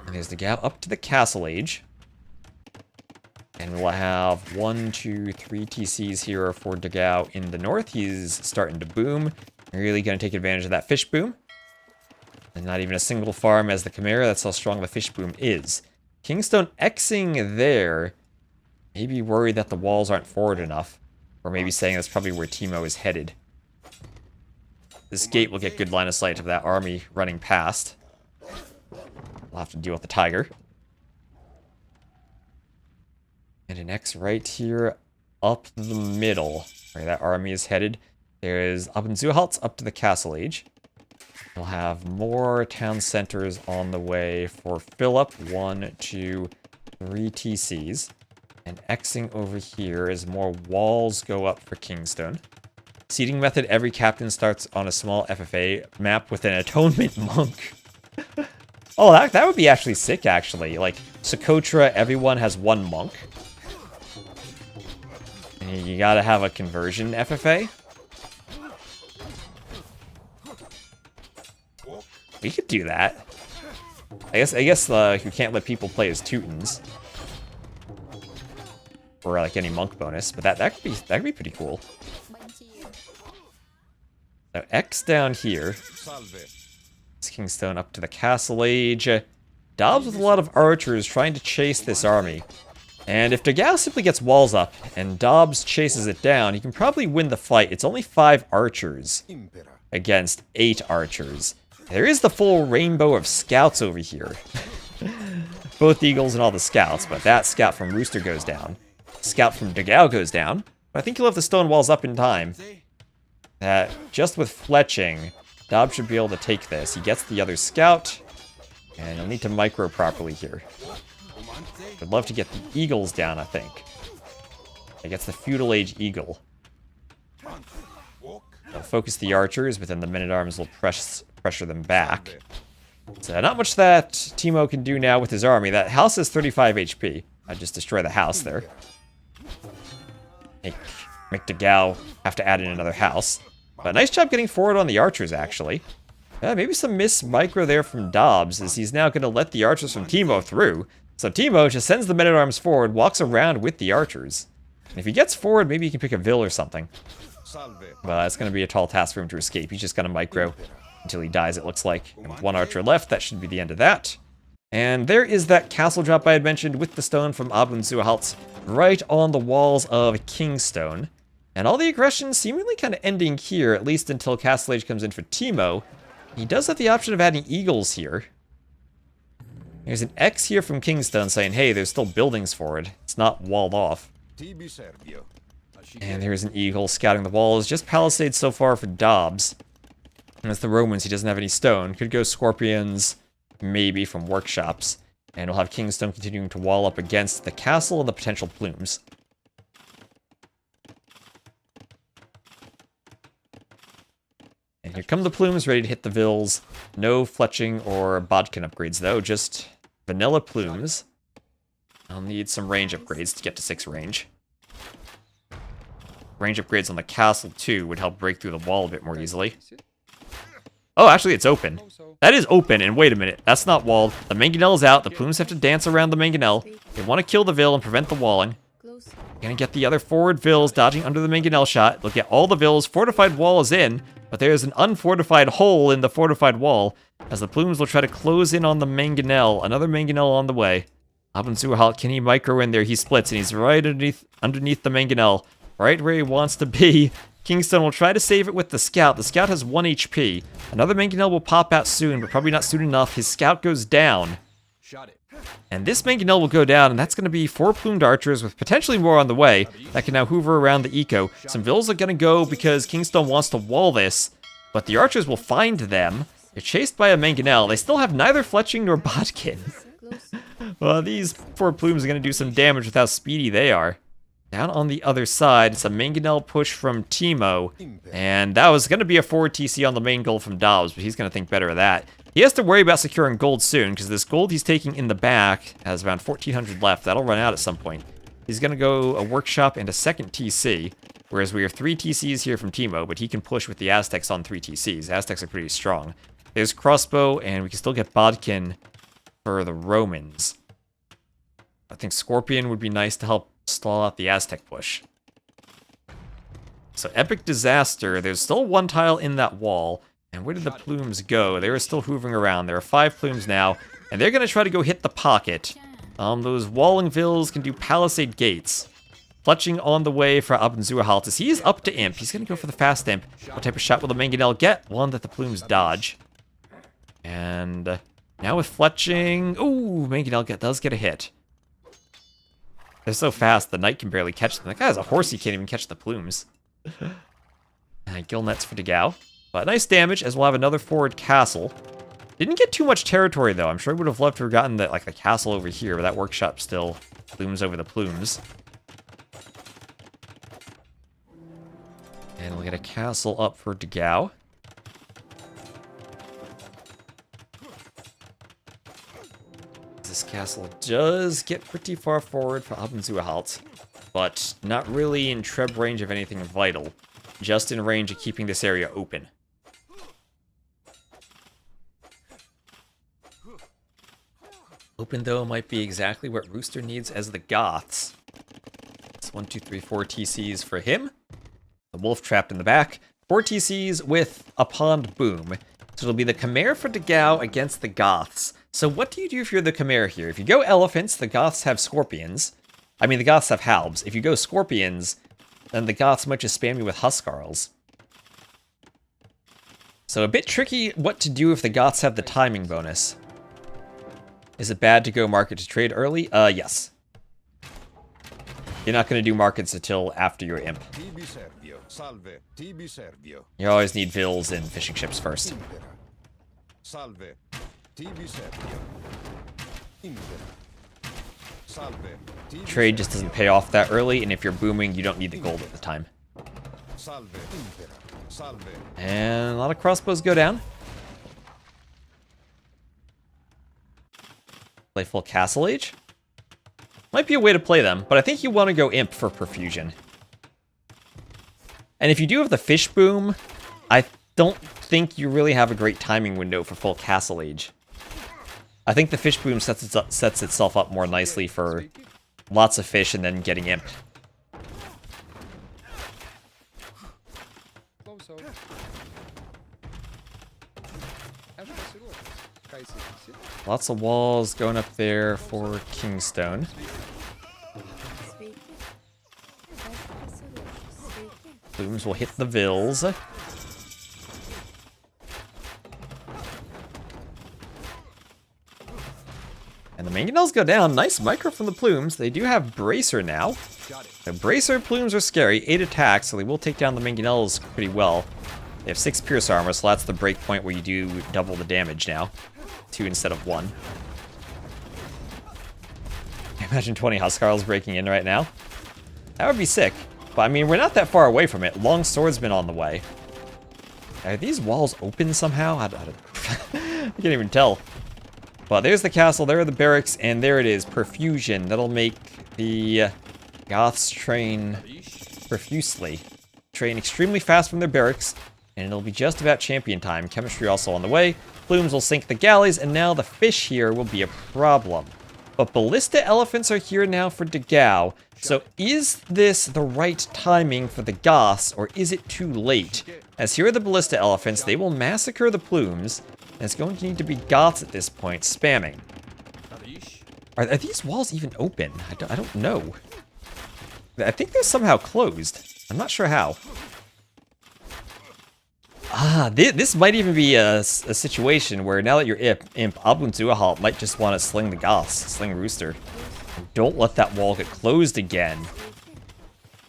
And there's the gap up to the Castle Age. And we'll have 1, 2, 3 TCs here for Dagao in the north. He's starting to boom. Really going to take advantage of that fish boom. And not even a single farm as the Chimera. That's how strong the fish boom is. Kingstone Xing there. Maybe worried that the walls aren't forward enough. Or maybe saying that's probably where TeMo is headed. This gate will get good line of sight of that army running past. We'll have to deal with the tiger. And an X right here up the middle, where that army is headed. There's Abunzuahalt up to the Castle Age. We'll have more town centers on the way for Philip. 1, 2, 3 TCs. And Xing over here as more walls go up for Kingstone. Seeding method, every captain starts on a small FFA map with an atonement monk. Oh, that would be actually sick, actually. Like, Socotra, everyone has 1 monk. And you gotta have a conversion FFA. We could do that. I guess you can't let people play as Teutons. Or like any monk bonus, but that could be pretty cool. So X down here. It's Kingstone up to the Castle Age. Dobbs with a lot of archers trying to chase this army. And if Dagao simply gets walls up and Dobbs chases it down, he can probably win the fight. It's only 5 archers against 8 archers. There is the full rainbow of scouts over here. Both eagles and all the scouts, but that scout from Rooster goes down. Scout from Dagao goes down. But I think he'll have the stone walls up in time. That just with fletching, Dobbs should be able to take this. He gets the other scout, and he'll need to micro properly here. Would love to get the eagles down, I think. He gets the feudal age eagle. They'll focus the archers, but then the men-at-arms will pressure them back. So not much that TeMo can do now with his army. That house is 35 HP. I just destroy the house there. Make Dagao have to add in another house. But nice job getting forward on the archers, actually. Maybe some miss micro there from Dobbs, as he's now going to let the archers from TeMo through. So TeMo just sends the men-at-arms forward, walks around with the archers. And if he gets forward, maybe he can pick a Vil or something. But it's going to be a tall task for him to escape. He's just going to micro until he dies, it looks like. And with 1 archer left, that should be the end of that. And there is that castle drop I had mentioned with the stone from Abunzuahalt right on the walls of Kingstone. And all the aggression seemingly kind of ending here, at least until Castle Age comes in for TeMo. He does have the option of adding eagles here. There's an X here from KingstoNe saying, hey, there's still buildings for it. It's not walled off. And there's an eagle scouting the walls. Just palisades so far for Dobbs. And as the Romans, he doesn't have any stone. Could go scorpions, maybe, from workshops. And we'll have KingstoNe continuing to wall up against the castle and the potential plumes. And here come the plumes, ready to hit the vills. No fletching or bodkin upgrades, though. Just vanilla plumes. I'll need some range upgrades to get to 6 range. Range upgrades on the castle, too, would help break through the wall a bit more easily. Oh, actually, it's open. That is open, and wait a minute. That's not walled. The mangonel's out. The plumes have to dance around the mangonel. They want to kill the vill and prevent the walling. Gonna get the other forward vills dodging under the mangonel shot. They'll get all the vills. Fortified wall is in, but there's an unfortified hole in the fortified wall, as the plumes will try to close in on the mangonel. Another mangonel on the way. Abendzuerhalt, can he micro in there? He splits, and he's right underneath the mangonel. Right where he wants to be. KingstoNe will try to save it with the scout. The scout has 1 HP. Another mangonel will pop out soon, but probably not soon enough. His scout goes down. And this mangonel will go down, and that's going to be 4 plumed archers with potentially more on the way that can now hoover around the eco. Some vills are going to go because KingstoNe wants to wall this, but the archers will find them. They're chased by a mangonel. They still have neither fletching nor bodkin. Well, these 4 plumes are going to do some damage with how speedy they are. Down on the other side, it's a mangonel push from TeMo, and that was going to be a forward TC on the main goal from Dobbs, but he's going to think better of that. He has to worry about securing gold soon, because this gold he's taking in the back has around 1,400 left. That'll run out at some point. He's going to go a workshop and a second TC, whereas we have 3 TCs here from TeMo, but he can push with the Aztecs on 3 TCs. Aztecs are pretty strong. There's crossbow, and we can still get bodkin for the Romans. I think Scorpion would be nice to help stall out the Aztec push. So Epic Disaster, there's still 1 tile in that wall. And where did the plumes go? They were still hoovering around. There are 5 plumes now, and they're going to try to go hit the pocket. Those walling vills can do palisade gates. Fletching on the way for Abendzuerhalt as he's up to imp. He's going to go for the fast imp. What type of shot will the mangonel get? One that the plumes dodge. And now with fletching... Ooh, mangonel does get a hit. They're so fast, the knight can barely catch them. That guy has a horse, he can't even catch the plumes. Gill nets for Degao. But nice damage, as we'll have another forward castle. Didn't get too much territory, though. I'm sure I would have loved to have gotten the castle over here, but that workshop still plumes over the plumes. And we'll get a castle up for Degao. This castle does get pretty far forward for Abendzuerhalt, but not really in Treb range of anything vital. Just in range of keeping this area open. Open, though, might be exactly what Rooster needs as the Goths. It's 1, 2, 3, 4 TCs for him. The wolf trapped in the back. 4 TCs with a pond boom. So it'll be the Khmer for Degao against the Goths. So what do you do if you're the Khmer here? If you go elephants, the Goths have scorpions. I mean, the Goths have halbs. If you go scorpions, then the Goths might just spam you with huskarls. So a bit tricky what to do if the Goths have the timing bonus. Is it bad to go market to trade early? Yes. You're not going to do markets until after your imp. You always need vills and fishing ships first. Trade just doesn't pay off that early, and if you're booming, you don't need the gold at the time. And a lot of crossbows go down. Play full Castle Age. Might be a way to play them, but I think you want to go imp for perfusion. And if you do have the fish boom, I don't think you really have a great timing window for full Castle Age. I think the fish boom sets itself up more nicely for lots of fish and then getting imp. Lots of walls going up there for KingstoNe. Plumes will hit the vills. And the mangonels go down. Nice micro from the plumes. They do have bracer now. The bracer plumes are scary. 8 attacks, so they will take down the mangonels pretty well. They have 6 pierce armor, so that's the break point where you do double the damage now. 2 instead of 1. Imagine 20 Huskarls breaking in right now. That would be sick. But I mean, we're not that far away from it. Long swordsman on the way. Are these walls open somehow? I can't even tell. But there's the castle, there are the barracks, and there it is. Perfusion. That'll make the Goths train profusely. Train extremely fast from their barracks, and it'll be just about champion time. Chemistry also on the way. Plumes will sink the galleys, and now the fish here will be a problem. But ballista elephants are here now for Dagao. So is this the right timing for the Goths, or is it too late? As here are the ballista elephants, they will massacre the plumes, and it's going to need to be Goths at this point, spamming. Are these walls even open? I don't know. I think they're somehow closed. I'm not sure how. Ah, this might even be a situation where now that you're Imp, Abunzuahalt might just want to sling the Goths, sling Rooster. Don't let that wall get closed again.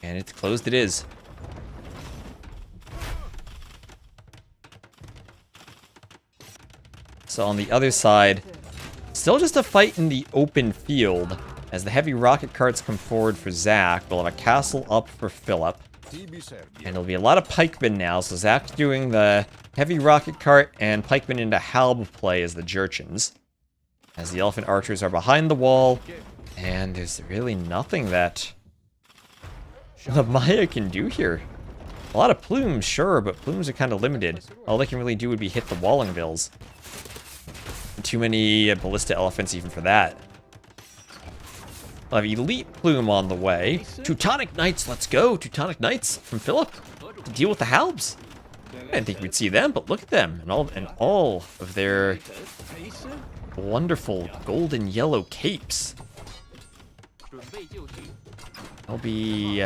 And it's closed it is. So on the other side, still just a fight in the open field. As the heavy rocket carts come forward for Zach, we'll have a castle up for Philip. And there'll be a lot of pikemen now, so Zach's doing the heavy rocket cart and pikemen into halb play as the Jurchens. As the elephant archers are behind the wall, and there's really nothing that the Maya can do here. A lot of plumes, sure, but plumes are kind of limited. All they can really do would be hit the walling bills. Too many ballista elephants even for that. We'll have Elite Plume on the way. Teutonic Knights, let's go! Teutonic Knights from Philip to deal with the Halbs. I didn't think we'd see them, but look at them. And all of their wonderful golden yellow capes. They'll be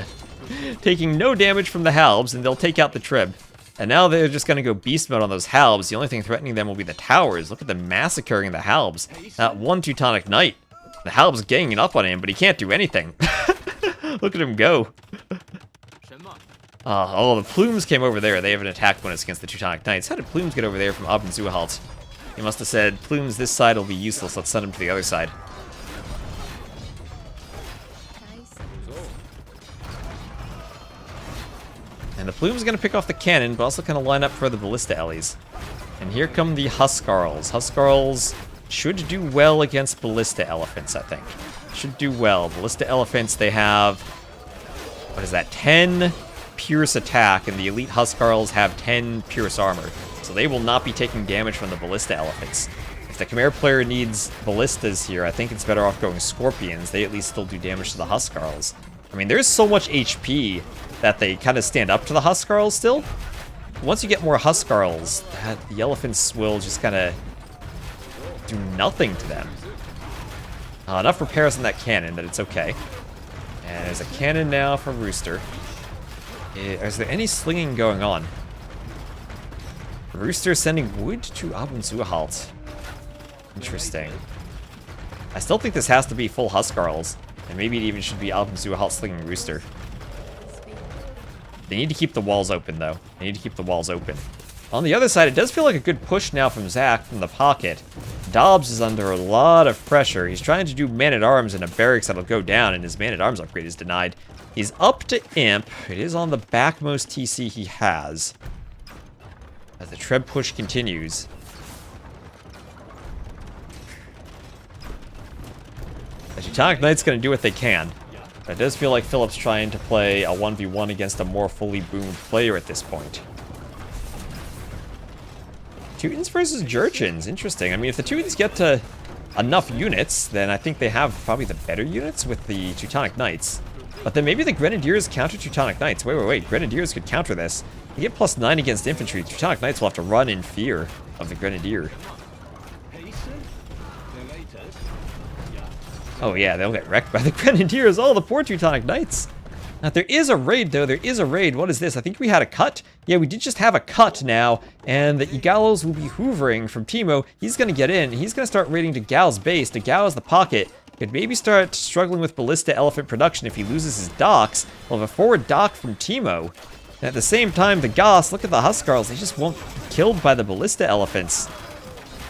taking no damage from the Halbs, and they'll take out the Trib. And now they're just going to go beast mode on those Halbs. The only thing threatening them will be the towers. Look at them massacring the Halbs. That one Teutonic Knight. The Halb's ganging up on him, but he can't do anything. Look at him go. Oh, the Plumes came over there. They have an attack bonus against the Teutonic Knights. How did Plumes get over there from Abunzuahalt? He must have said, Plumes, this side will be useless. Let's send him to the other side. And the Plume's going to pick off the cannon, but also kind of line up for the ballista ellies. And here come the Huskarls. Huskarls should do well against ballista elephants, I think. Should do well. Ballista elephants, they have, what is that, 10 pierce attack, and the elite Huskarls have 10 pierce armor. So they will not be taking damage from the ballista elephants. If the Khmer player needs ballistas here, I think it's better off going Scorpions. They at least still do damage to the Huskarls. I mean, there's so much HP that they kind of stand up to the Huskarls still. Once you get more Huskarls, the elephants will just kind of do nothing to them. Enough repairs on that cannon that it's okay. And there's a cannon now from Rooster. Is there any slinging going on? Rooster sending wood to Abunzuahalt. Interesting. I still think this has to be full Huskarls. And maybe it even should be Abunzuahalt slinging Rooster. They need to keep the walls open, though. They need to keep the walls open. On the other side, it does feel like a good push now from Zach from the pocket. Dobbs is under a lot of pressure. He's trying to do man-at-arms in a barracks that'll go down, and his man-at-arms upgrade is denied. He's up to Imp. It is on the backmost TC he has. As the Treb push continues. The Teutonic Knight's going to do what they can. But it does feel like Philip's trying to play a 1v1 against a more fully boomed player at this point. Teutons versus Jurchens, interesting. I mean, if the Teutons get to enough units, then I think they have probably the better units with the Teutonic Knights. But then maybe the Grenadiers counter Teutonic Knights. Wait. Grenadiers could counter this. They get +9 against infantry. Teutonic Knights will have to run in fear of the Grenadier. Oh yeah, they'll get wrecked by the Grenadiers. Oh, the poor Teutonic Knights. Now, there is a raid, though. There is a raid. What is this? I think we had a cut. Yeah, we did just have a cut now. And the Igalos will be hoovering from TeMo. He's going to get in. He's going to start raiding to Gal's base. To Gal's the pocket. Could maybe start struggling with Ballista Elephant production if he loses his docks. We'll have a forward dock from TeMo. And at the same time, the Goths, look at the Huskarls. They just won't be killed by the Ballista Elephants.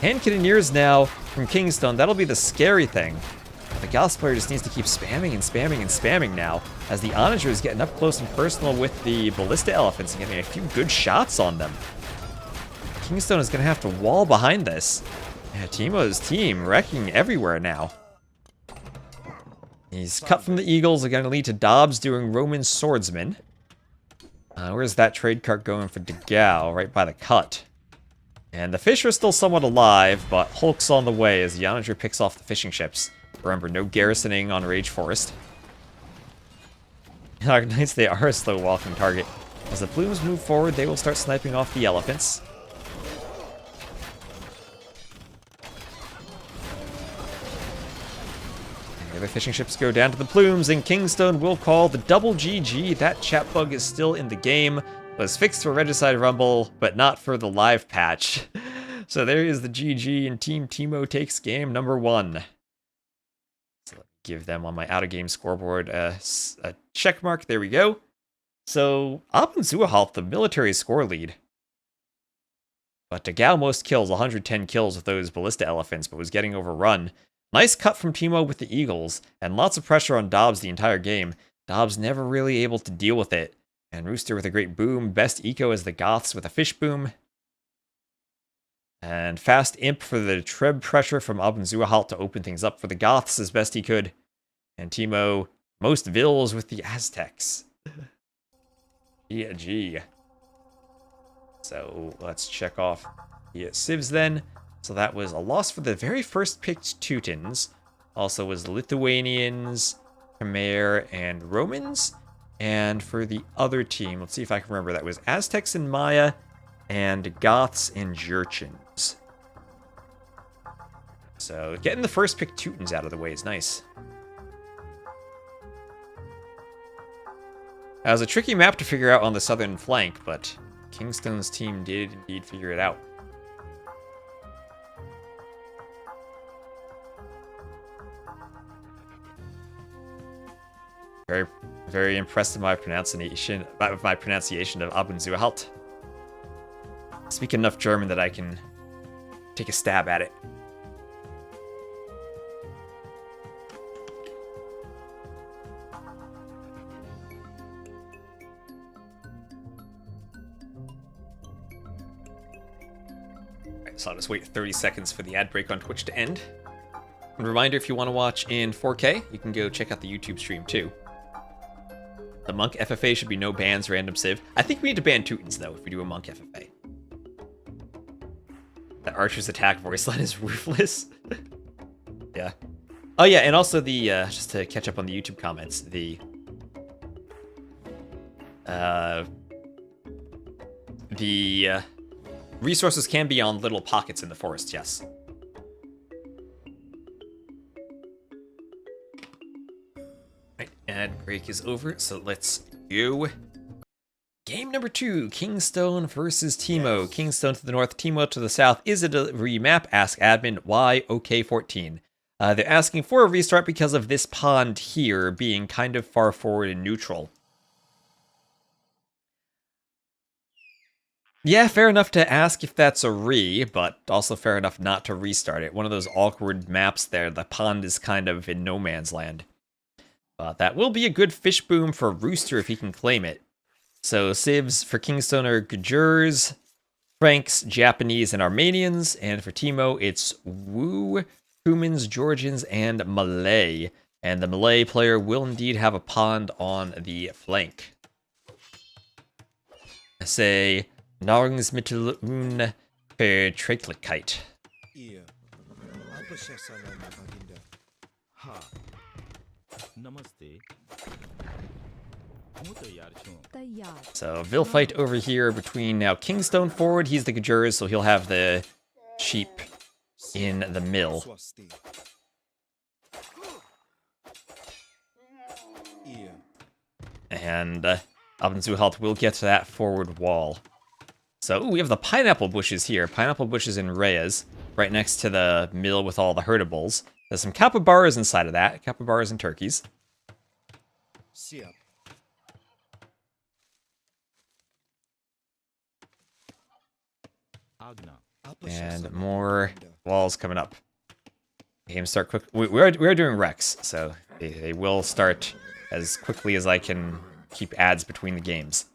Hand Cannoneers now from KingstoNe. That'll be the scary thing. The Gauss player just needs to keep spamming and spamming and spamming now, as the Onager is getting up close and personal with the Ballista Elephants and getting a few good shots on them. KingstoNe is going to have to wall behind this. Yeah, TeMo's team wrecking everywhere now. He's cut from the Eagles, are going to lead to Dobbs doing Roman Swordsman. Where's that trade cart going for DeGao? Right by the cut. And the fish are still somewhat alive, but Hulk's on the way as the Onager picks off the fishing ships. Remember, no garrisoning on Rage Forest. Knights, they are a slow walking target. As the plumes move forward, they will start sniping off the elephants. And the other fishing ships go down to the plumes, and KingstoNe will call the double GG. That chat bug is still in the game. Was fixed for Regicide Rumble, but not for the live patch. So there is the GG, and Team TeMo takes game number 1. Give them on my out-of-game scoreboard a check mark. There we go. So, Abenzuahalt, the military score lead. But DeGao most kills, 110 kills with those Ballista Elephants, but was getting overrun. Nice cut from TeMo with the Eagles, and lots of pressure on Dobbs the entire game. Dobbs never really able to deal with it. And Rooster with a great boom. Best eco is the Goths with a fish boom. And fast imp for the Treb pressure from Abenzuahalt to open things up for the Goths as best he could. And TeMo, most vills with the Aztecs. GG. So let's check off the civs then. So that was a loss for the very first picked Teutons. Also was Lithuanians, Khmer, and Romans. And for the other team, let's see if I can remember, that was Aztecs and Maya, and Goths and Jurchens. So getting the first pick Teutons out of the way is nice. That was a tricky map to figure out on the southern flank, but KingstoNe's team did indeed figure it out. Very, very impressed with my pronunciation of Abenzuahalt. Speak enough German that I can take a stab at it. Alright, so I'll just wait 30 seconds for the ad break on Twitch to end. And a reminder, if you want to watch in 4K, you can go check out the YouTube stream too. The Monk FFA should be no bans, random civ. I think we need to ban Teutons, though, if we do a Monk FFA. The Archer's attack voice line is ruthless. Yeah. Oh, yeah, and also the, just to catch up on the YouTube comments, the resources can be on little pockets in the forest, yes. Ad break is over, so let's go. Game number 2, KingstoNe versus TeMo. KingstoNe to the north, TeMo to the south. Is it a remap? Ask admin. Why? OK14. They're asking for a restart because of this pond here being kind of far forward and neutral. Yeah, fair enough to ask if that's a but also fair enough not to restart it. One of those awkward maps there. The pond is kind of in no man's land. That will be a good fish boom for Rooster if he can claim it. So civs for KingstoNe are Gajurs, Franks, Japanese, and Armenians. And for TeMo, it's Wu, Cumans, Georgians, and Malay. And the Malay player will indeed have a pond on the flank. I say Nahrungsmittelun Verträglichkeit. So, Vil fight over here between now KingstoNe forward. He's the Gajurs, so he'll have the sheep in the mill. And Abendzuhalt will get to that forward wall. So we have the pineapple bushes here. Pineapple bushes in Reyes, right next to the mill with all the herdables. There's some capybaras inside of that. Capybaras and turkeys. And more walls coming up. Games start quick. We are doing Rex, so they will start as quickly as I can keep ads between the games.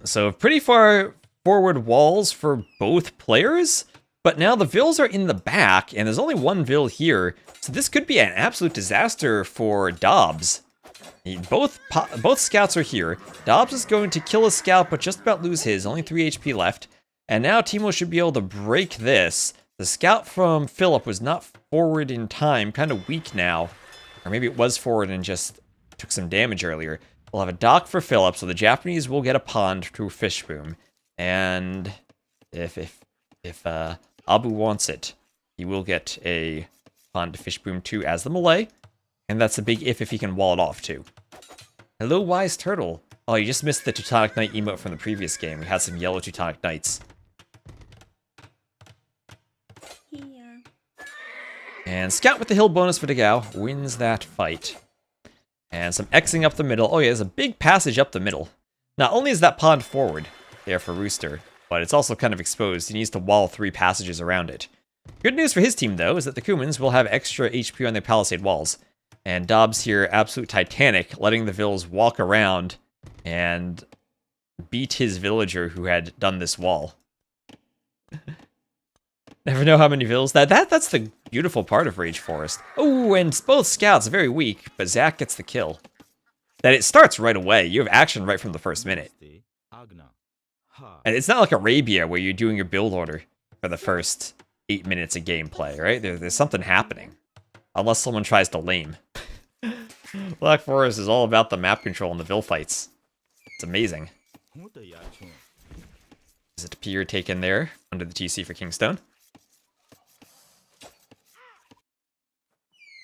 So pretty far forward walls for both players, but now the vills are in the back, and there's only one vill here, so this could be an absolute disaster for Dobbs. Both scouts are here. Dobbs is going to kill a scout, but just about lose his. Only 3 HP left. And now TeMo should be able to break this. The scout from Philip was not forward in time. Kind of weak now. Or maybe it was forward and just took some damage earlier. We'll have a dock for Philip, so the Japanese will get a pond through Fishboom. And if Abu wants it, he will get a pond to Fishboom too as the Malay. And that's a big if he can wall it off too. Hello, Wise Turtle. Oh, you just missed the Teutonic Knight emote from the previous game. We had some yellow Teutonic Knights. Here. And Scout with the hill bonus for Degao wins that fight. And some Xing up the middle. Oh yeah, there's a big passage up the middle. Not only is that pond forward there for Rooster, but it's also kind of exposed. He needs to wall 3 passages around it. Good news for his team, though, is that the Kumans will have extra HP on their palisade walls. And Dobbs here, absolute Titanic, letting the vills walk around and beat his villager who had done this wall. Never know how many vills. That's the beautiful part of Rage Forest. Oh, and both scouts are very weak, but Zach gets the kill. That it starts right away. You have action right from the first minute. And it's not like Arabia where you're doing your build order for the first 8 minutes of gameplay, right? There's something happening. Unless someone tries to lame. Black Forest is all about the map control and the Vill fights. It's amazing. Is it Pier taken there under the TC for KingstoNe?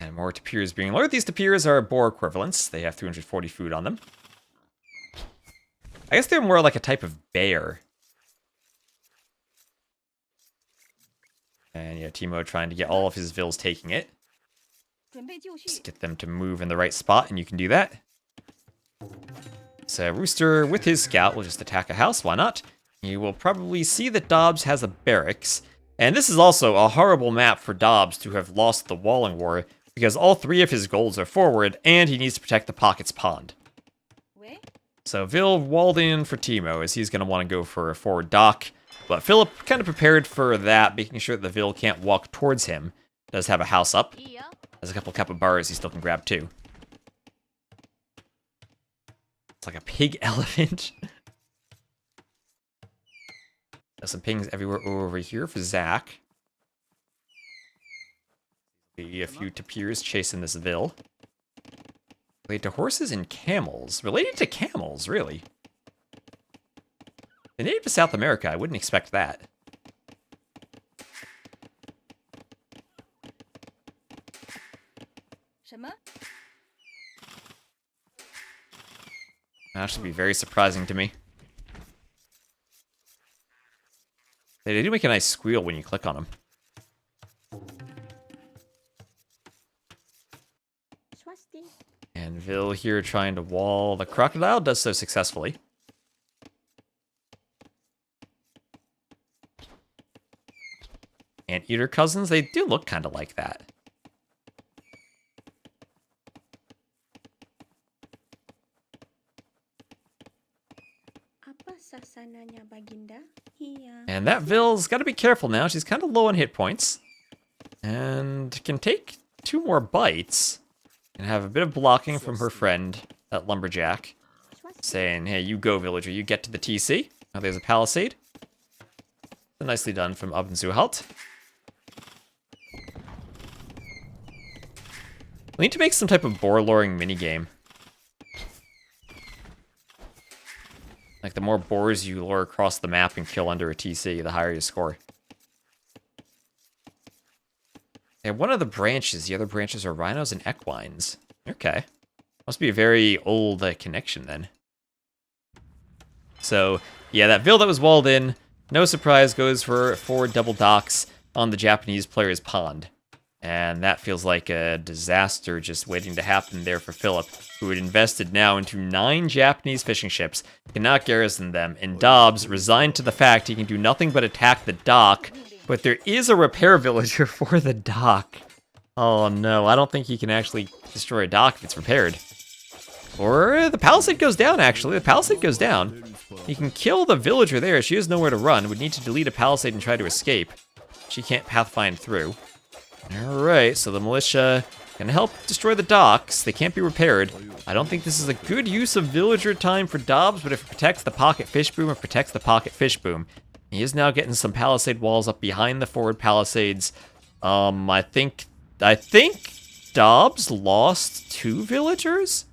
And more Tapirs being lured. These Tapirs are boar equivalents. They have 340 food on them. I guess they're more like a type of bear. And yeah, TeMo trying to get all of his vills taking it. Just get them to move in the right spot, and you can do that. So Rooster, with his scout, will just attack a house. Why not? You will probably see that Dobbs has a barracks. And this is also a horrible map for Dobbs to have lost the walling war, because all 3 of his goals are forward, and he needs to protect the Pockets Pond. So Vill walled in for TeMo, as he's going to want to go for a forward dock. But Philip kind of prepared for that, making sure that the Vill can't walk towards him. Does have a house up. There's a couple capybaras he still can grab too. It's like a pig elephant. There's some pings everywhere over here for Zach. Be a few tapirs chasing this Vill. Related to horses and camels. Related to camels, really. They're native to South America. I wouldn't expect that. That should be very surprising to me. They do make a nice squeal when you click on them. And Vill here trying to wall the crocodile, does so successfully. Anteater cousins, they do look kind of like that. And that Vill's got to be careful now. She's kind of low on hit points. And can take 2 more bites. And have a bit of blocking from her friend, that lumberjack. Saying, hey, you go, villager. You get to the TC. Now there's a palisade. Nicely done from Abendzuhalt. We need to make some type of boar luring minigame. Like, the more boars you lure across the map and kill under a TC, the higher you score. And one of the branches, the other branches are rhinos and equines. Okay. Must be a very old connection then. So, yeah, that Ville that was walled in, no surprise, goes for 4 double docks on the Japanese player's pond. And that feels like a disaster just waiting to happen there for Philip, who had invested now into 9 Japanese fishing ships, cannot garrison them, and Dobbs, resigned to the fact he can do nothing but attack the dock, but there is a repair villager for the dock. Oh no, I don't think he can actually destroy a dock if it's repaired. Or the palisade goes down, actually. The palisade goes down. He can kill the villager there. She has nowhere to run. Would need to delete a palisade and try to escape. She can't pathfind through. Alright, so the militia can help destroy the docks. They can't be repaired. I don't think this is a good use of villager time for Dobbs, but if it protects the pocket fish boom, it protects the pocket fish boom. He is now getting some palisade walls up behind the forward palisades. I think Dobbs lost 2 villagers?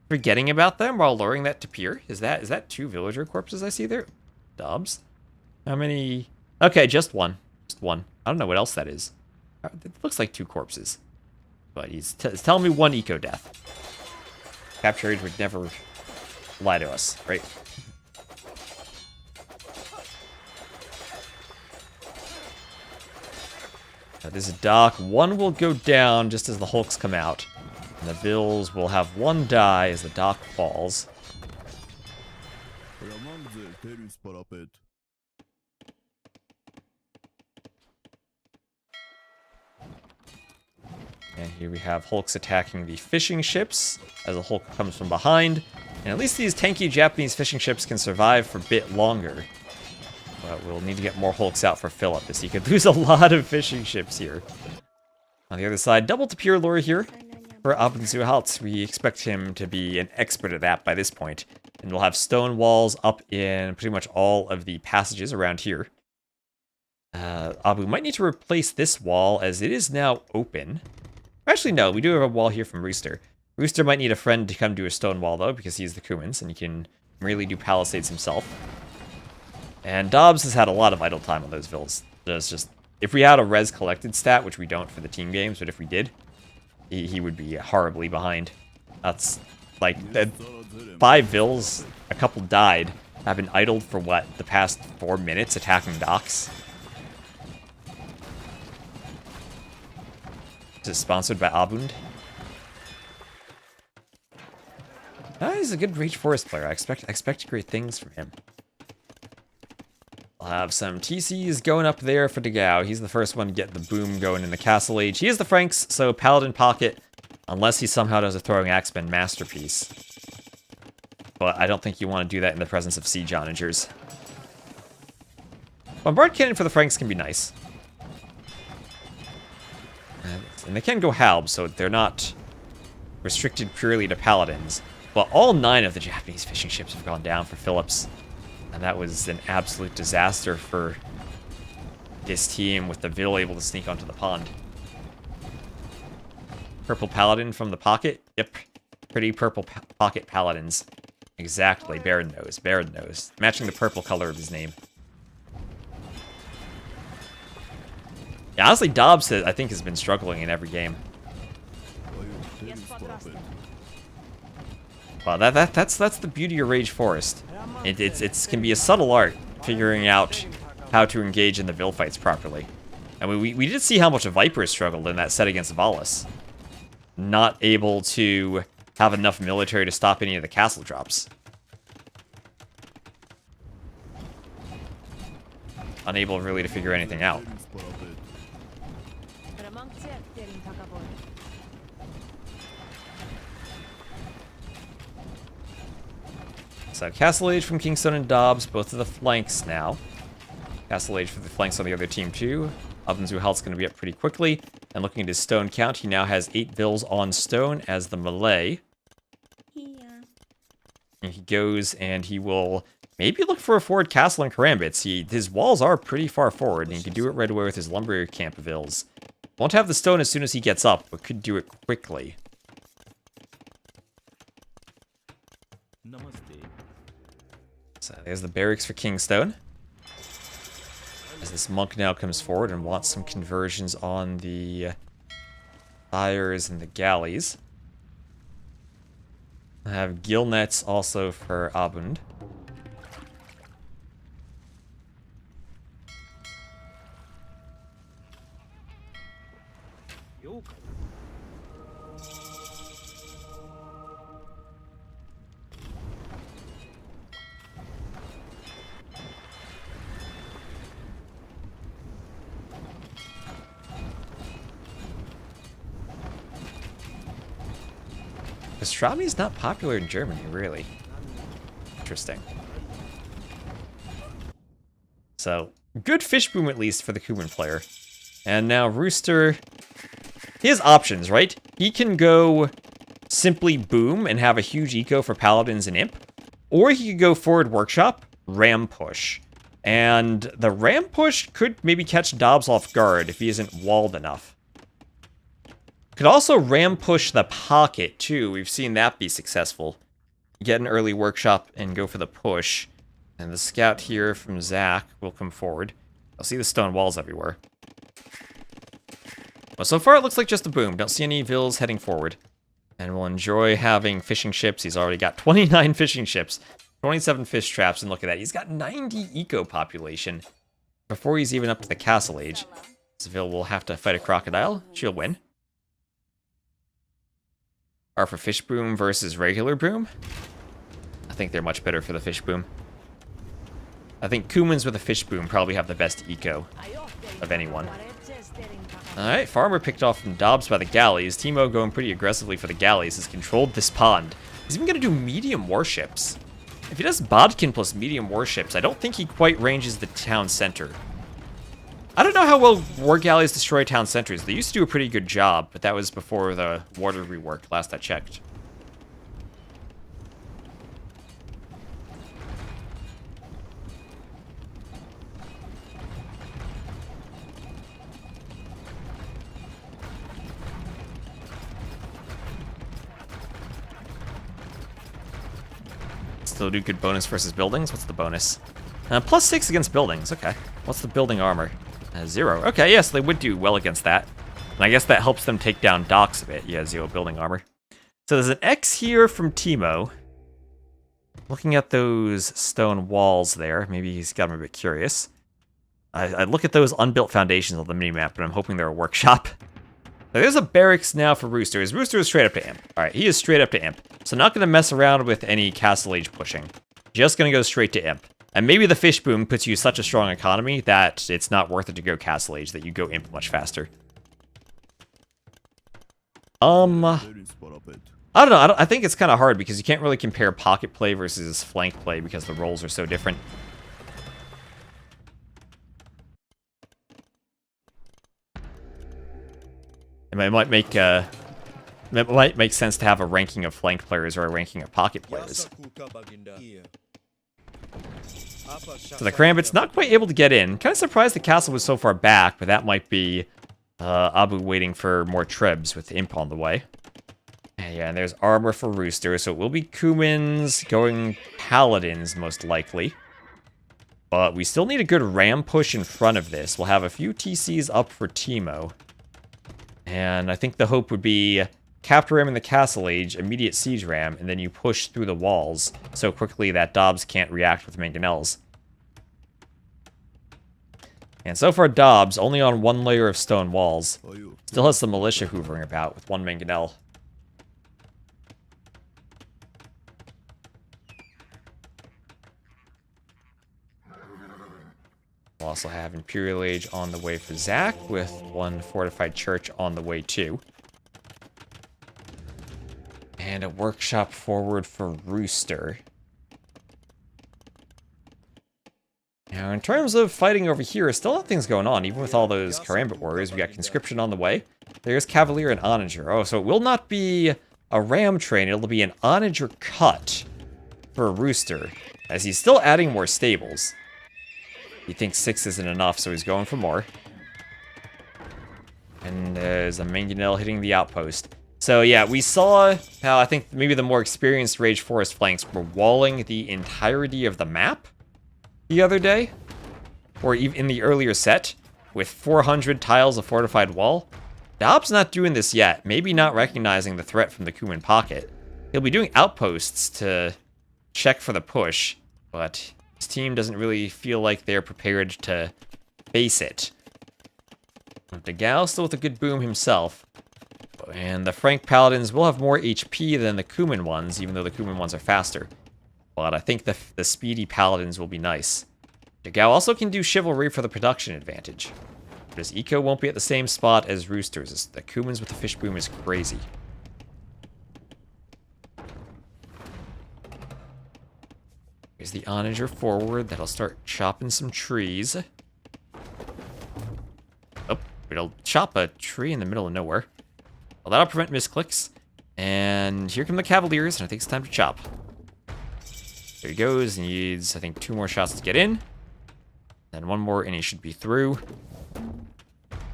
Forgetting about them while luring that to pier. Is that 2 villager corpses I see there? Dobbs? How many? Okay, just one. Just one. I don't know what else that is. It looks like 2 corpses. But he's telling me 1 eco death. Capture age would never lie to us, right? This is dock. 1 will go down just as the hulks come out. And the Vills will have 1 die as the dock falls. And here we have hulks attacking the fishing ships as a hulk comes from behind. And at least these tanky Japanese fishing ships can survive for a bit longer. But we'll need to get more hulks out for Philip, as he could lose a lot of fishing ships here. On the other side, double to pure lure here for Abendzuhalt. We expect him to be an expert at that by this point. And we'll have stone walls up in pretty much all of the passages around here. Abu might need to replace this wall, as it is now open. Actually, no, we do have a wall here from Rooster. Rooster might need a friend to come do a stone wall, though, because he's the Kumans, and he can really do palisades himself. And Dobbs has had a lot of idle time on those vills. There's just, if we had a res collected stat, which we don't for the team games, but if we did, he would be horribly behind. That's like 5 vills, a couple died, have been idled for what, the past 4 minutes attacking docks? This is sponsored by Abund. He's a good Rage Forest player. I expect great things from him. I'll have some TCs going up there for Degao. He's the first one to get the boom going in the Castle Age. He is the Franks, so Paladin Pocket, unless he somehow does a Throwing Axeman Masterpiece. But I don't think you want to do that in the presence of Siege Onagers. Bombard Cannon for the Franks can be nice. And they can go Halb, so they're not restricted purely to Paladins. But all 9 of the Japanese fishing ships have gone down for Phillips. And that was an absolute disaster for this team, with the Vil able to sneak onto the pond. Purple Paladin from the pocket? Yep. Pretty purple pocket Paladins. Exactly. Baron Nose. Baron Nose. Matching the purple color of his name. Yeah, honestly, Dobbs, I think, has been struggling in every game. Well, that's the beauty of Rage Forest. It can be a subtle art, figuring out how to engage in the Vil fights properly. I mean, we did see how much a Viper struggled in that set against Barles. Not able to have enough military to stop any of the castle drops. Unable really to figure anything out. So Castle Age from KingstoNe and Dobbs, both of the flanks now. Castle Age for the flanks on the other team too. Abendzuhalt's going to be up pretty quickly. And looking at his stone count, he now has 8 vills on stone as the Malay. Yeah. And he goes and he will maybe look for a forward castle in Karambits. His walls are pretty far forward, and he can do it right away with his lumber camp vills. Won't have the stone as soon as he gets up, but could do it quickly. So there's the barracks for KingstoNe. As this monk now comes forward and wants some conversions on the fires and the galleys. I have gill nets also for Abund. Pastrami is not popular in Germany, really. Interesting. So, good fish boom at least for the Kuman player. And now Rooster, he has options, right? He can go simply boom and have a huge eco for Paladins and Imp. Or he could go forward workshop, ram push. And the ram push could maybe catch Dobbs off guard if he isn't walled enough. Could also ram push the pocket, too. We've seen that be successful. Get an early workshop and go for the push. And the scout here from Zach will come forward. I'll see the stone walls everywhere. Well, so far it looks like just a boom. Don't see any vills heading forward. And we'll enjoy having fishing ships. He's already got 29 fishing ships. 27 fish traps, and look at that. He's got 90 eco population before he's even up to the castle age. Seville will have to fight a crocodile. She'll win. Are for fish boom versus regular boom? I think they're much better for the fish boom. I think Kumans with a fish boom probably have the best eco of anyone. Alright, Farmer picked off from Dobbs by the galleys. TeMo going pretty aggressively for the galleys has controlled this pond. He's even going to do medium warships. If he does Bodkin plus medium warships, I don't think he quite ranges the town center. I don't know how well war galleys destroy town centers. They used to do a pretty good job, but that was before the water rework, last I checked. Still do good bonus versus buildings. What's the bonus? +6 against buildings. Okay. What's the building armor? 0. Okay, yes, they would do well against that. And I guess that helps them take down docks a bit. Yeah, 0 building armor. So there's an X here from TeMo. Looking at those stone walls there. Maybe he's got him a bit curious. I look at those unbuilt foundations on the minimap, but I'm hoping they're a workshop. Now, there's a barracks now for Rooster. Rooster is straight up to Imp. Alright, he is straight up to Imp. So not going to mess around with any castle age pushing. Just going to go straight to Imp. And maybe the fish boom puts you such a strong economy that it's not worth it to go castle age, that you go Imp much faster. I don't know. I think it's kind of hard because you can't really compare pocket play versus flank play because the roles are so different. It might make sense to have a ranking of flank players or a ranking of pocket players. So the Karambit's not quite able to get in. Kind of surprised the castle was so far back, but that might be Abu waiting for more trebs with Imp on the way. Yeah, and there's armor for Rooster, so it will be Kumans going Paladins, most likely. But we still need a good ram push in front of this. We'll have a few TCs up for TeMo. And I think the hope would be capture ram in the castle age, immediate siege ram, and then you push through the walls so quickly that Dobbs can't react with mangonels. And so far Dobbs, only on one layer of stone walls, still has some militia hoovering about with one mangonel. We'll also have Imperial Age on the way for Zach, with one fortified church on the way too. And a workshop forward for Rooster. Now, in terms of fighting over here, still nothing's going on, even with all those Karambit warriors. We got conscription on the way. There's Cavalier and Onager. Oh, so it will not be a ram train, it'll be an Onager cut for Rooster, as he's still adding more stables. He thinks 6 isn't enough, so he's going for more. And there's a mangonel hitting the outpost. So yeah, we saw how I think maybe the more experienced Rage Forest flanks were walling the entirety of the map the other day, or even in the earlier set, with 400 tiles of fortified wall. Dobbs not doing this yet, maybe not recognizing the threat from the Kuman pocket. He'll be doing outposts to check for the push, but his team doesn't really feel like they're prepared to face it. Degao still with a good boom himself. And the Frank Paladins will have more HP than the Kuman ones, even though the Kuman ones are faster. But I think the speedy Paladins will be nice. Degao also can do Chivalry for the production advantage. But his eco won't be at the same spot as Roosters. The Kumans with the fish boom is crazy. Here's the Onager forward. That'll start chopping some trees. Oh, it'll chop a tree in the middle of nowhere. Well, that'll prevent misclicks. And here come the Cavaliers, and I think it's time to chop. There he goes. He needs, I think, 2 more shots to get in. Then 1 more, and he should be through.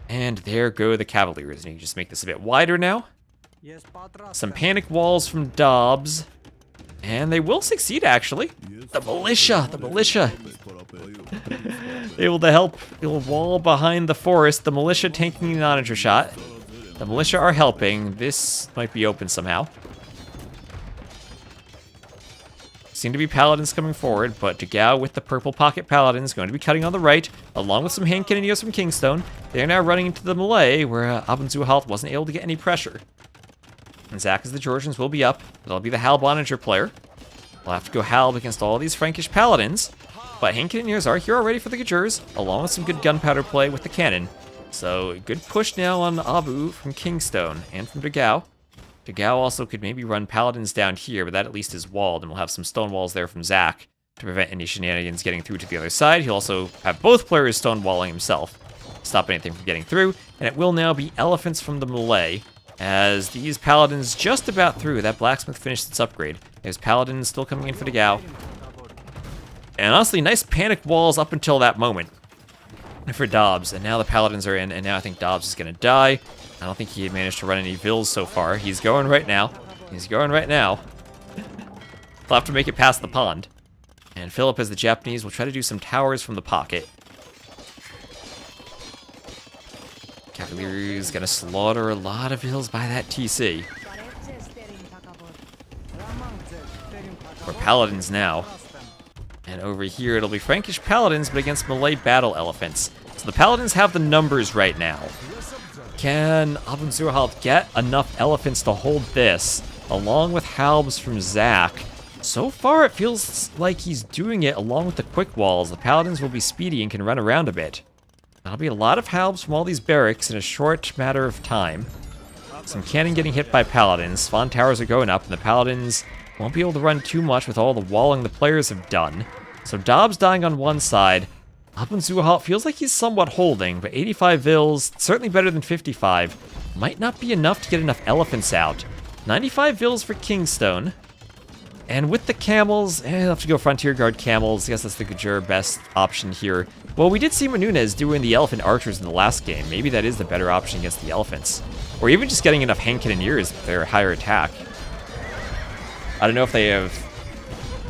And there go the Cavaliers. And you can just make this a bit wider now. Yes, Patra. Some panic walls from Dobbs. And they will succeed, actually. The militia! The militia! Able to help build a wall behind the forest. The militia tanking the Onager shot. The militia are helping. This might be open somehow. Seem to be Paladins coming forward, but Degao with the purple pocket Paladins going to be cutting on the right, along with some hand cannoniers from KingstoNe. They're now running into the melee, where Abunzuhalt wasn't able to get any pressure. And Zach as the Georgians will be up. That'll be the Halb Onager player. We'll have to go Halb against all these Frankish Paladins. But hand cannoniers are here already for the Gajurs, along with some good gunpowder play with the cannon. So, good push now on Abu from KingstoNe and from Degao. Degao also could maybe run Paladins down here, but that at least is walled, and we'll have some stone walls there from Zach to prevent any shenanigans getting through to the other side. He'll also have both players stone walling himself, stop anything from getting through, and it will now be elephants from the melee, as these Paladins just about through. That blacksmith finished its upgrade. There's Paladins still coming in for Degao. And honestly, nice panic walls up until that moment for Dobbs, and now the Paladins are in, and now I think Dobbs is going to die. I don't think he had managed to run any vills so far. He's going right now. He's going right now. We'll have to make it past the pond. And Philip, as the Japanese, will try to do some towers from the pocket. Cavaliers gonna slaughter a lot of vills by that TC. We're Paladins now. And over here, it'll be Frankish Paladins, but against melee battle elephants. So the Paladins have the numbers right now. Can Abunzuhalt get enough elephants to hold this, along with Halbs from Zach? So far, it feels like he's doing it along with the quick walls. The Paladins will be speedy and can run around a bit. That'll be a lot of Halbs from all these barracks in a short matter of time. Some cannon getting hit by Paladins. Spawn towers are going up, and the Paladins won't be able to run too much with all the walling the players have done. So Dobbs dying on one side. Abunzuhalt feels like he's somewhat holding, but 85 vills, certainly better than 55, might not be enough to get enough elephants out. 95 vills for KingstoNe. And with the camels, I'll have to go Frontier Guard camels. I guess that's the Gajur best option here. Well, we did see Menunez doing the elephant archers in the last game. Maybe that is the better option against the elephants. Or even just getting enough hand cannoneers with their higher attack. I don't know if they have...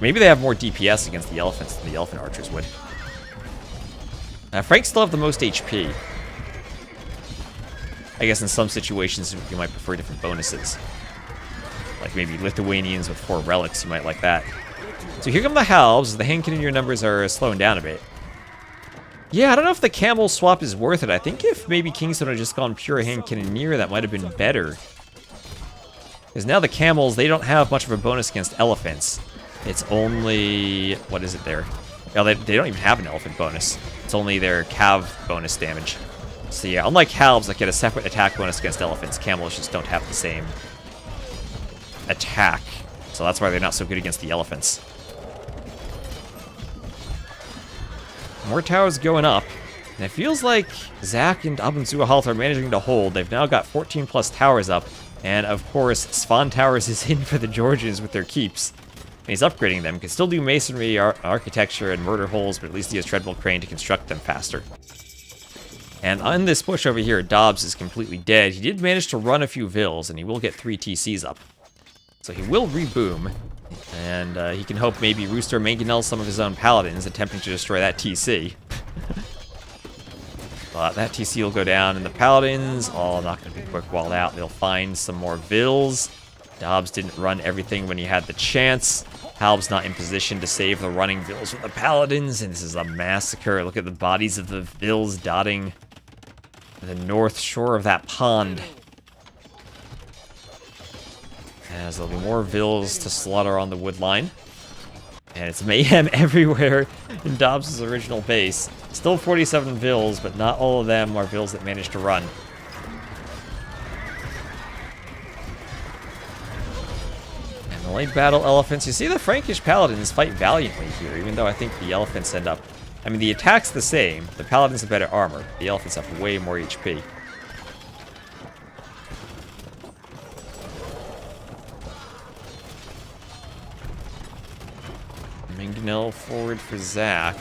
Maybe they have more DPS against the elephants than the elephant archers would. Frank still have the most HP. I guess in some situations you might prefer different bonuses. Like maybe Lithuanians with 4 relics, you might like that. So here come the Halbs. The hand cannoneer numbers are slowing down a bit. Yeah, I don't know if the camel swap is worth it. I think if maybe KingstoNe had just gone pure hand cannoneer, that might have been better. Because now the camels, they don't have much of a bonus against elephants. It's only... what is it there? Well, they don't even have an elephant bonus. It's only their cav bonus damage. So yeah, unlike Halbs that get a separate attack bonus against elephants, camels just don't have the same attack. So that's why they're not so good against the elephants. More towers going up. And it feels like Zach and Abunzuhalt are managing to hold. They've now got 14 plus towers up. And of course, Spawn Towers is in for the Georgians with their keeps. And he's upgrading them. Can still do masonry, architecture, and murder holes, but at least he has treadmill crane to construct them faster. And on this push over here, Dobbs is completely dead. He did manage to run a few vills, and he will get 3 TCs up. So he will reboom, and he can hope maybe Rooster mangonel some of his own paladins, attempting to destroy that TC. But that TC will go down, and the paladins, all not going to be quick walled out. They'll find some more vills. Dobbs didn't run everything when he had the chance. Halb's not in position to save the running Vills from the Paladins, and this is a massacre. Look at the bodies of the Vills dotting the north shore of that pond. As there'll be more Vills to slaughter on the wood line. And it's mayhem everywhere in Dobbs' original base. Still 47 Vills, but not all of them are Vills that managed to run. And the late battle elephants, you see the Frankish Paladins fight valiantly here, even though I think the elephants end up... I mean, the attack's the same. The Paladins have better armor. The elephants have way more HP. Mangonel forward for Zac.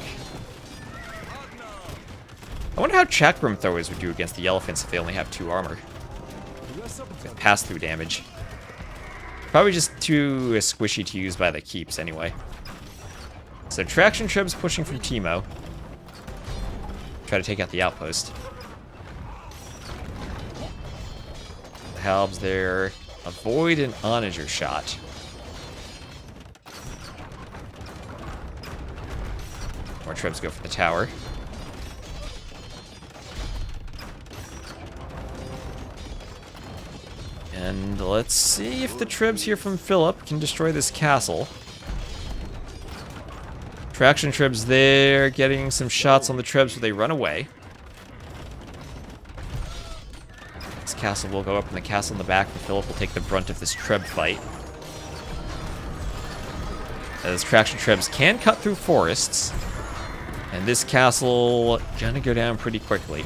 I wonder how chakram throwers would do against the elephants if they only have 2 armor. Pass-through damage. Probably just too squishy to use by the keeps anyway. So traction tribs pushing from TeMo. Try to take out the outpost. The Halbs there. Avoid an onager shot. More tribes go for the tower. And let's see if the tribs here from Philip can destroy this castle. Traction tribs there, getting some shots on the tribs where they run away. This castle will go up, and the castle in the back for Philip will take the brunt of this trib fight. As traction tribs can cut through forests. And this castle gonna go down pretty quickly.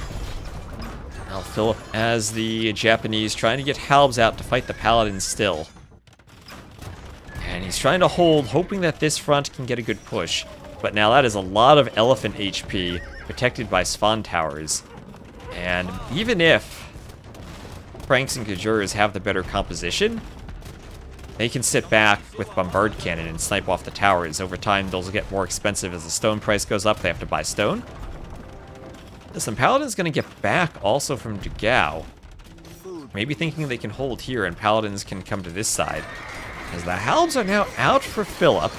Now Philip, as the Japanese, trying to get Halbs out to fight the Paladins still. And he's trying to hold, hoping that this front can get a good push. But now that is a lot of elephant HP, protected by spawn towers. And even if Franks and Kajurs have the better composition, they can sit back with bombard cannon and snipe off the towers. Over time, they'll get more expensive as the stone price goes up. They have to buy stone. Listen, Paladin's going to get back also from Dugao. Maybe thinking they can hold here and Paladins can come to this side. As the Halbs are now out for Philip.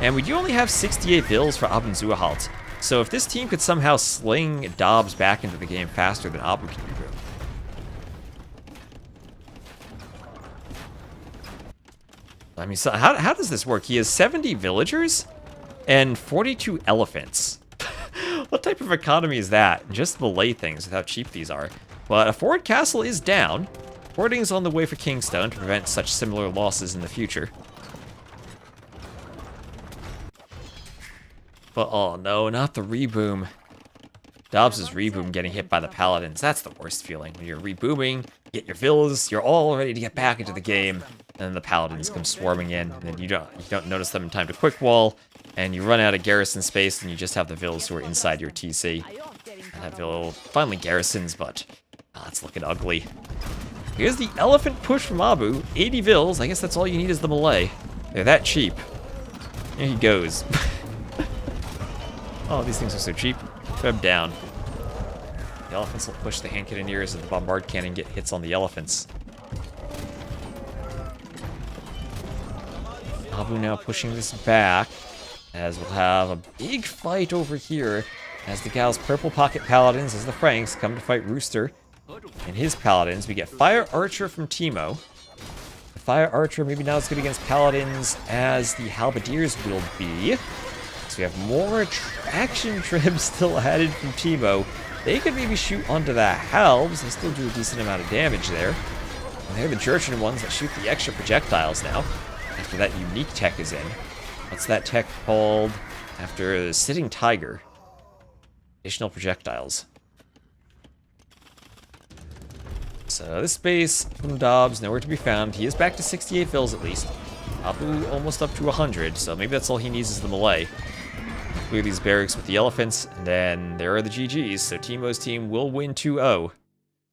And we do only have 68 Vills for Abu Zuhalt. So if this team could somehow sling Dobbs back into the game faster than Abu can do. I mean, so how does this work? He has 70 villagers and 42 elephants. What type of economy is that? Just belay things with how cheap these are. But a forward castle is down. Forwarding is on the way for KingstoNe to prevent such similar losses in the future. But oh no, not the reboom. Dobbs' reboom getting hit by the Paladins. That's the worst feeling. When you're rebooming, get your villas, you're all ready to get back into the game, and then the Paladins come swarming in, and then you don't notice them in time to quick wall, and you run out of garrison space, and you just have the villas who are inside your TC. And that vill finally garrisons, but it's looking ugly. Here's the elephant push from Abu. 80 vills. I guess that's all you need is the melee. They're that cheap. There he goes. Oh, these things are so cheap. Treb down. The elephants will push the hand cannoneers and the bombard cannon get hits on the elephants. Abu now pushing this back, as we'll have a big fight over here as the Gal's purple pocket paladins, as the Franks come to fight Rooster and his paladins. We get Fire Archer from TeMo. The Fire Archer maybe not as good against paladins as the Halberdiers will be. So we have more traction tribs still added from TeMo. They could maybe shoot onto the Halbs. They still do a decent amount of damage there. And they're the Jurchen ones that shoot the extra projectiles now, after that unique tech is in. What's that tech called? After the Sitting Tiger. Additional projectiles. So this base from Dobbs, nowhere to be found. He is back to 68 fills at least. Abu almost up to 100, so maybe that's all he needs is the melee. Clear these barracks with the elephants, and then there are the GGs, so TeMo's team will win 2-0.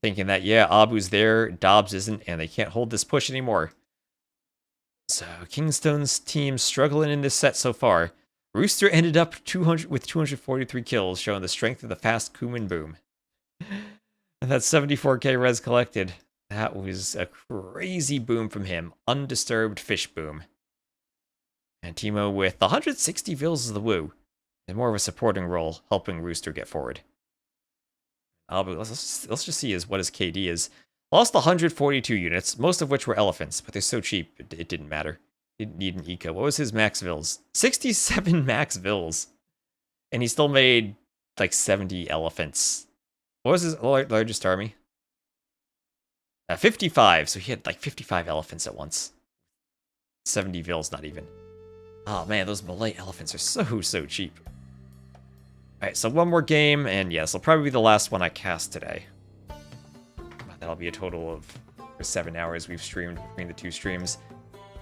Thinking that, yeah, Abu's there, Dobbs isn't, and they can't hold this push anymore. So, KingstoNe's team struggling in this set so far. Rooster ended up with 243 kills, showing the strength of the fast Kuman boom. And that's 74k res collected. That was a crazy boom from him. Undisturbed fish boom. And TeMo with 160 vills of the woo. And more of a supporting role, helping Rooster get forward. But let's just see what his KD is. Lost 142 units, most of which were elephants, but they're so cheap, it didn't matter. Didn't need an eco. What was his max vills? 67 max vills. And he still made like 70 elephants. What was his largest army? 55, so he had like 55 elephants at once. 70 vills, not even. Oh man, those Malay elephants are so cheap. Alright, so one more game, and yes, it'll probably be the last one I cast today. That'll be a total of 7 hours we've streamed between the two streams.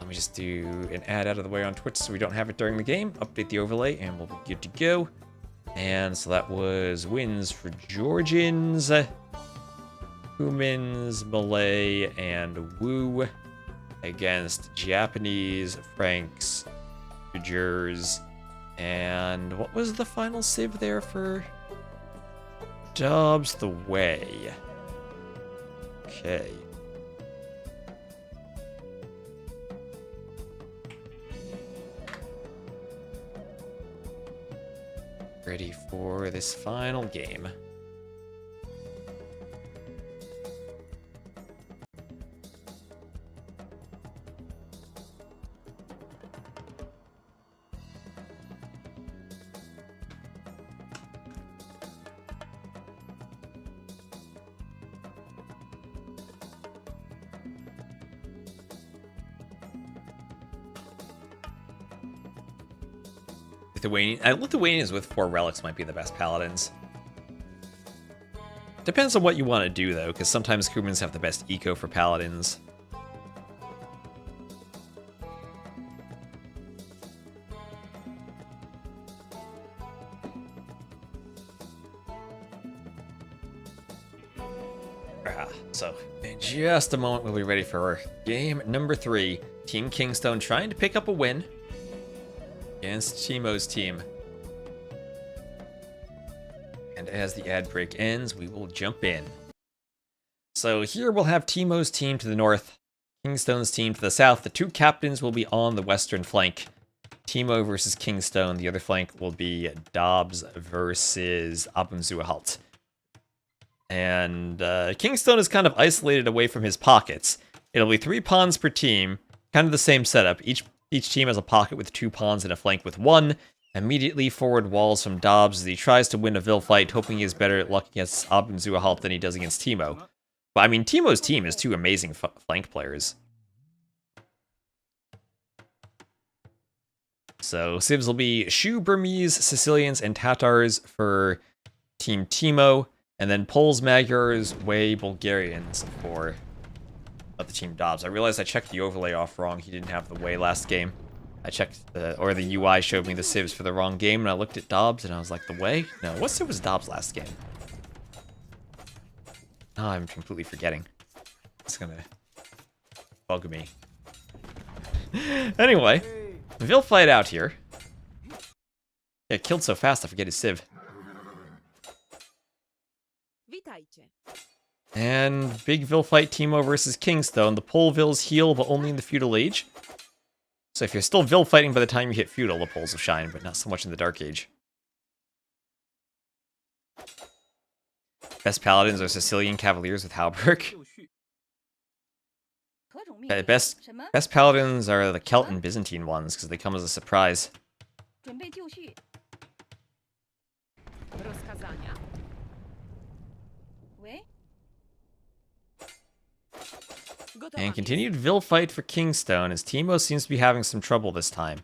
Let me just do an ad out of the way on Twitch so we don't have it during the game. Update the overlay, and we'll be good to go. And so that was wins for Georgians, Humans, Malay, and Wu against Japanese, Franks, Jers, and what was the final civ there for Dobbs the Way? Okay. Ready for this final game. Lithuanians with 4 relics might be the best paladins. Depends on what you want to do, though, because sometimes humans have the best eco for paladins. So, in just a moment, we'll be ready for game number 3. Team KingstoNe trying to pick up a win against TeMo's team. And as the ad break ends, we will jump in. So here we'll have TeMo's team to the north, KingstoNe's team to the south. The two captains will be on the western flank. TeMo versus KingstoNe. The other flank will be Dobbs versus Abunzuahalt. And KingstoNe is kind of isolated away from his pockets. It'll be 3 pawns per team, kind of the same setup. Each team has a pocket with 2 pawns and a flank with 1. Immediately forward walls from Dobbs as he tries to win a Vil fight, hoping he has better luck against Abunzuahalt than he does against TeMo. But I mean, TeMo's team is 2 amazing flank players. So civs will be Shu, Burmese, Sicilians, and Tatars for Team TeMo. And then Poles, Magyars, Way, Bulgarians for the Team Dobbs. I realized I checked the overlay off wrong. He didn't have the Way last game. I checked, or the UI showed me the civs for the wrong game, and I looked at Dobbs, and I was like, the Way? No, what civ was Dobbs last game? Oh, I'm completely forgetting. It's gonna bug me. Anyway, Vil fight out here. Yeah, killed so fast, I forget his civ. And big Vil fight, TeMo versus KingstoNe. The Pole Vils heal, but only in the Feudal Age. So if you're still Vil fighting by the time you hit Feudal, the Poles will shine, but not so much in the Dark Age. Best Paladins are Sicilian Cavaliers with Halberg. Best Paladins are the Celt and Byzantine ones, because they come as a surprise. And continued Vil fight for KingstoNe, as TeMo seems to be having some trouble this time.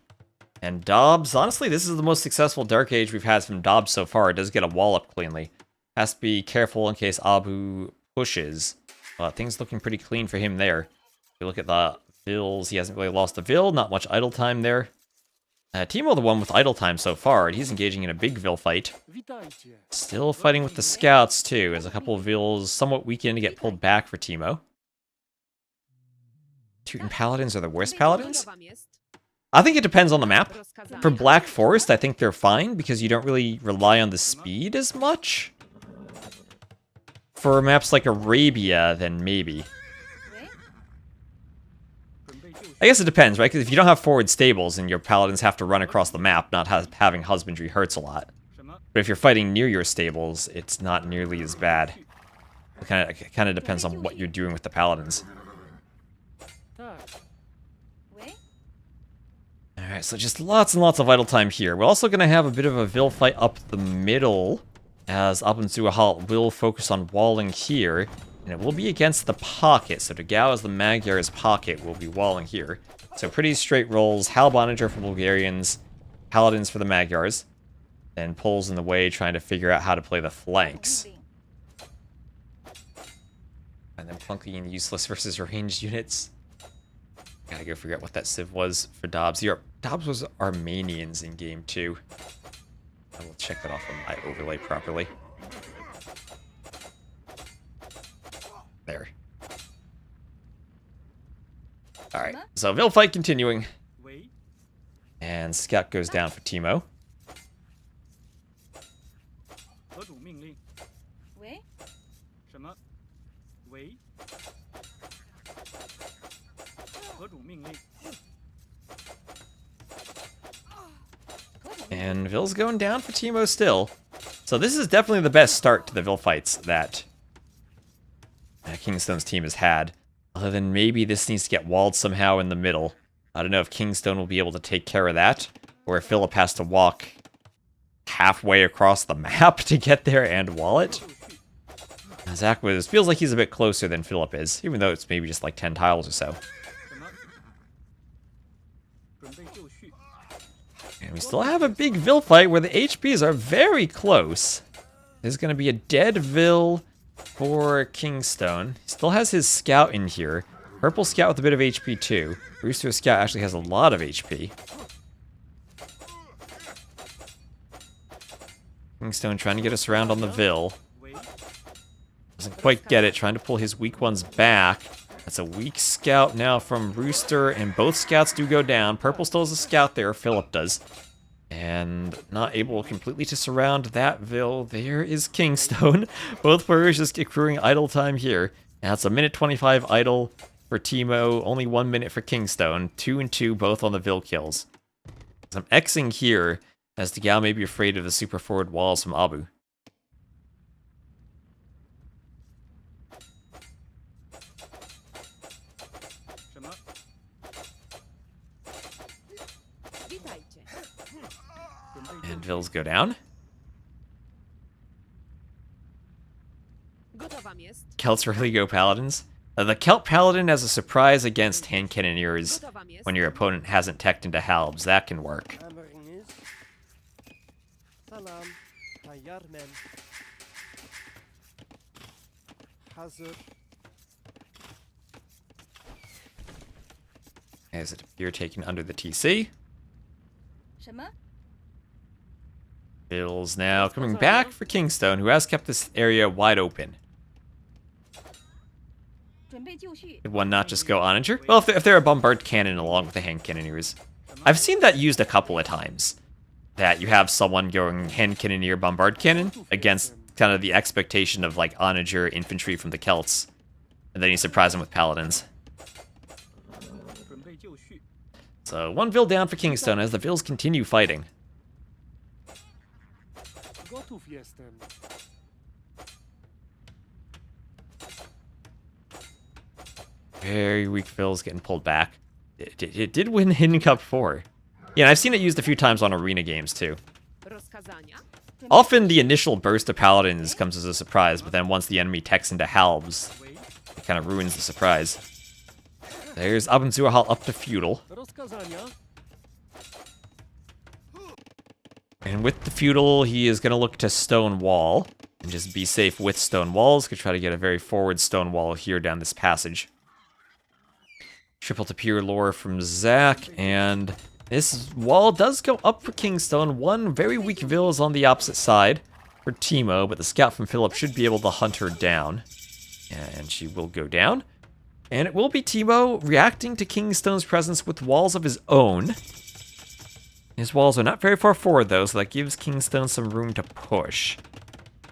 And Dobbs, honestly, this is the most successful Dark Age we've had from Dobbs so far. It does get a wall up cleanly. Has to be careful in case Abu pushes. Things looking pretty clean for him there. If you look at the Vils, he hasn't really lost a Vil, not much idle time there. TeMo the one with idle time so far, and he's engaging in a big Vil fight. Still fighting with the scouts too, as a couple of Vils somewhat weakened to get pulled back for TeMo. Teuton Paladins are the worst Paladins? I think it depends on the map. For Black Forest, I think they're fine, because you don't really rely on the speed as much. For maps like Arabia, then maybe. I guess it depends, right? Because if you don't have forward stables and your paladins have to run across the map, not having husbandry hurts a lot. But if you're fighting near your stables, it's not nearly as bad. It kind of depends on what you're doing with the paladins. Alright, so just lots and lots of idle time here. We're also going to have a bit of a Vil fight up the middle, as Abendzuhal will focus on walling here, and it will be against the pocket. So Dagao as the Magyar's pocket will be walling here. So pretty straight rolls, Halbonager for Bulgarians, Paladins for the Magyars, and pulls in the way trying to figure out how to play the flanks. And then plunking useless versus ranged units. Gotta go figure out what that civ was for Dobbs. Dobbs was Armenians in game 2. I will check that off on my overlay properly. There. Alright, so Vil fight continuing. And Scout goes down for TeMo. And Vil's going down for TeMo still. So this is definitely the best start to the Vil fights that KingstoNe's team has had. Other than maybe this needs to get walled somehow in the middle. I don't know if KingstoNe will be able to take care of that, or if Philip has to walk halfway across the map to get there and wall it. Zach feels like he's a bit closer than Philip is, even though it's maybe just like 10 tiles or so. And we still have a big Vil fight where the HPs are very close. There's going to be a dead Vil for KingstoNe. He still has his Scout in here. Purple Scout with a bit of HP too. Rooster Scout actually has a lot of HP. KingstoNe trying to get us around on the Vil. Doesn't quite get it, trying to pull his weak ones back. That's a weak Scout now from Rooster, and both Scouts do go down. Purple still has a Scout there, Philip does. And not able completely to surround that Vil. There is KingstoNe. Both players just accruing idle time here. Now it's a minute 25 idle for TeMo, only 1 minute for KingstoNe. 2 and 2 both on the Vil kills. So I'm Xing here, as Dagao may be afraid of the super forward walls from Abu. And Vils go down. Celts really go Paladins. The Celt Paladin as a surprise against hand cannoneers when your opponent hasn't teched into halbs. That can work. As it appears taken under the TC. Bill's now coming back for KingstoNe, who has kept this area wide open. Did one not just go Onager? Well, if they're a bombard cannon along with the hand cannoneers. I've seen that used a couple of times. That you have someone going hand cannoneer bombard cannon against kind of the expectation of like Onager infantry from the Celts. And then you surprise them with Paladins. So one Vil down for KingstoNe as the Vils continue fighting. Very weak Vils getting pulled back. It did win Hidden Cup 4. Yeah, and I've seen it used a few times on arena games too. Often the initial burst of Paladins comes as a surprise, but then once the enemy techs into halbs, it kind of ruins the surprise. There's Abendzuhal up to Feudal. And with the Feudal, he is going to look to Stone Wall. And just be safe with Stone Walls. Could try to get a very forward Stone Wall here down this passage. Triple to Pure Lore from Zach. And this wall does go up for KingstoNe. One very weak Vil is on the opposite side for TeMo. But the Scout from Philip should be able to hunt her down. And she will go down. And it will be TeMo reacting to KingstoNe's presence with walls of his own. His walls are not very far forward, though, so that gives KingstoNe some room to push.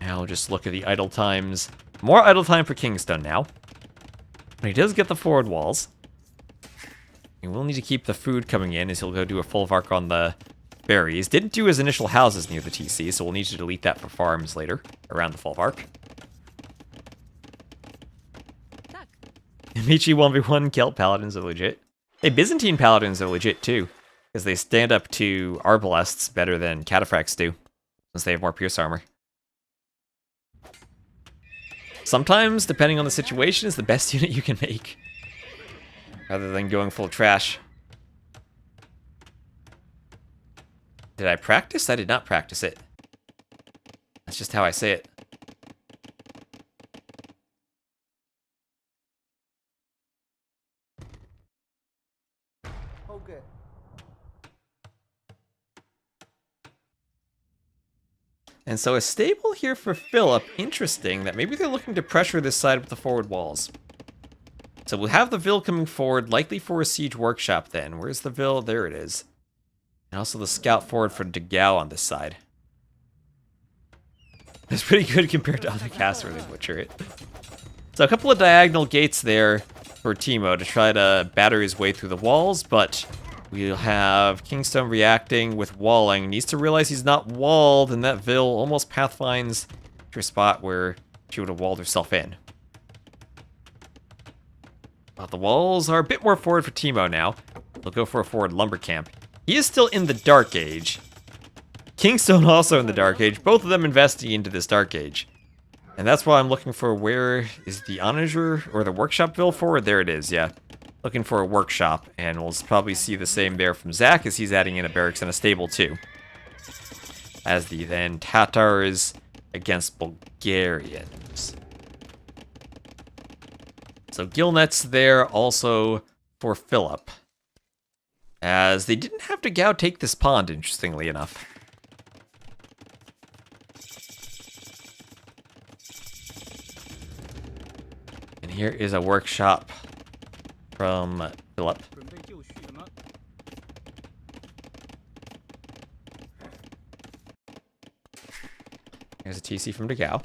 Now we'll just look at the idle times. More idle time for KingstoNe now. But he does get the forward walls. We will need to keep the food coming in as he'll go do a full arc on the berries. Didn't do his initial houses near the TC, so we'll need to delete that for farms later, around the full arc. Michi 1v1 Celt Paladins are legit. Hey, Byzantine Paladins are legit too, because they stand up to Arbalests better than Cataphracts do, since they have more pierce armor. Sometimes, depending on the situation, is the best unit you can make, rather than going full trash. Did I practice? I did not practice it. That's just how I say it. Okay. And so a stable here for Philip. Interesting that maybe they're looking to pressure this side with the forward walls. So we'll have the Vil coming forward, likely for a siege workshop then. Where's the Vil? There it is. And also the scout forward for Degao on this side. It's pretty good compared to other casts where they butcher it. So a couple of diagonal gates there for TeMo to try to batter his way through the walls, but we'll have KingstoNe reacting with walling. Needs to realize he's not walled, and that Vil almost pathfinds to a spot where she would have walled herself in. But the walls are a bit more forward for TeMo now. They'll go for a forward lumber camp. He is still in the Dark Age. KingstoNe also in the Dark Age, both of them investing into this Dark Age. And that's why I'm looking for where is the Onager or the Workshop Vil forward? There it is, yeah. Looking for a workshop, and we'll probably see the same there from Zach as he's adding in a barracks and a stable too. As the then Tatars against Bulgarians. So Gilnet's there also for Philip. As they didn't have to Gao take this pond, interestingly enough. And here is a workshop from Philip. Here's a TC from Degao.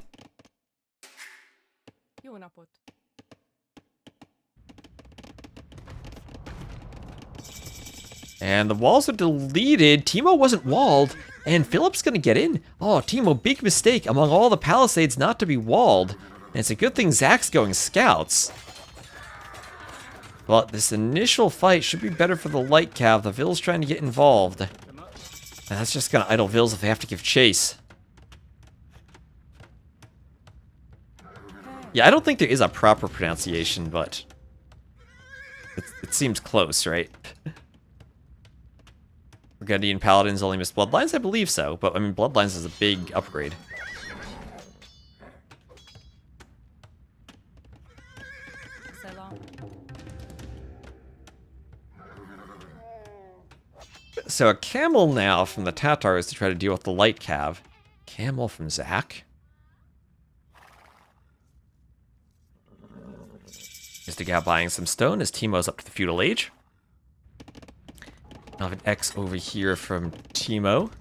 And the walls are deleted. TeMo wasn't walled, and Philip's gonna get in. Oh, TeMo, big mistake among all the palisades not to be walled. And it's a good thing Zach's going scouts. But this initial fight should be better for the light cav. The Vil's trying to get involved. And that's just gonna idle Vils if they have to give chase. Yeah, I don't think there is a proper pronunciation, but it seems close, right? Burgundian Paladins only miss Bloodlines? I believe so, but I mean, Bloodlines is a big upgrade. So a camel now from the Tatars to try to deal with the light cav. Camel from Zach. Is Degao buying some stone as TeMo's up to the feudal age. I have an X over here from TeMo.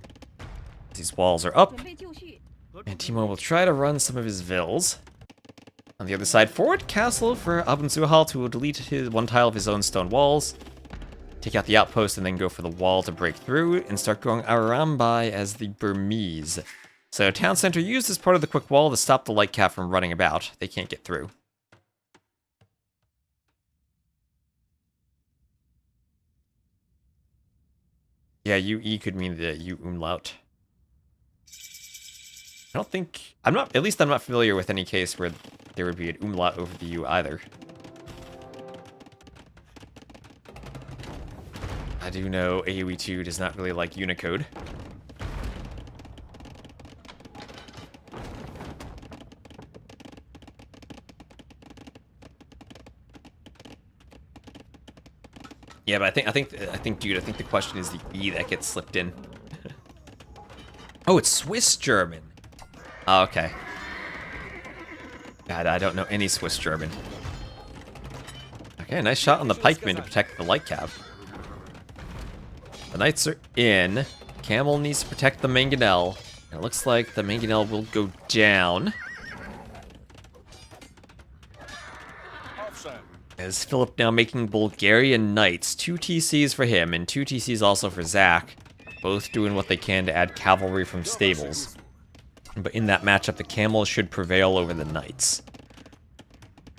These walls are up. And TeMo will try to run some of his Vils. On the other side, forward castle for Abunzuhalt, who will delete his one tile of his own stone walls. Take out the outpost and then go for the wall to break through and start going Arambai as the Burmese. So town center used as part of the quick wall to stop the light cap from running about. They can't get through. Yeah, UE could mean the U umlaut. I don't think... at least I'm not familiar with any case where there would be an umlaut over the U either. I do know AoE 2 does not really like Unicode. Yeah, but I think, dude, I think the question is the E that gets slipped in. Oh, it's Swiss German. Oh, okay. God, I don't know any Swiss German. Okay, nice shot on the pikeman to protect the light cav. The knights are in. Camel needs to protect the mangonel. And it looks like the mangonel will go down. As Philip now making Bulgarian Knights. 2 TCs for him, and 2 TCs also for Zach. Both doing what they can to add cavalry from stables. But in that matchup, the camels should prevail over the Knights.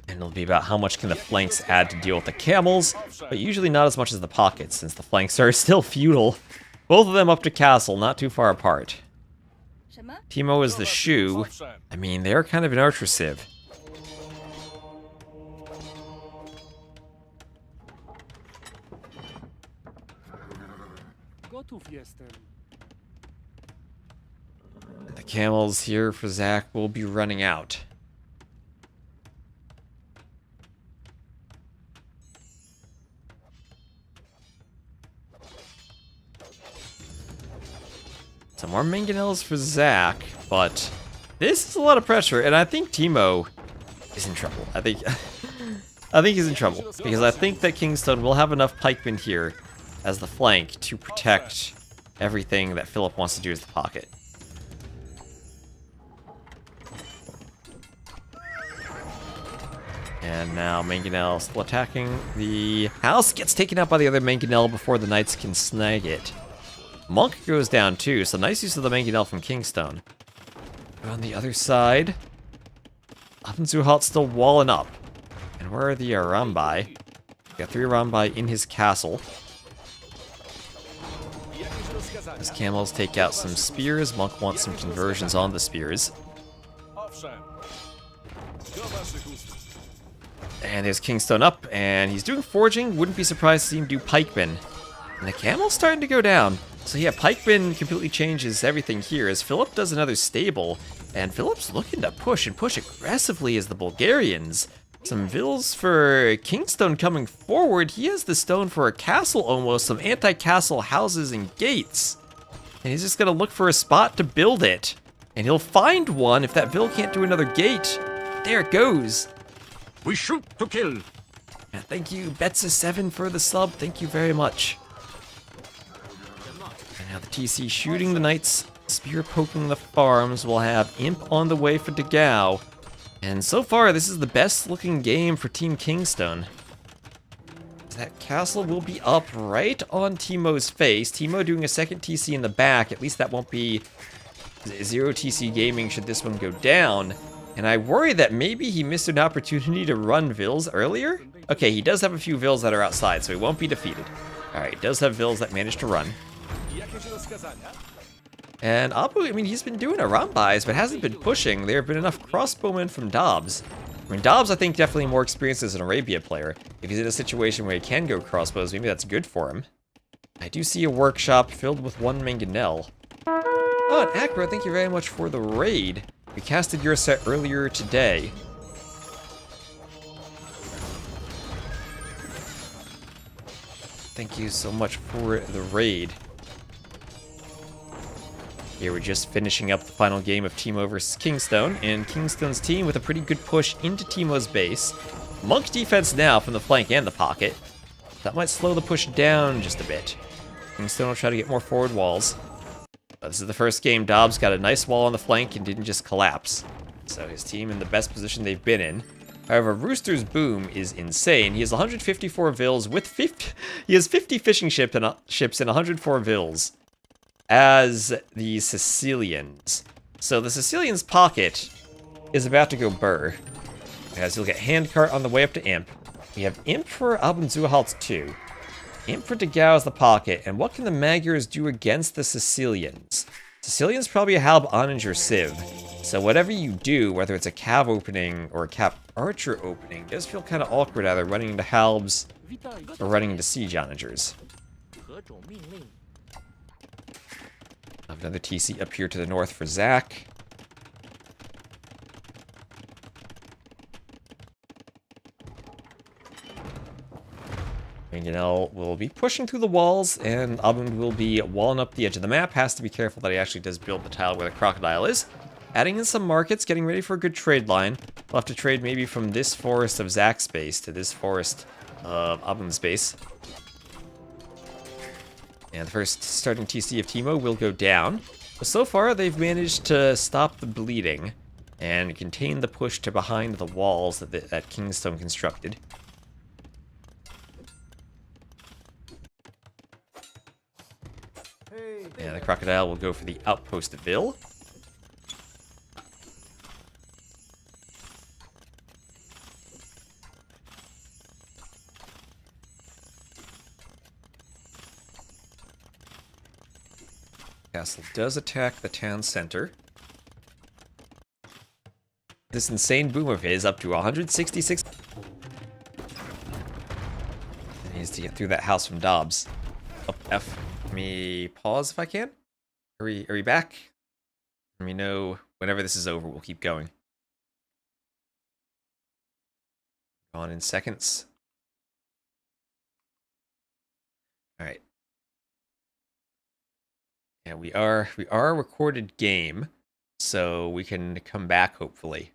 And it'll be about how much can the flanks add to deal with the camels, but usually not as much as the pockets, since the flanks are still feudal. Both of them up to castle, not too far apart. TeMo is the shoe. I mean, they're kind of an archer civ. The camels here for Zach will be running out. Some more mangonels for Zach, but this is a lot of pressure, and I think TeMo is in trouble. I think he's in trouble, because I think that KingstoNe will have enough pikemen here as the flank to protect everything that Philip wants to do as the pocket. And now Mangonel still attacking. The house gets taken out by the other Mangonel before the Knights can snag it. Monk goes down too, so nice use of the Mangonel from KingstoNe. On the other side, Abenzuhalt's still walling up. And where are the Arambai? Got 3 Arambai in his castle. His camels take out some spears. Monk wants some conversions on the spears. And there's KingstoNe up, and he's doing forging. Wouldn't be surprised to see him do pikemen. And the camel's starting to go down. So yeah, pikemen completely changes everything here as Philip does another stable, and Philip's looking to push and push aggressively as the Bulgarians. Some vills for KingstoNe coming forward. He has the stone for a castle almost, some anti-castle houses and gates. And he's just gonna look for a spot to build it. And he'll find one if that vill can't do another gate. There it goes. We shoot to kill. And thank you, Betsa7 for the sub. Thank you very much. And now the TC shooting the Knights, spear poking the farms. We'll have Imp on the way for Dagao. And so far, this is the best looking game for Team KingstoNe. That castle will be up right on TeMo's face. TeMo doing a second TC in the back. At least that won't be 0 TC gaming should this one go down. And I worry that maybe he missed an opportunity to run vills earlier. Okay, he does have a few vills that are outside, so he won't be defeated. Alright, he does have vills that managed to run. And Abu, I mean, he's been doing Arambais, but hasn't been pushing. There have been enough crossbowmen from Dobbs. I mean, Dobbs, I think, definitely more experienced as an Arabia player. If he's in a situation where he can go crossbows, maybe that's good for him. I do see a workshop filled with 1 Mangonel. Oh, and Acro, thank you very much for the raid. We casted your set earlier today. Thank you so much for the raid. Here we're just finishing up the final game of TeMo versus KingstoNe, and KingstoNe's team with a pretty good push into TeMo's base. Monk defense now from the flank and the pocket. That might slow the push down just a bit. KingstoNe will try to get more forward walls. But this is the first game. Dobbs got a nice wall on the flank and didn't just collapse. So his team in the best position they've been in. However, Rooster's boom is insane. He has 154 vills with 50... He has 50 fishing ships and 104 vills as the Sicilians. So the Sicilians' pocket is about to go burr, as you'll get handcart on the way up to Imp. We have Imp for Abenzuhalt's 2. Imp for Dagao is the pocket, and what can the Magyars do against the Sicilians? Sicilians probably a Halb Oninger Civ, so whatever you do, whether it's a Cav opening or a Cav Archer opening, does feel kind of awkward either running into Halbs or running into Siege Oningers. Another TC up here to the north for Zach. Mangonel will be pushing through the walls, and Abund will be walling up the edge of the map. Has to be careful that he actually does build the tile where the crocodile is. Adding in some markets, getting ready for a good trade line. We'll have to trade maybe from this forest of Zach's base to this forest of Abund's base. And the first starting TC of TeMo will go down. But so far, they've managed to stop the bleeding and contain the push to behind the walls that KingstoNe constructed. Crocodile will go for the Outpost of Ville. Castle does attack the town center. This insane boom of his up to 166. He needs to get through that house from Dobbs. Up F. Let me pause if I can. Are we back? Let me know whenever this is over. We'll keep going. On in seconds. All right. Yeah, we are a recorded game, so we can come back hopefully,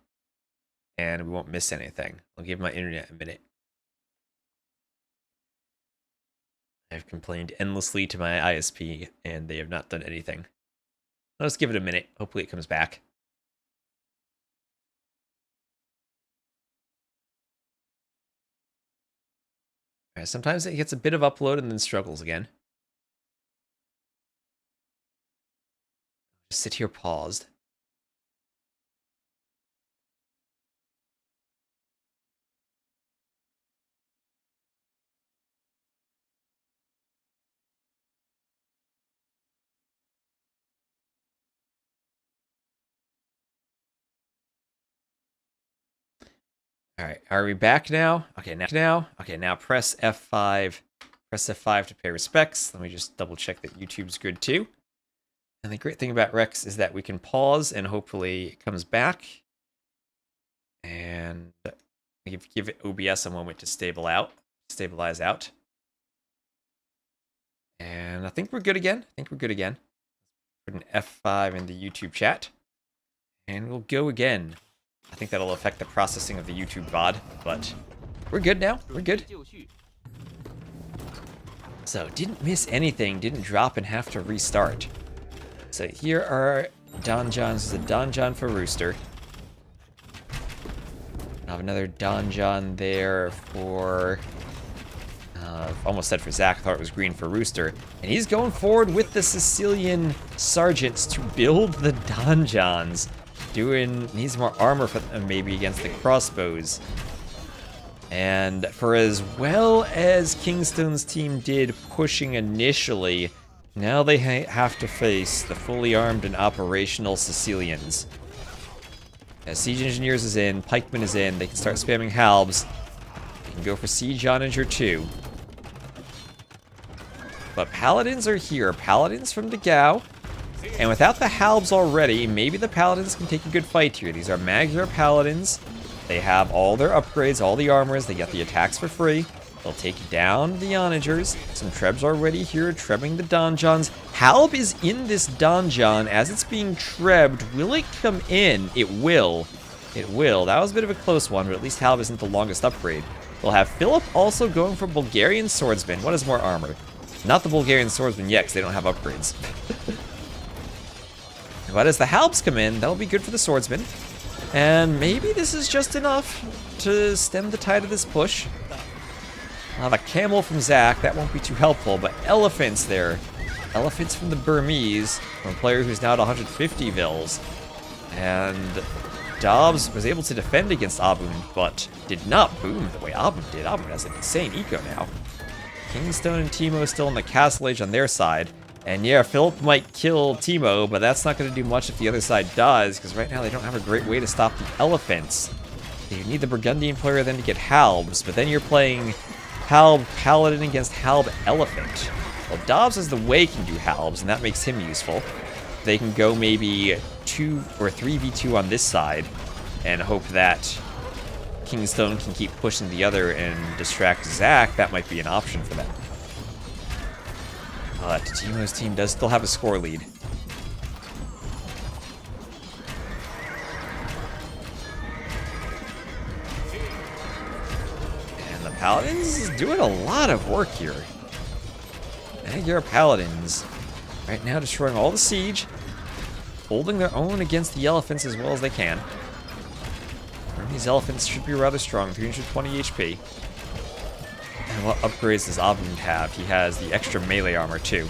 and we won't miss anything. I'll give my internet a minute. I've complained endlessly to my ISP, and they have not done anything. I'll just give it a minute. Hopefully it comes back. All right, sometimes it gets a bit of upload and then struggles again. Just sit here paused. All right, are we back now? Okay, now press F5. Press F5 to pay respects. Let me just double check that YouTube's good too. And the great thing about Rex is that we can pause and hopefully it comes back. And give it OBS a moment to stabilize out. And I think we're good again. Put an F5 in the YouTube chat. And we'll go again. I think that'll affect the processing of the YouTube VOD, but we're good now. We're good. So, didn't miss anything, didn't drop and have to restart. So here are donjons. There's a donjon for Rooster. I have another donjon there for... almost said for Zach, I thought it was green for Rooster. And he's going forward with the Sicilian sergeants to build the donjons. Needs more armor for them maybe against the crossbows. And for as well as KingstoNe's team did pushing initially, now they have to face the fully armed and operational Sicilians. As Siege Engineers is in, Pikemen is in, they can start spamming halbs. They can go for Siege Onager too. But Paladins are here. Paladins from Dagao. And without the halbs already, maybe the Paladins can take a good fight here. These are Magyar Paladins. They have all their upgrades, all the armors. They get the attacks for free. They'll take down the Onagers. Some Trebs already here, trebbing the donjons. Halb is in this donjon as it's being trebbed. Will it come in? It will. It will. That was a bit of a close one, but at least Halb isn't the longest upgrade. We'll have Philip also going for Bulgarian Swordsman. What has more armor? Not the Bulgarian Swordsman yet, because they don't have upgrades. But as the Halbs come in, that'll be good for the Swordsman. And maybe this is just enough to stem the tide of this push. I'll have a camel from Zach, that won't be too helpful, but elephants there. Elephants from the Burmese, from a player who's now at 150 Vils. And Dobbs was able to defend against Abun, but did not boom the way Abun did. Abun has an insane eco now. KingstoNe and TeMo still in the Castle Age on their side. And yeah, Philip might kill TeMo, but that's not going to do much if the other side does, because right now they don't have a great way to stop the elephants. You need the Burgundian player then to get Halbs, but then you're playing Halb Paladin against Halb Elephant. Well, Dobbs as the way can do Halbs, and that makes him useful. They can go maybe 2 or 3v2 on this side, and hope that KingstoNe can keep pushing the other and distract Zach. That might be an option for them. But TeMo's team does still have a score lead. And the Paladins is doing a lot of work here. And your Paladins right now destroying all the siege, holding their own against the elephants as well as they can. And these elephants should be rather strong, 320 HP. And what upgrades does Abund have? He has the extra melee armor too.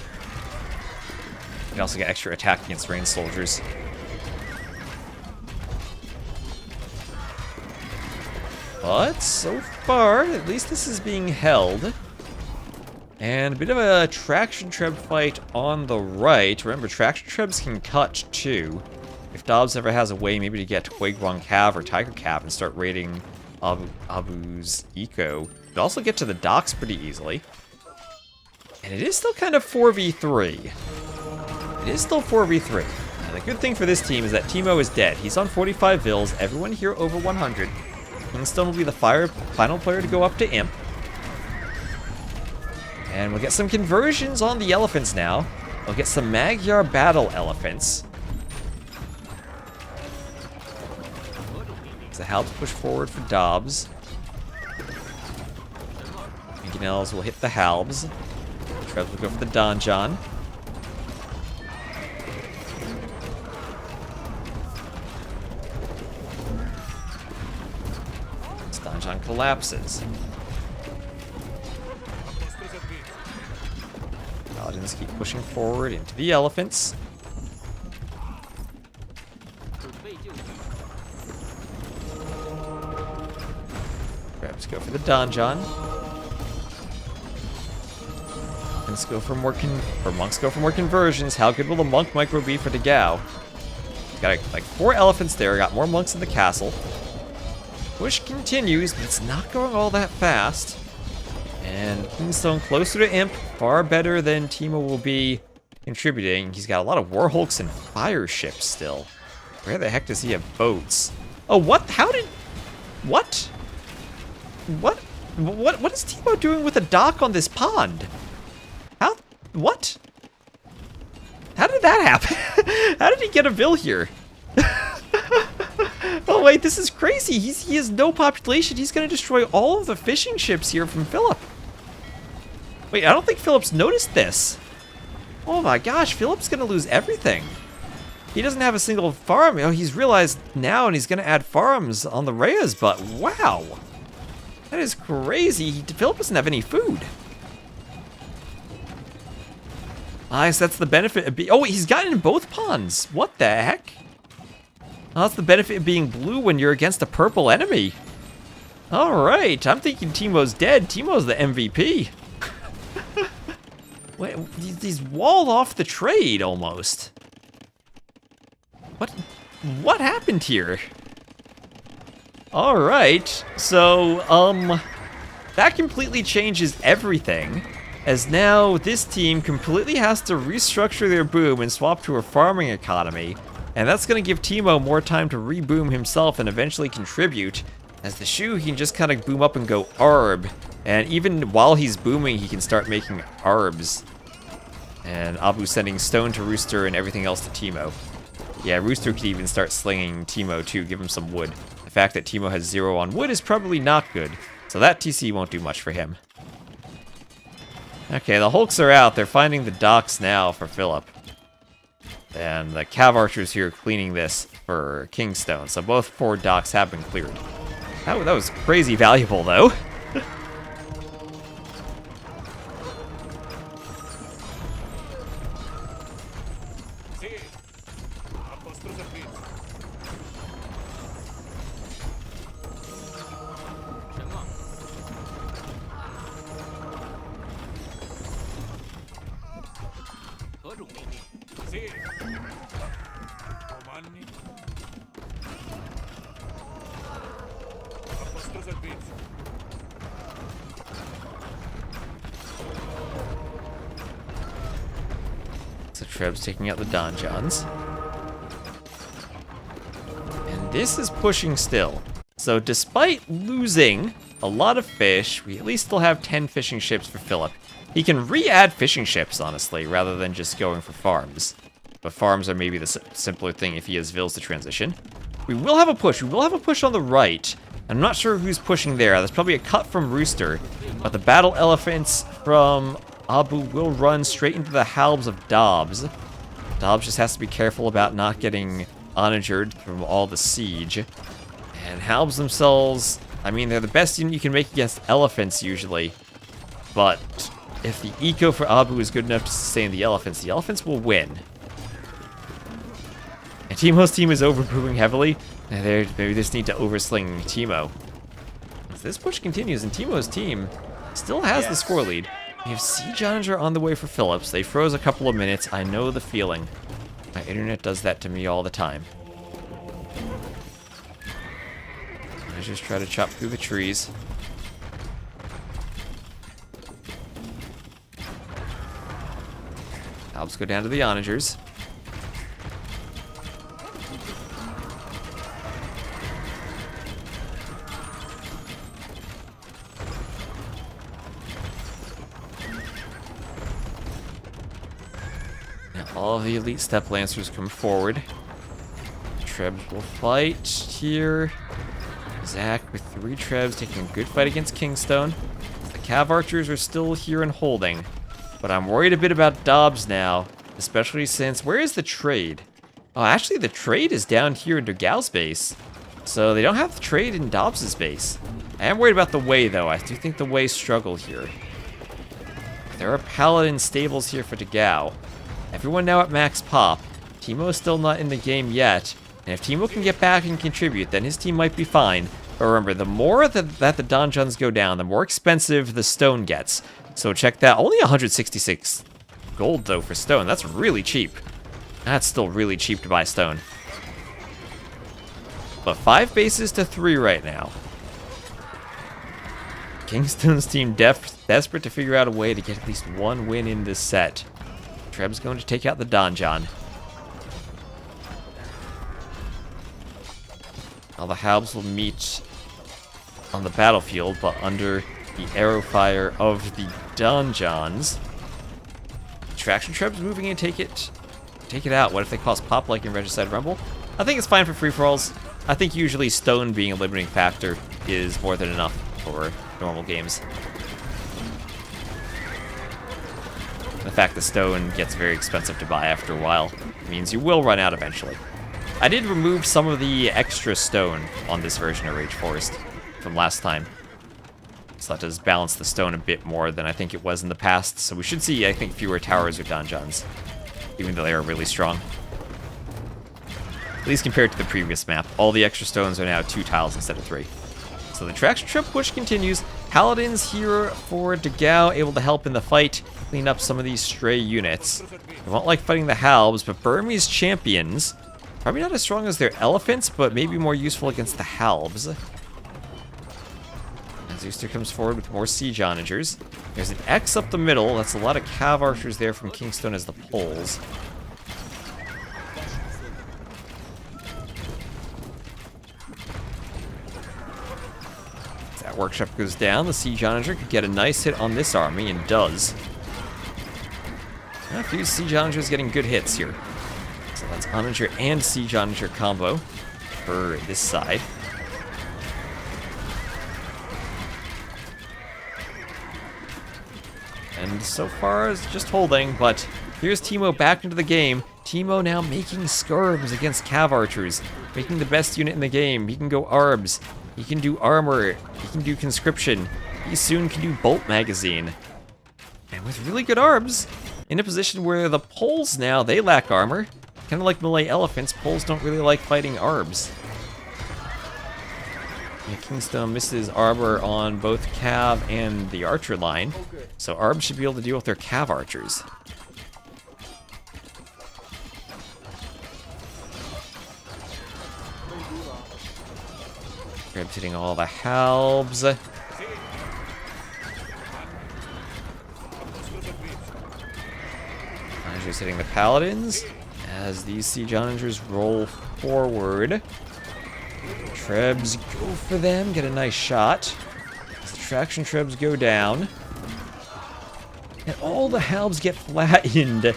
can also get extra attack against ranged soldiers. But so far, at least this is being held. And a bit of a traction treb fight on the right. Remember, traction trebs can cut too. If Dobbs ever has a way maybe to get Huiguang Cav or Tiger Cav and start raiding Abu's eco, could also get to the docks pretty easily. And it is still kind of 4v3. It is still 4v3. Now, the good thing for this team is that TeMo is dead. He's on 45 vills, everyone here over 100. KingstoNe will be the final player to go up to Imp. And we'll get some conversions on the elephants now. We'll get some Magyar battle elephants. The Halbs push forward for Dobbs. Mangonels will hit the Halbs. Trev will go for the Donjon. This Donjon collapses. Paladins keep pushing forward into the elephants. Let's go for the Donjon. Monks go for more conversions. How good will the monk micro be for the Gao? Got like 4 elephants there. Got more monks in the castle. Push continues, but it's not going all that fast. And KingstoNe closer to Imp, far better than TeMo will be contributing. He's got a lot of Warhulks and fire ships still. Where the heck does he have boats? Oh, what? How did... What? What is TeMo doing with a dock on this pond? How? What? How did that happen? How did he get a vill here? Oh wait, this is crazy. He has no population. He's gonna destroy all of the fishing ships here from Philip. Wait, I don't think Philip's noticed this. Oh my gosh, Philip's gonna lose everything. He doesn't have a single farm. Oh, he's realized now, and he's gonna add farms on the Reyes, but wow. That is crazy. Philip doesn't have any food. I guess that's the benefit of being... Oh, he's got it in both ponds. What the heck? Oh, that's the benefit of being blue when you're against a purple enemy. Alright, I'm thinking TeMo's dead. TeMo's the MVP. Wait, he's walled off the trade, almost. What happened here? Alright, so, that completely changes everything, as now this team completely has to restructure their boom and swap to a farming economy, and that's going to give TeMo more time to reboom himself and eventually contribute. As the Shu, he can just kind of boom up and go ARB, and even while he's booming, he can start making ARBs. And Abu sending stone to Rooster and everything else to TeMo. Yeah, Rooster could even start slinging TeMo too, give him some wood. The fact that TeMo has 0 on wood is probably not good, so that TC won't do much for him. Okay, the Hulks are out. They're finding the docks now for Philip. And the Cav Archers here cleaning this for KingstoNe, so both 4 docks have been cleared. That was crazy valuable, though. So Treb's taking out the Donjons. And this is pushing still. So despite losing a lot of fish, we at least still have 10 fishing ships for Philip. He can re-add fishing ships, honestly, rather than just going for farms. But farms are maybe the simpler thing if he has vills to transition. We will have a push. We will have a push on the right. I'm not sure who's pushing there. That's probably a cut from Rooster. But the battle elephants from Abu will run straight into the halbs of Dobbs. Dobbs just has to be careful about not getting onagered from all the siege. And halbs themselves, I mean, they're the best unit you can make against elephants usually. But if the eco for Abu is good enough to sustain the elephants will win. And TeMo's team is overbrewing heavily. And maybe they just need to oversling TeMo. As this push continues, and TeMo's team still has the score lead. We have Siege Onager on the way for Phillips. They froze a couple of minutes. I know the feeling. My internet does that to me all the time. I just try to chop through the trees. Helps go down to the Onagers. Now all of the elite step lancers come forward. Trebs will fight here. Zach with 3 Trebs taking a good fight against KingstoNe. The Cav Archers are still here and holding. But I'm worried a bit about Dobbs now, especially since... Where is the trade? Oh, actually the trade is down here in Dugal's base. So they don't have the trade in Dobbs' base. I am worried about the Way, though. I do think the Way struggle here. There are Paladin stables here for Dugal. Everyone now at max pop. TeMo is still not in the game yet. And if TeMo can get back and contribute, then his team might be fine. But remember, the more that the donjons go down, the more expensive the stone gets. So check that. Only 166 gold, though, for stone. That's really cheap. That's still really cheap to buy stone. But 5 bases to 3 right now. KingstoNe's team desperate to figure out a way to get at least 1 win in this set. Treb's going to take out the donjon. Now the Halbs will meet on the battlefield, but under the arrow fire of the donjons. Traction Trebs moving in, take it out. What if they cause pop like in Regicide Rumble? I think it's fine for free-for-alls. I think usually stone being a limiting factor is more than enough for normal games. The fact that stone gets very expensive to buy after a while means you will run out eventually. I did remove some of the extra stone on this version of Rage Forest from last time. So that does balance the stone a bit more than I think it was in the past. So we should see, I think, fewer towers or donjons, even though they are really strong. At least compared to the previous map. All the extra stones are now 2 tiles instead of 3. So the traction trip push continues. Paladins here for Dugal, able to help in the fight, clean up some of these stray units. They won't like fighting the Halbs, but Burmese champions, probably not as strong as their elephants, but maybe more useful against the Halbs. Zooster comes forward with more Siege Onagers. There's an X up the middle. That's a lot of Cav Archers there from KingstoNe as the poles. As that workshop goes down, the Siege Onager could get a nice hit on this army, and does. A few Siege Onagers getting good hits here. So that's Onager and Siege Onager combo for this side. And so far, it's just holding, but here's TeMo back into the game. TeMo now making skirms against Cav Archers, making the best unit in the game. He can go Arbs, he can do armor, he can do conscription, he soon can do bolt magazine. And with really good Arbs, in a position where the poles now, they lack armor. Kind of like melee elephants, poles don't really like fighting Arbs. Yeah, KingstoNe misses armor on both Cav and the Archer line, so Arbs should be able to deal with their Cav Archers. Treb's hitting all the Halbs. Onagers hitting the Paladins as these Siege Onagers roll forward. Trebs go for them, get a nice shot. As the traction Trebs go down. And all the Halbs get flattened.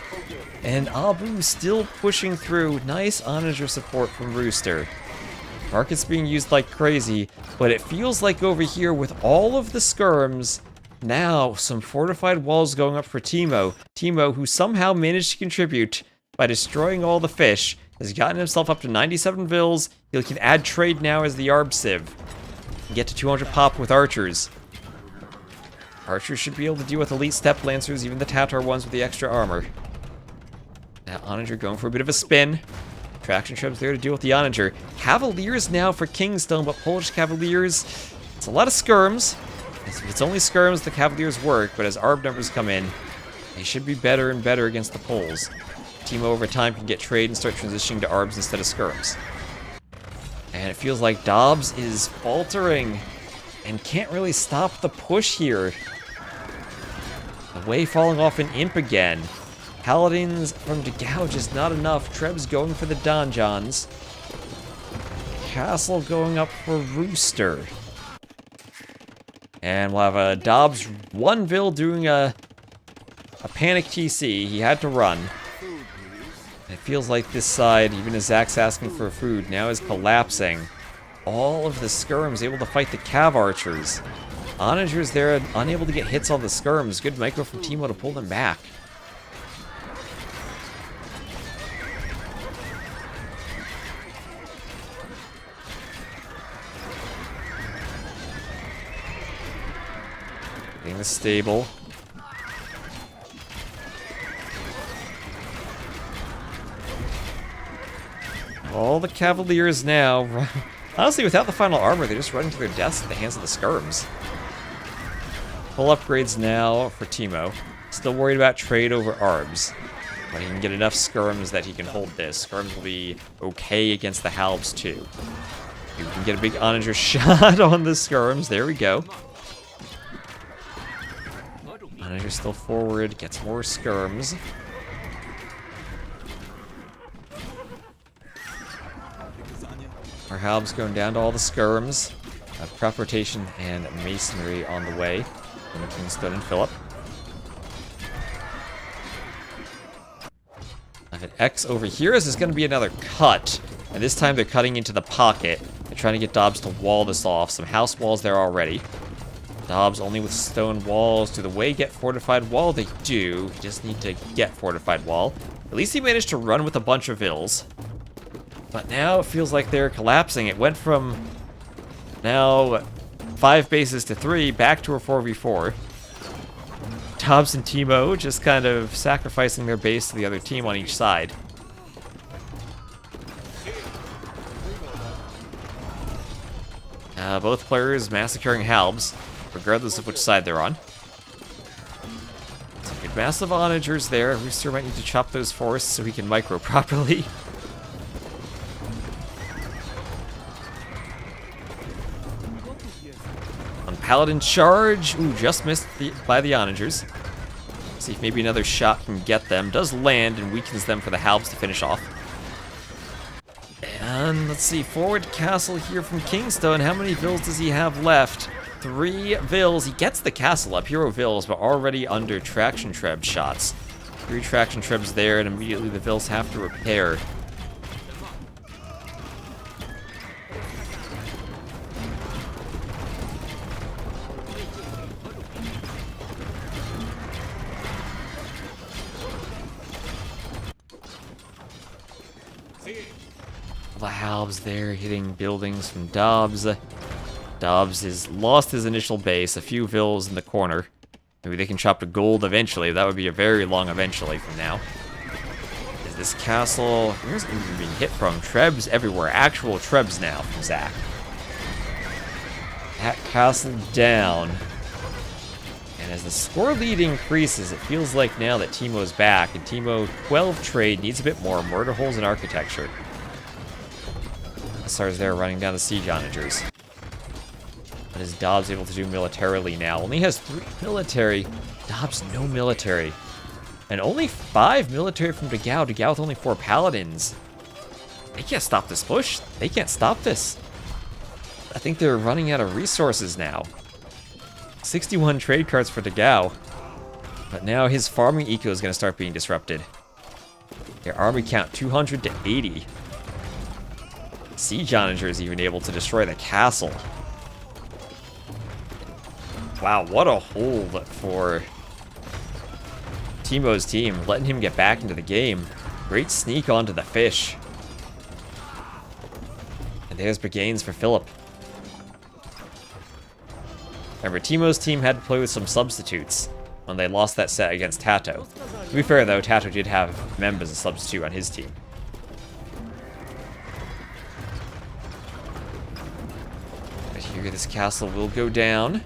And Abu still pushing through. Nice Onager support from Rooster. Market's being used like crazy, but it feels like over here with all of the skirms, now some fortified walls going up for TeMo. TeMo, who somehow managed to contribute by destroying all the fish, has gotten himself up to 97 vills. He can add trade now as the Arb Civ. Get to 200 pop with archers. Archers should be able to deal with elite step lancers, even the Tatar ones with the extra armor. Now Onager going for a bit of a spin. Traction Treb's there to deal with the Onager. Cavaliers now for Kingstone, but Polish Cavaliers, it's a lot of skirms. If it's only skirms, the Cavaliers work, but as ARB numbers come in, they should be better and better against the Poles. TeMo over time can get trade and start transitioning to ARBs instead of skirms. And it feels like Dobbs is faltering and can't really stop the push here. The way falling off an Imp again. Paladins from Degao just not enough. Treb's going for the Donjons. Castle going up for Rooster. And we'll have a Dobbs 1-vil doing a panic TC. He had to run. And it feels like this side, even as Zach's asking for food, now is collapsing. All of the skirms able to fight the Cav Archers. Onagers there, unable to get hits on the skirms. Good micro from TeMo to pull them back. Getting the stable. All the Cavaliers now, honestly, without the final armor, they're just running to their deaths at the hands of the skirms. Full upgrades now for TeMo. Still worried about trade over ARBs. But he can get enough skirms that he can hold this. Skirms will be okay against the halbs too. You can get a big Onager shot on the skirms. There we go. Onager still forward, gets more skirms. Our halbs going down to all the skirms. Prop rotation and masonry on the way from KingstoNe and Philip. I have an X over here. This is going to be another cut. And this time they're cutting into the pocket. They're trying to get Dobbs to wall this off. Some house walls there already. Dobbs only with stone walls. Do the way get fortified wall? They do. You just need to get fortified wall. At least he managed to run with a bunch of vills. But now it feels like they're collapsing. It went from now 5 bases to 3, back to a 4v4. Dobbs and TeMo just kind of sacrificing their base to the other team on each side. Both players massacring halbs, regardless of which side they're on. Some good massive onagers there. Rooster might need to chop those forests so he can micro properly. On Paladin charge. Ooh, just missed by the onagers. See if maybe another shot can get them. Does land and weakens them for the halbs to finish off. And let's see, forward castle here from KingstoNe. How many vills does he have left? 3 vills. He gets the castle up, hero vills, but already under traction treb shots. 3 traction trebs there, and immediately the vills have to repair. The halbs there hitting buildings from Dobbs. Dobbs has lost his initial base, a few vills in the corner. Maybe they can chop to gold eventually. That would be a very long eventually from now. Is this castle... Where's it even being hit from? Trebs everywhere. Actual trebs now from Zach. That castle down. And as the score lead increases, it feels like now that TeMo's back, and TeMo 12 trade needs a bit more murder holes in architecture. SR's there running down the siege onagers. What is Dobbs able to do militarily now? Only has 3 military. Dobbs no military. And only 5 military from Degao. Degao with only 4 paladins. They can't stop this push. They can't stop this. I think they're running out of resources now. 61 trade cards for Degao. But now his farming eco is going to start being disrupted. Their army count 200 to 80. Siege Onager is even able to destroy the castle. Wow, what a hold for TeMo's team, letting him get back into the game. Great sneak onto the fish. And there's Brigades for Philip. Remember, TeMo's team had to play with some substitutes when they lost that set against Tato. To be fair though, Tato did have Mem as a substitute on his team. Maybe this castle will go down.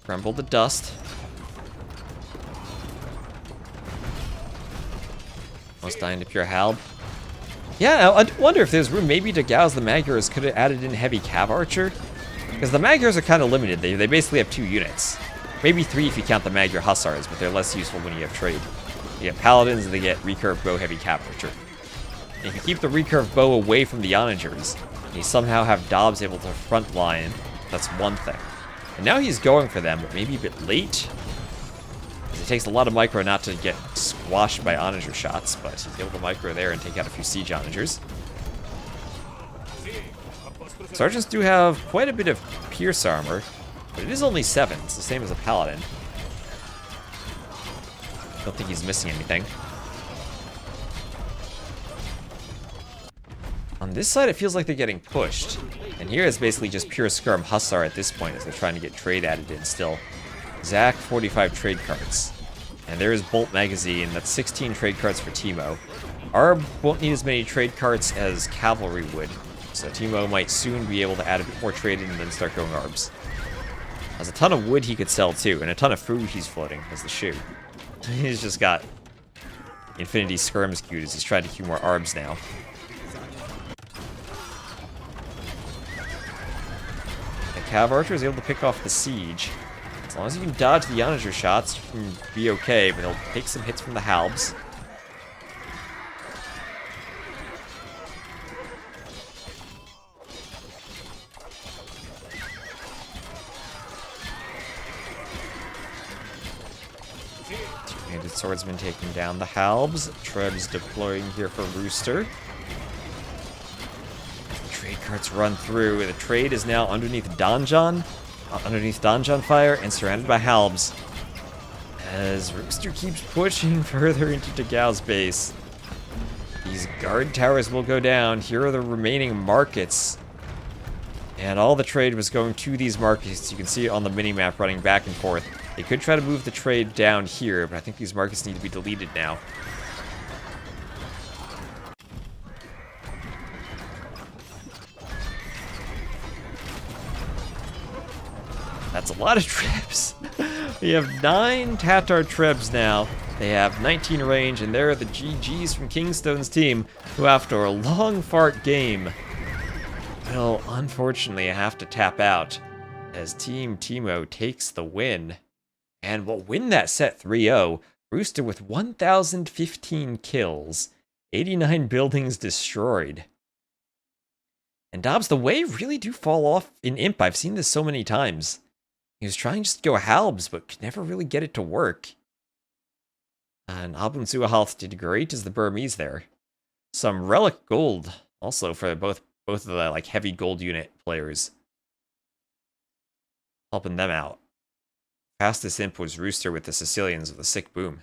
Crumble the dust. Almost dying to pure halb. Yeah, I wonder if there's room maybe to gauss the Magyars could have added in heavy cav archer. Because the Magyars are kind of limited. They basically have 2 units. Maybe 3 if you count the Magyar Hussars, but they're less useful when you have trade. You get Paladins and they get recurve bow heavy cav archer. And if you keep the recurve bow away from the Onagers, and you somehow have Dobbs able to front line, that's one thing. And now he's going for them, but maybe a bit late. It takes a lot of micro not to get squashed by Onager shots, but he's able to micro there and take out a few siege Onagers. Sergeants do have quite a bit of pierce armor, but it is only 7. It's the same as a paladin. Don't think he's missing anything. On this side, it feels like they're getting pushed. And here it's basically just pure Skirm Hussar at this point as they're trying to get trade added in still. Zach, 45 trade cards. And there is Bolt Magazine, that's 16 trade cards for TeMo. Arb won't need as many trade cards as Cavalry would, so TeMo might soon be able to add a bit more trade in and then start going Arbs. Has a ton of wood he could sell too, and a ton of food he's floating as the shoe. He's just got Infinity Skirms queued as he's trying to queue more Arbs now. The Cav Archer is able to pick off the siege. As long as you can dodge the Onager shots, you can be okay, but he'll take some hits from the Halbs. Two-handed swordsman taking down the Halbs. Trebs deploying here for Rooster. Trade carts run through. The trade is now underneath Donjon fire and surrounded by Halbs. As Rooster keeps pushing further into Dagau's base. These guard towers will go down. Here are the remaining markets. And all the trade was going to these markets. You can see it on the minimap running back and forth. They could try to move the trade down here, but I think these markets need to be deleted now. That's a lot of Trebs. We have 9 Tatar Trebs now. They have 19 range, and there are the GGs from KingstoNe's team, who after a long fart game will unfortunately have to tap out as Team TeMo takes the win. And will win that set 3-0. Rooster with 1,015 kills, 89 buildings destroyed. And Dobbs, the way really do fall off in Imp. I've seen this so many times. He was trying just to go Halbs, but could never really get it to work. And Abun Suahalth did great as the Burmese there. Some relic gold also for both of the like heavy gold unit players. Helping them out. Fastest imp was Rooster with the Sicilians with the sick boom.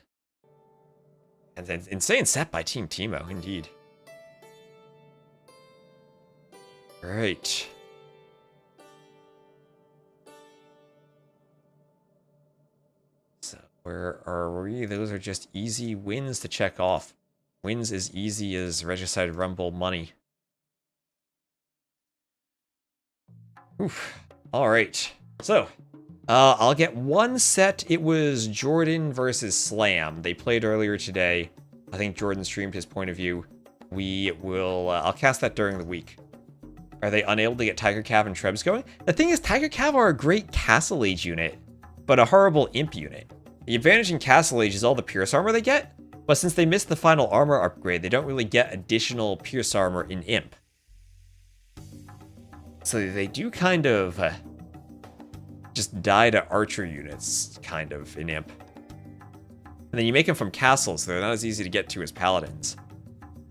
And then insane set by Team TeMo, indeed. Right. So where are we? Those are just easy wins to check off. Wins as easy as Regicide Rumble money. Oof. Alright. So, I'll get one set. It was Jordan versus Slam. They played earlier today. I think Jordan streamed his point of view. We will, I'll cast that during the week. Are they unable to get Tiger Cav and Trebs going? The thing is, Tiger Cav are a great Castle Age unit, but a horrible Imp unit. The advantage in Castle Age is all the Pierce armor they get, but since they missed the final armor upgrade, they don't really get additional Pierce armor in Imp. So they do kind of just die to Archer units, kind of, in Imp. And then you make them from castles, so they're not as easy to get to as Paladins.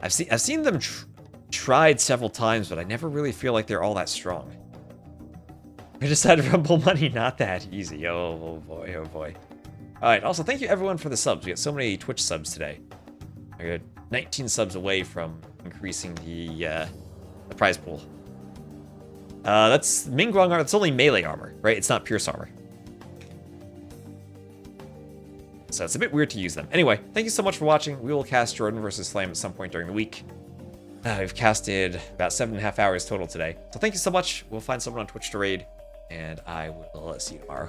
I've seen them tried several times, but I never really feel like they're all that strong. I decided Rumble money, not that easy. Oh boy, oh boy. Alright, also thank you everyone for the subs. We got so many Twitch subs today. I got 19 subs away from increasing the prize pool. That's Mingguang armor. It's only melee armor, right? It's not Pierce armor. So it's a bit weird to use them. Anyway, thank you so much for watching. We will cast Jordan versus Slam at some point during the week. We've casted about 7.5 hours total today. So thank you so much. We'll find someone on Twitch to raid. and I will see you tomorrow.